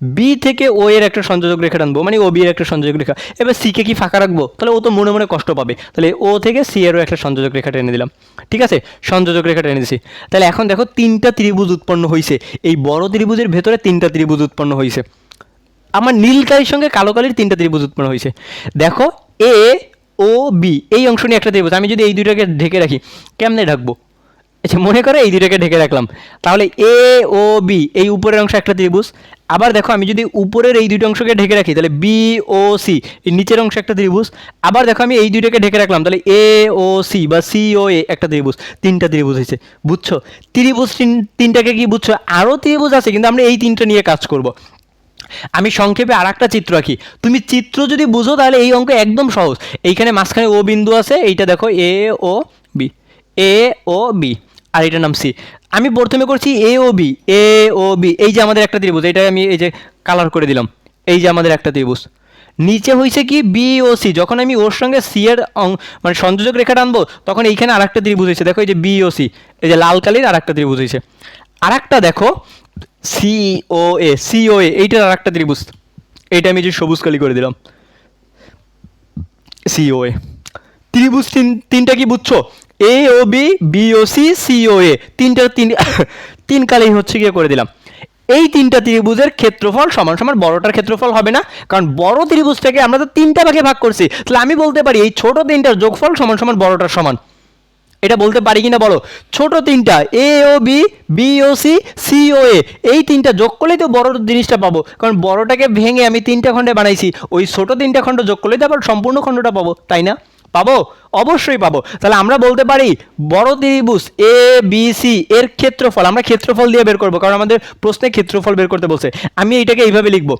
বি থেকে ও এর একটা সংযোজক রেখা টানবো, মানে ও বি এর একটা সংযোজক রেখা। এবার সি কে কি ফাঁকা রাখবো? তাহলে ও তো মনে মনে কষ্ট পাবে। তাহলে ও থেকে সি এরও একটা সংযোজক রেখা টেনে দিলাম। ঠিক আছে, সংযোজক রেখা টেনে দিছি। তাহলে এখন দেখো 3টা ত্রিভুজ উৎপন্ন হয়েছে। এই বড় ত্রিভুজের ভেতরে 3টা ত্রিভুজ উৎপন্ন হয়েছে। আমার নীল কালির সঙ্গে কালো কালির 3টা ত্রিভুজ উৎপন্ন হয়েছে। দেখো, এ ও বি এই অংশ নিয়ে একটা ত্রিভুজ। আমি যদি এই দুইটাকে ঢেকে রাখি, কেমনে ঢাকবো? আচ্ছা, মনে করো এই দুইটাকে ঢেকে রাখলাম, তাহলে এ ও বি এই উপরের অংশ একটা ত্রিভুজ। আবার দেখো, আমি যদি উপরের এই দুইটা অংশকে ঢেকে রাখি, তাহলে বি ও সি এই নিচের অংশ একটা ত্রিভুজ। আবার দেখো, আমি এই দুইটাকে ঢেকে রাখলাম, তাহলে এ ও সি বা সি ও এ একটা ত্রিভুজ। 3টা ত্রিভুজ হয়েছে। বুঝছো? ত্রিভুজ তিনটাকে কি বুঝছো? আরও ত্রিভুজ আছে, কিন্তু আমরা এই 3টা নিয়ে কাজ করব। আমি সংক্ষেপে আর একটা চিত্র আঁকি। তুমি চিত্র যদি বুঝো তাহলে এই অঙ্ক একদম সহজ। এইখানে মাঝখানে ও বিন্দু আছে, এইটা দেখো এ ও বি, এ ও বি, আর এটার নাম সি। আমি প্রথমে করছি এ ও বি, এ ও বি, এই যে আমাদের একটা ত্রিভুজ, এটা আমি এই যে কালার করে দিলাম, এই যে আমাদের একটা ত্রিভুজ। নিচে হয়েছে কি বি ও সি, যখন আমি ওর সঙ্গে সি এর মানে সংযোজক রেখা টানবো, তখন এইখানে আর একটা ত্রিভুজ হয়েছে। দেখো এই যে বি ও সি, এই যে লাল কালির আর একটা ত্রিভুজ হয়েছে। আর একটা দেখো সিওএ এইটার আর একটা ত্রিভুজ, এইটা আমি যে সবুজ কালি করে দিলাম, সিওএ। ত্রিভুজ তিনটা কি বুঝছো? এ ও বি, বি ও সি, সিওএ, তিন কালি হচ্ছে গিয়ে করে দিলাম। এই 3টা ত্রিভুজের ক্ষেত্রফল সমান সমান। বড়টার ক্ষেত্রফল হবে না, কারণ বড় ত্রিভুজটাকে আমরা তো 3টা ভাগে ভাগ করছি। তাহলে আমি বলতে পারি এই ছোট 3টার যোগফল সমান সমান বড়টার সমান। এটা বলতে পারি কিনা বলো? ছোট 3টা এ ও বি, বি ও সি, সি ও এ, এই 3টা যোগ করলেই তো বড় জিনিসটা পাবো, কারণ বড়টাকে ভেঙে আমি 3টা খণ্ডে বানাইছি। ওই ছোট 3টা খণ্ড যোগ করলেই তো আবার সম্পূর্ণ খণ্ডটা পাবো, তাই না? পাবো, অবশ্যই পাবো। তাহলে আমরা বলতে পারি বড় ত্রিভুজ এ বি সি এর ক্ষেত্রফল আমরা ক্ষেত্রফল দিয়ে বের করবো, কারণ আমাদের প্রশ্নে ক্ষেত্রফল বের করতে বলছে। আমি এইটাকে এইভাবে লিখবো,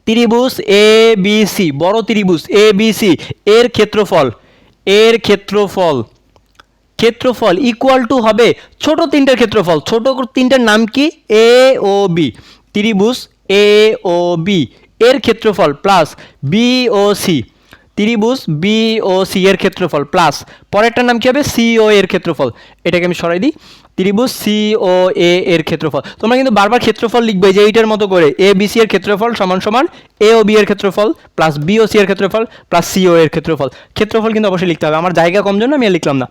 ত্রিভুজ এ বি সি, বড় ত্রিভুজ এ বি সি এর ক্ষেত্রফল ইকুয়াল টু হবে ছোট 3টার ক্ষেত্রফল। ছোট 3টার নাম কি? এ ও বি। ত্রিভুজ এ ও বি এর ক্ষেত্রফল প্লাস বি ও সি, ত্রিভুজ বি ও সি এর ক্ষেত্রফল প্লাস পরেরটার নাম কি হবে? সি ও এর ক্ষেত্রফল। এটাকে আমি সরাই দিই, ত্রিভুজ সি ও এ এর ক্ষেত্রফল। তোমরা কিন্তু বারবার ক্ষেত্রফল লিখবে যে এইটার মতো করে, এ বি সি এর ক্ষেত্রফল সমান সমান এ ও বি এর ক্ষেত্রফল প্লাস বি ও সি এর ক্ষেত্রফল প্লাস সি ও এর ক্ষেত্রফল। ক্ষেত্রফল কিন্তু অবশ্যই লিখতে হবে, আমার জায়গা কম জন্য আমি আর লিখলাম না।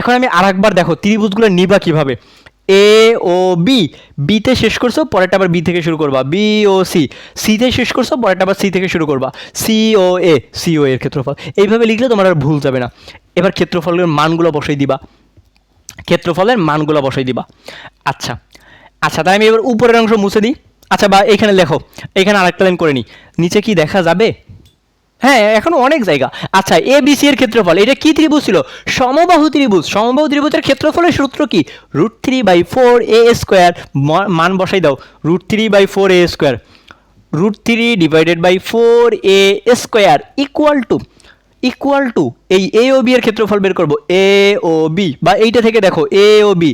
এখন আমি আরেকবার দেখো ত্রিভুজগুলো নিবা কিভাবে। এ ও বি, বিতে শেষ করছো পরেরটা আবার বি থেকে শুরু করবা। বি ও সি, সিতে শেষ করছো পরেরটা আবার সি থেকে শুরু করবা। সি ও এ, সি ও এর ক্ষেত্রফল। এইভাবে লিখলে তোমার আর ভুল যাবে না। এবার ক্ষেত্রফলের মানগুলো বসাই দিবা, ক্ষেত্রফলের মানগুলো বসাই দিবা। আচ্ছা আচ্ছা, তাই আমি এবার উপরের অংশ মুছে দিই। আচ্ছা, বা এখানে লেখো, এখানে আরেকটা লাইন করে নিই, নিচে কি দেখা যাবে? হ্যাঁ, এখনো অনেক জায়গা। আচ্ছা, এ বি সি এর ক্ষেত্রফল, এটা কি ত্রিভুজ ছিল? সমবাহু ত্রিভুজ। সমবাহু ত্রিভুজের ক্ষেত্রফলের সূত্র কি? √3/4 এ স্কোয়ার। মান বসাই দাও, √3/4 A square, √3 / 4 A square equal to এই এ ও বি এর ক্ষেত্রফল বের করব। এ ও বি, বা এইটা থেকে দেখো এ ও বি,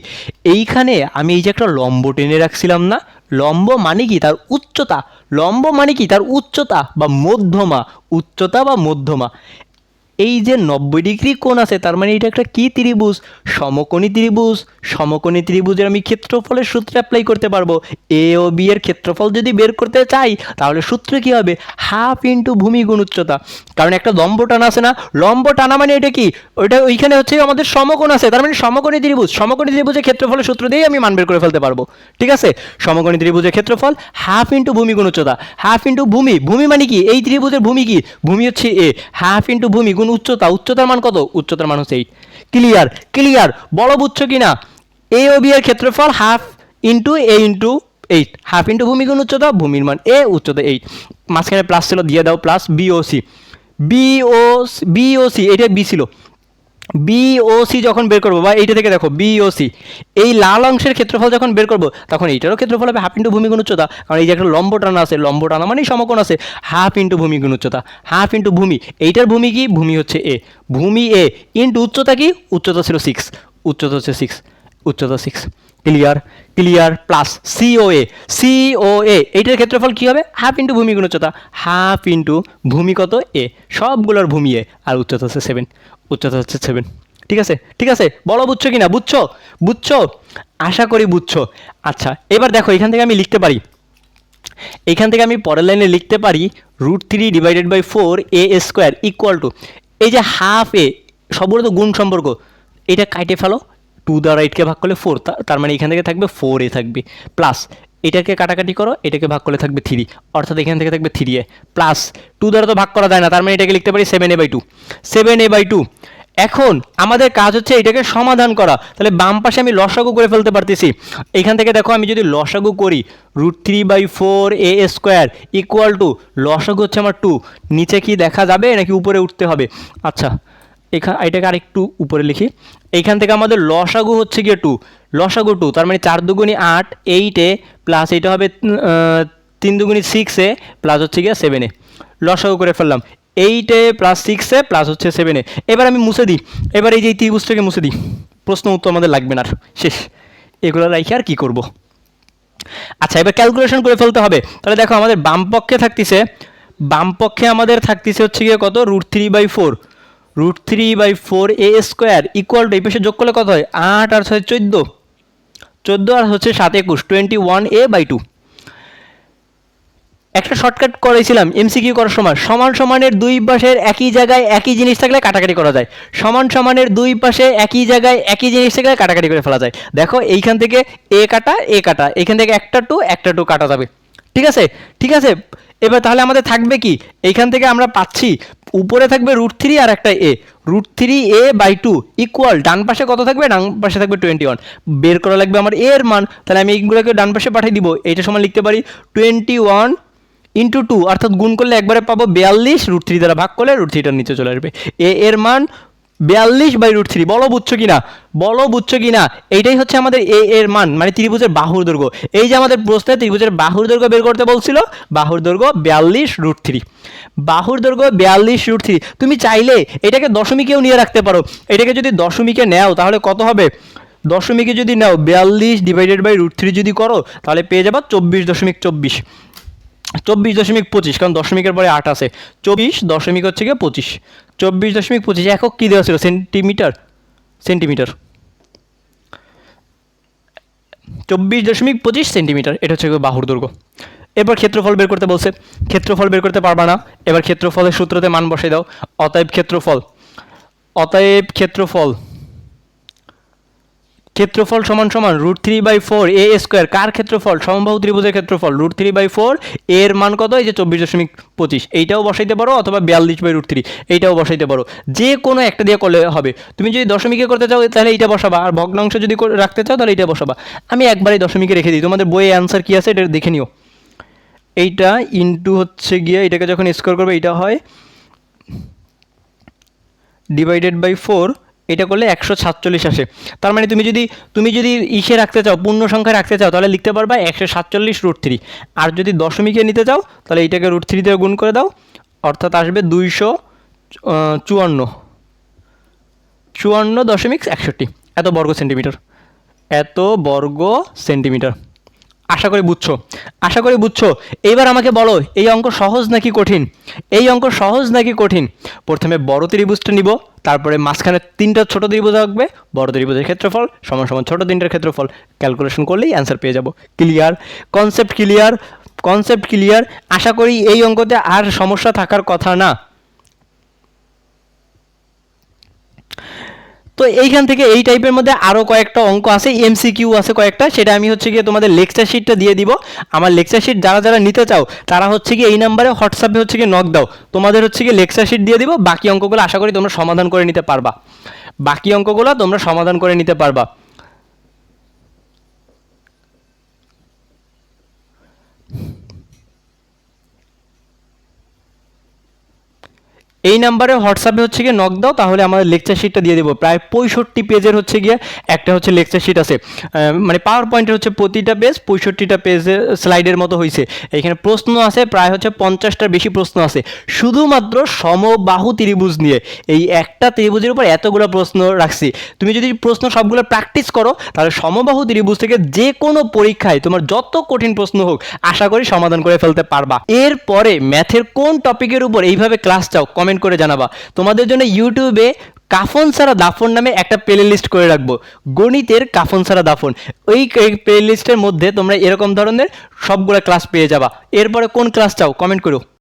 এইখানে আমি এই যে একটা লম্ব টেনে রাখছিলাম না, লম্ব মানে কি? তার উচ্চতা। লম্ব মানে কি? তার উচ্চতা বা মধ্যমা, উচ্চতা বা মধ্যমা। এই যে 90 ডিগ্রি কোণ আছে, তার মানে এটা একটা কি ত্রিভুজ? সমকোণী ত্রিভুজ। সমকোণী ত্রিভুজের আমি ক্ষেত্রফলের সূত্র অ্যাপ্লাই করতে পারবো। এ ও বি এর ক্ষেত্রফল যদি বের করতে চাই তাহলে সূত্র কি হবে? হাফ ইন্টু ভূমি গুণ উচ্চতা। কারণ একটা লম্ব টানা আছে না, লম্ব টানা মানে এটা কি? ওইটা ওইখানে হচ্ছে আমাদের সমকোণ আছে, তার মানে সমকোণী ত্রিভুজ। সমকোণী ত্রিভুজের ক্ষেত্রফলের সূত্র দিয়েই আমি মান বের করে ফেলতে পারবো। ঠিক আছে, সমকোণী ত্রিভুজের ক্ষেত্রফল হাফ ইন্টু ভূমি গুণ উচ্চতা। হাফ ইন্টু ভূমি, ভূমি মানে কি? এই ত্রিভুজের ভূমি কি? ভূমি হচ্ছে এ। হাফ ইন্টু ভূমি গুণ উচ্চতা, উচ্চতার মান কত? উচ্চতার মান হচ্ছে 8। ক্লিয়ার? ক্লিয়ার? বড় বুঝছো কিনা? এ ও বি এর ক্ষেত্রফল হাফ ইন্টু এ ইন্টু 8, হাফ ইন্টু ভূমি গুণ উচ্চতা, ভূমির মান এ, উচ্চতা 8, মাঝখানে প্লাস ছিল দিয়ে দাও প্লাস। বি ও সি, বি ও সি, এটা বি ছিল। বি ও সি যখন বের করবো, বা এইটা থেকে দেখো বি ও সি, এই লাল অংশের ক্ষেত্রফল যখন বের করবো তখন এইটারও ক্ষেত্রফল হবে হাফ ইন্টু ভূমি গুণ উচ্চতা। কারণ এই যে একটা লম্ব টানা আছে, লম্ব টানা মানেই সমকোণ আছে। হাফ ইন্টু ভূমি গুণ উচ্চতা, হাফ ইন্টু ভূমি, এইটার ভূমি কি? ভূমি হচ্ছে এ, ভূমি এ ইন্টু উচ্চতা কি? উচ্চতা ছিল 6, উচ্চতা হচ্ছে 6, উচ্চতা 6। Clear? Clear? Plus COA, COA এইটার ক্ষেত্রফল কি হবে? হাফ ইন্টু ভূমি গুণ উচ্চতা, হাফ ইন্টু ভূমি কত? এ, সবগুলোর ভূমি এ, আর উচ্চতা হচ্ছে 7, উচ্চতা হচ্ছে 7। ঠিক আছে? ঠিক আছে, বলো বুঝছো কিনা? বুঝছো? বুঝছো? আশা করি বুঝছো। আচ্ছা, এবার দেখো এখান থেকে আমি লিখতে পারি, এখান থেকে আমি পরের লাইনে লিখতে পারি √3 / 4 এ স্কোয়ার ইকুয়াল টু, এই যে হাফ এ, সবগুলো তো গুণ সম্পর্ক, এটা কাটে ফেলো, 2 দ্বারা 8কে ভাগ করলে 4, তার মানে এখান থেকে থাকবে 4a থাকবে, প্লাস এটাকে কাটাকাটি করো, এটাকে ভাগ করলে থাকবে 3, অর্থাৎ এখান থেকে থাকবে 3a, প্লাস 2 দ্বারা তো ভাগ করা যায় না, তার মানে এটাকে লিখতে পারি 7a/2, 7a/2। এখন আমাদের কাজ হচ্ছে এটাকে সমাধান করা, তাহলে বাম পাশে আমি লসাগু করে ফেলতে পারতেছি। এখান থেকে দেখো আমি যদি লসাগু করি, √3/4 এ স্কোয়ার ইকুয়াল টু, লসাগু হচ্ছে আমার 2, নিচে কি দেখা যাবে নাকি উপরে উঠতে হবে? আচ্ছা, এটাকে আরেকটু উপরে লিখি। এইখান থেকে আমাদের লসাগু হচ্ছে গিয়ে 2, লসাগু 2, তার মানে 4 দুগুণি 8, 8a প্লাস এটা হবে 3 দুগুণি 6a প্লাস হচ্ছে গিয়ে 7a। লসাগু করে ফেললাম, 8a প্লাস 6a প্লাস হচ্ছে 7a। এবার আমি মুছে দিই, এবার এই যে ত্রিভুজটাকে মুছে দিই, প্রশ্ন উত্তর আমাদের লাগবে না, শেষ। এগুলো রাখি আর কি করব? আচ্ছা, এবার ক্যালকুলেশন করে ফেলতে হবে। তাহলে দেখো আমাদের বাম পক্ষে থাকতেছে, বাম পক্ষে আমাদের থাকতেছে হচ্ছে গিয়ে কত? √3/4, √3/4 এ স্কোয়ার ইকুয়াল টু, এই পাশে যোগ করলে কত হয়? 8 আর 6 14, 14 আর হচ্ছে 7 21, 21a/2। একটা শর্টকাট করেছিলাম এমসিকিউ করার সময়, সমান সমানের দুই পাশের একই জায়গায় একই জিনিস থাকলে কাটাকাটি করা যায়। সমান সমানের দুই পাশে একই জায়গায় একই জিনিস থাকলে কাটাকাটি করে ফেলা যায়। দেখো এইখান থেকে এ কাটা, এ কাটা, এখান থেকে একটা টু কাটা যাবে। ঠিক আছে? ঠিক আছে, এবার তাহলে আমাদের থাকবে কি? এইখান থেকে আমরা পাচ্ছি উপরে থাকবে √3 আর একটা এ, √3a/2 ইকুয়াল, ডান পাশে কত থাকবে? ডান পাশে থাকবে 21। বের করা লাগবে আমার এর মান, তাহলে আমি এইগুলোকে ডান পাশে পাঠিয়ে দিব। এইটা সমান লিখতে পারি 21 ইন্টু 2, অর্থাৎ গুণ করলে একবারে পাবো 42, √3 দ্বারা ভাগ করলে √3টার নিচে চলে আসবে। এর মান 42/√3। বলো বুঝছো কিনা? বলো বুঝছো কিনা? এইটাই হচ্ছে আমাদের এর মান, মানে ত্রিভুজের বাহুর দৈর্ঘ্য। এই যে আমাদের প্রশ্নে ত্রিভুজের বাহুর দৈর্ঘ্য বের করতে বলছিল, বাহুর দৈর্ঘ্য 42√3, বাহুর দৈর্ঘ্য 42√3। তুমি চাইলে এটাকে দশমিকেও নিয়ে রাখতে পারো। এটাকে যদি দশমিকে নেও তাহলে কত হবে? দশমিকে যদি নাও 42/√3 যদি করো তাহলে পেয়ে যাবা 24.24, 24.25, কারণ দশমিকের পরে 8 আছে। 24 দশমিক হচ্ছে গিয়ে 25, 24.25। একক কী দেওয়া ছিল? Centimetre, centimetre. 24.25 সেন্টিমিটার, এটা হচ্ছে বাহুর দৈর্ঘ্য। এরপর ক্ষেত্রফল বের করতে বলছে, ক্ষেত্রফল বের করতে পারবা না, এবার ক্ষেত্রফলের সূত্রতে মান বসাই দাও। অতএব ক্ষেত্রফল, অতএব ক্ষেত্রফল, ক্ষেত্রফল সমান সমান √3/4 এ স্কোয়ার। কার ক্ষেত্রফল? সমবাহু ত্রিভুজের ক্ষেত্রফল। √3/4 এর মান কত? এই যে 24.25, এইটাও বসাইতে পারো, অথবা 42/√3 এইটাও বসাইতে পারো, যে কোনো একটা দিয়ে করলে হবে। তুমি যদি দশমিকে করতে চাও তাহলে এইটা বসাবা, আর ভগ্নাংশ যদি রাখতে চাও তাহলে এইটা বসাবা। আমি একবারই দশমিকে রেখে দিই, তোমাদের বইয়ে অ্যান্সার কী আছে এটা দেখে নিও। এইটা ইনটু হচ্ছে গিয়ে এটাকে যখন স্কোয়ার করবে এইটা হয় /4, এটা করলে 147 আসে। তার মানে তুমি যদি ইসে রাখতে চাও, পূর্ণ সংখ্যা রাখতে চাও, তাহলে লিখতে পারবা 147/3। আর যদি দশমিকে নিতে চাও তাহলে এইটাকে √3 দিয়ে গুণ করে দাও, অর্থাৎ আসবে 254.61 এত বর্গ সেন্টিমিটার, এত বর্গ সেন্টিমিটার। আশা করি বুঝছো, আশা করি বুঝছো। এইবার আমাকে বলো এই অঙ্ক সহজ নাকি কঠিন? এই অঙ্ক সহজ নাকি কঠিন? প্রথমে বড় ত্রিভুজটা নিব, তারপরে মাঝখানে তিনটা ছোট ত্রিভুজ রাখবে, বড় ত্রিভুজের ক্ষেত্রফল সমান সমান ছোট তিনটার ক্ষেত্রফল, ক্যালকুলেশন করলেই অ্যান্সার পেয়ে যাব। Clear? Concept clear? Concept clear? আশা করি এই অঙ্কতে আর সমস্যা থাকার কথা না। তো এইখান থেকে এই টাইপের মধ্যে আরও কয়েকটা অঙ্ক আছে, এমসিকিউ আছে কয়েকটা, সেটা আমি হচ্ছে গিয়ে তোমাদের লেকচার শিটটা দিয়ে দিব। আমার লেকচার শিট যারা যারা নিতে চাও তারা হচ্ছে গিয়ে এই নাম্বারে হোয়াটসঅ্যাপে হচ্ছে গিয়ে নক দাও, তোমাদের হচ্ছে গিয়ে লেকচার শিট দিয়ে দিব। বাকি অঙ্কগুলো আশা করি তোমরা সমাধান করে নিতে পারবা, বাকি অঙ্কগুলো তোমরা সমাধান করে নিতে পারবা। এই নাম্বারে হোয়াটসঅ্যাপে হচ্ছে গিয়ে নক দাও, তাহলে আমাদের লেকচার শিটটা দিয়ে দেবো। প্রায় 65 পেজের হচ্ছে গিয়ে একটা হচ্ছে লেকচার শিট আছে, মানে পাওয়ার পয়েন্টের হচ্ছে প্রতিটা পেজ 65টা পেজের স্লাইডের মতো হয়েছে। এখানে প্রশ্ন আছে প্রায় হচ্ছে 50টার বেশি প্রশ্ন আছে, শুধুমাত্র সমবাহু ত্রিভুজ নিয়ে। এই একটা ত্রিভুজের উপর এতগুলো প্রশ্ন রাখছি। তুমি যদি প্রশ্ন সবগুলো প্র্যাকটিস করো তাহলে সমবাহু ত্রিভুজ থেকে যে কোনো পরীক্ষায় তোমার যত কঠিন প্রশ্ন হোক আশা করি সমাধান করে ফেলতে পারবা। এরপরে ম্যাথের কোন টপিকের উপর এইভাবে ক্লাস চাও কমেন্ট করে জানাবা। তোমাদের জন্য ইউটিউবে কাফন ছাড়া দাফন নামে একটা প্লে লিস্ট করে রাখবো, গণিতের কাফন ছাড়া দাফন। ওই প্লে লিস্টের মধ্যে তোমরা এরকম ধরনের সবগুলো ক্লাস পেয়ে যাবা। এরপরে কোন ক্লাস চাও কমেন্ট করো।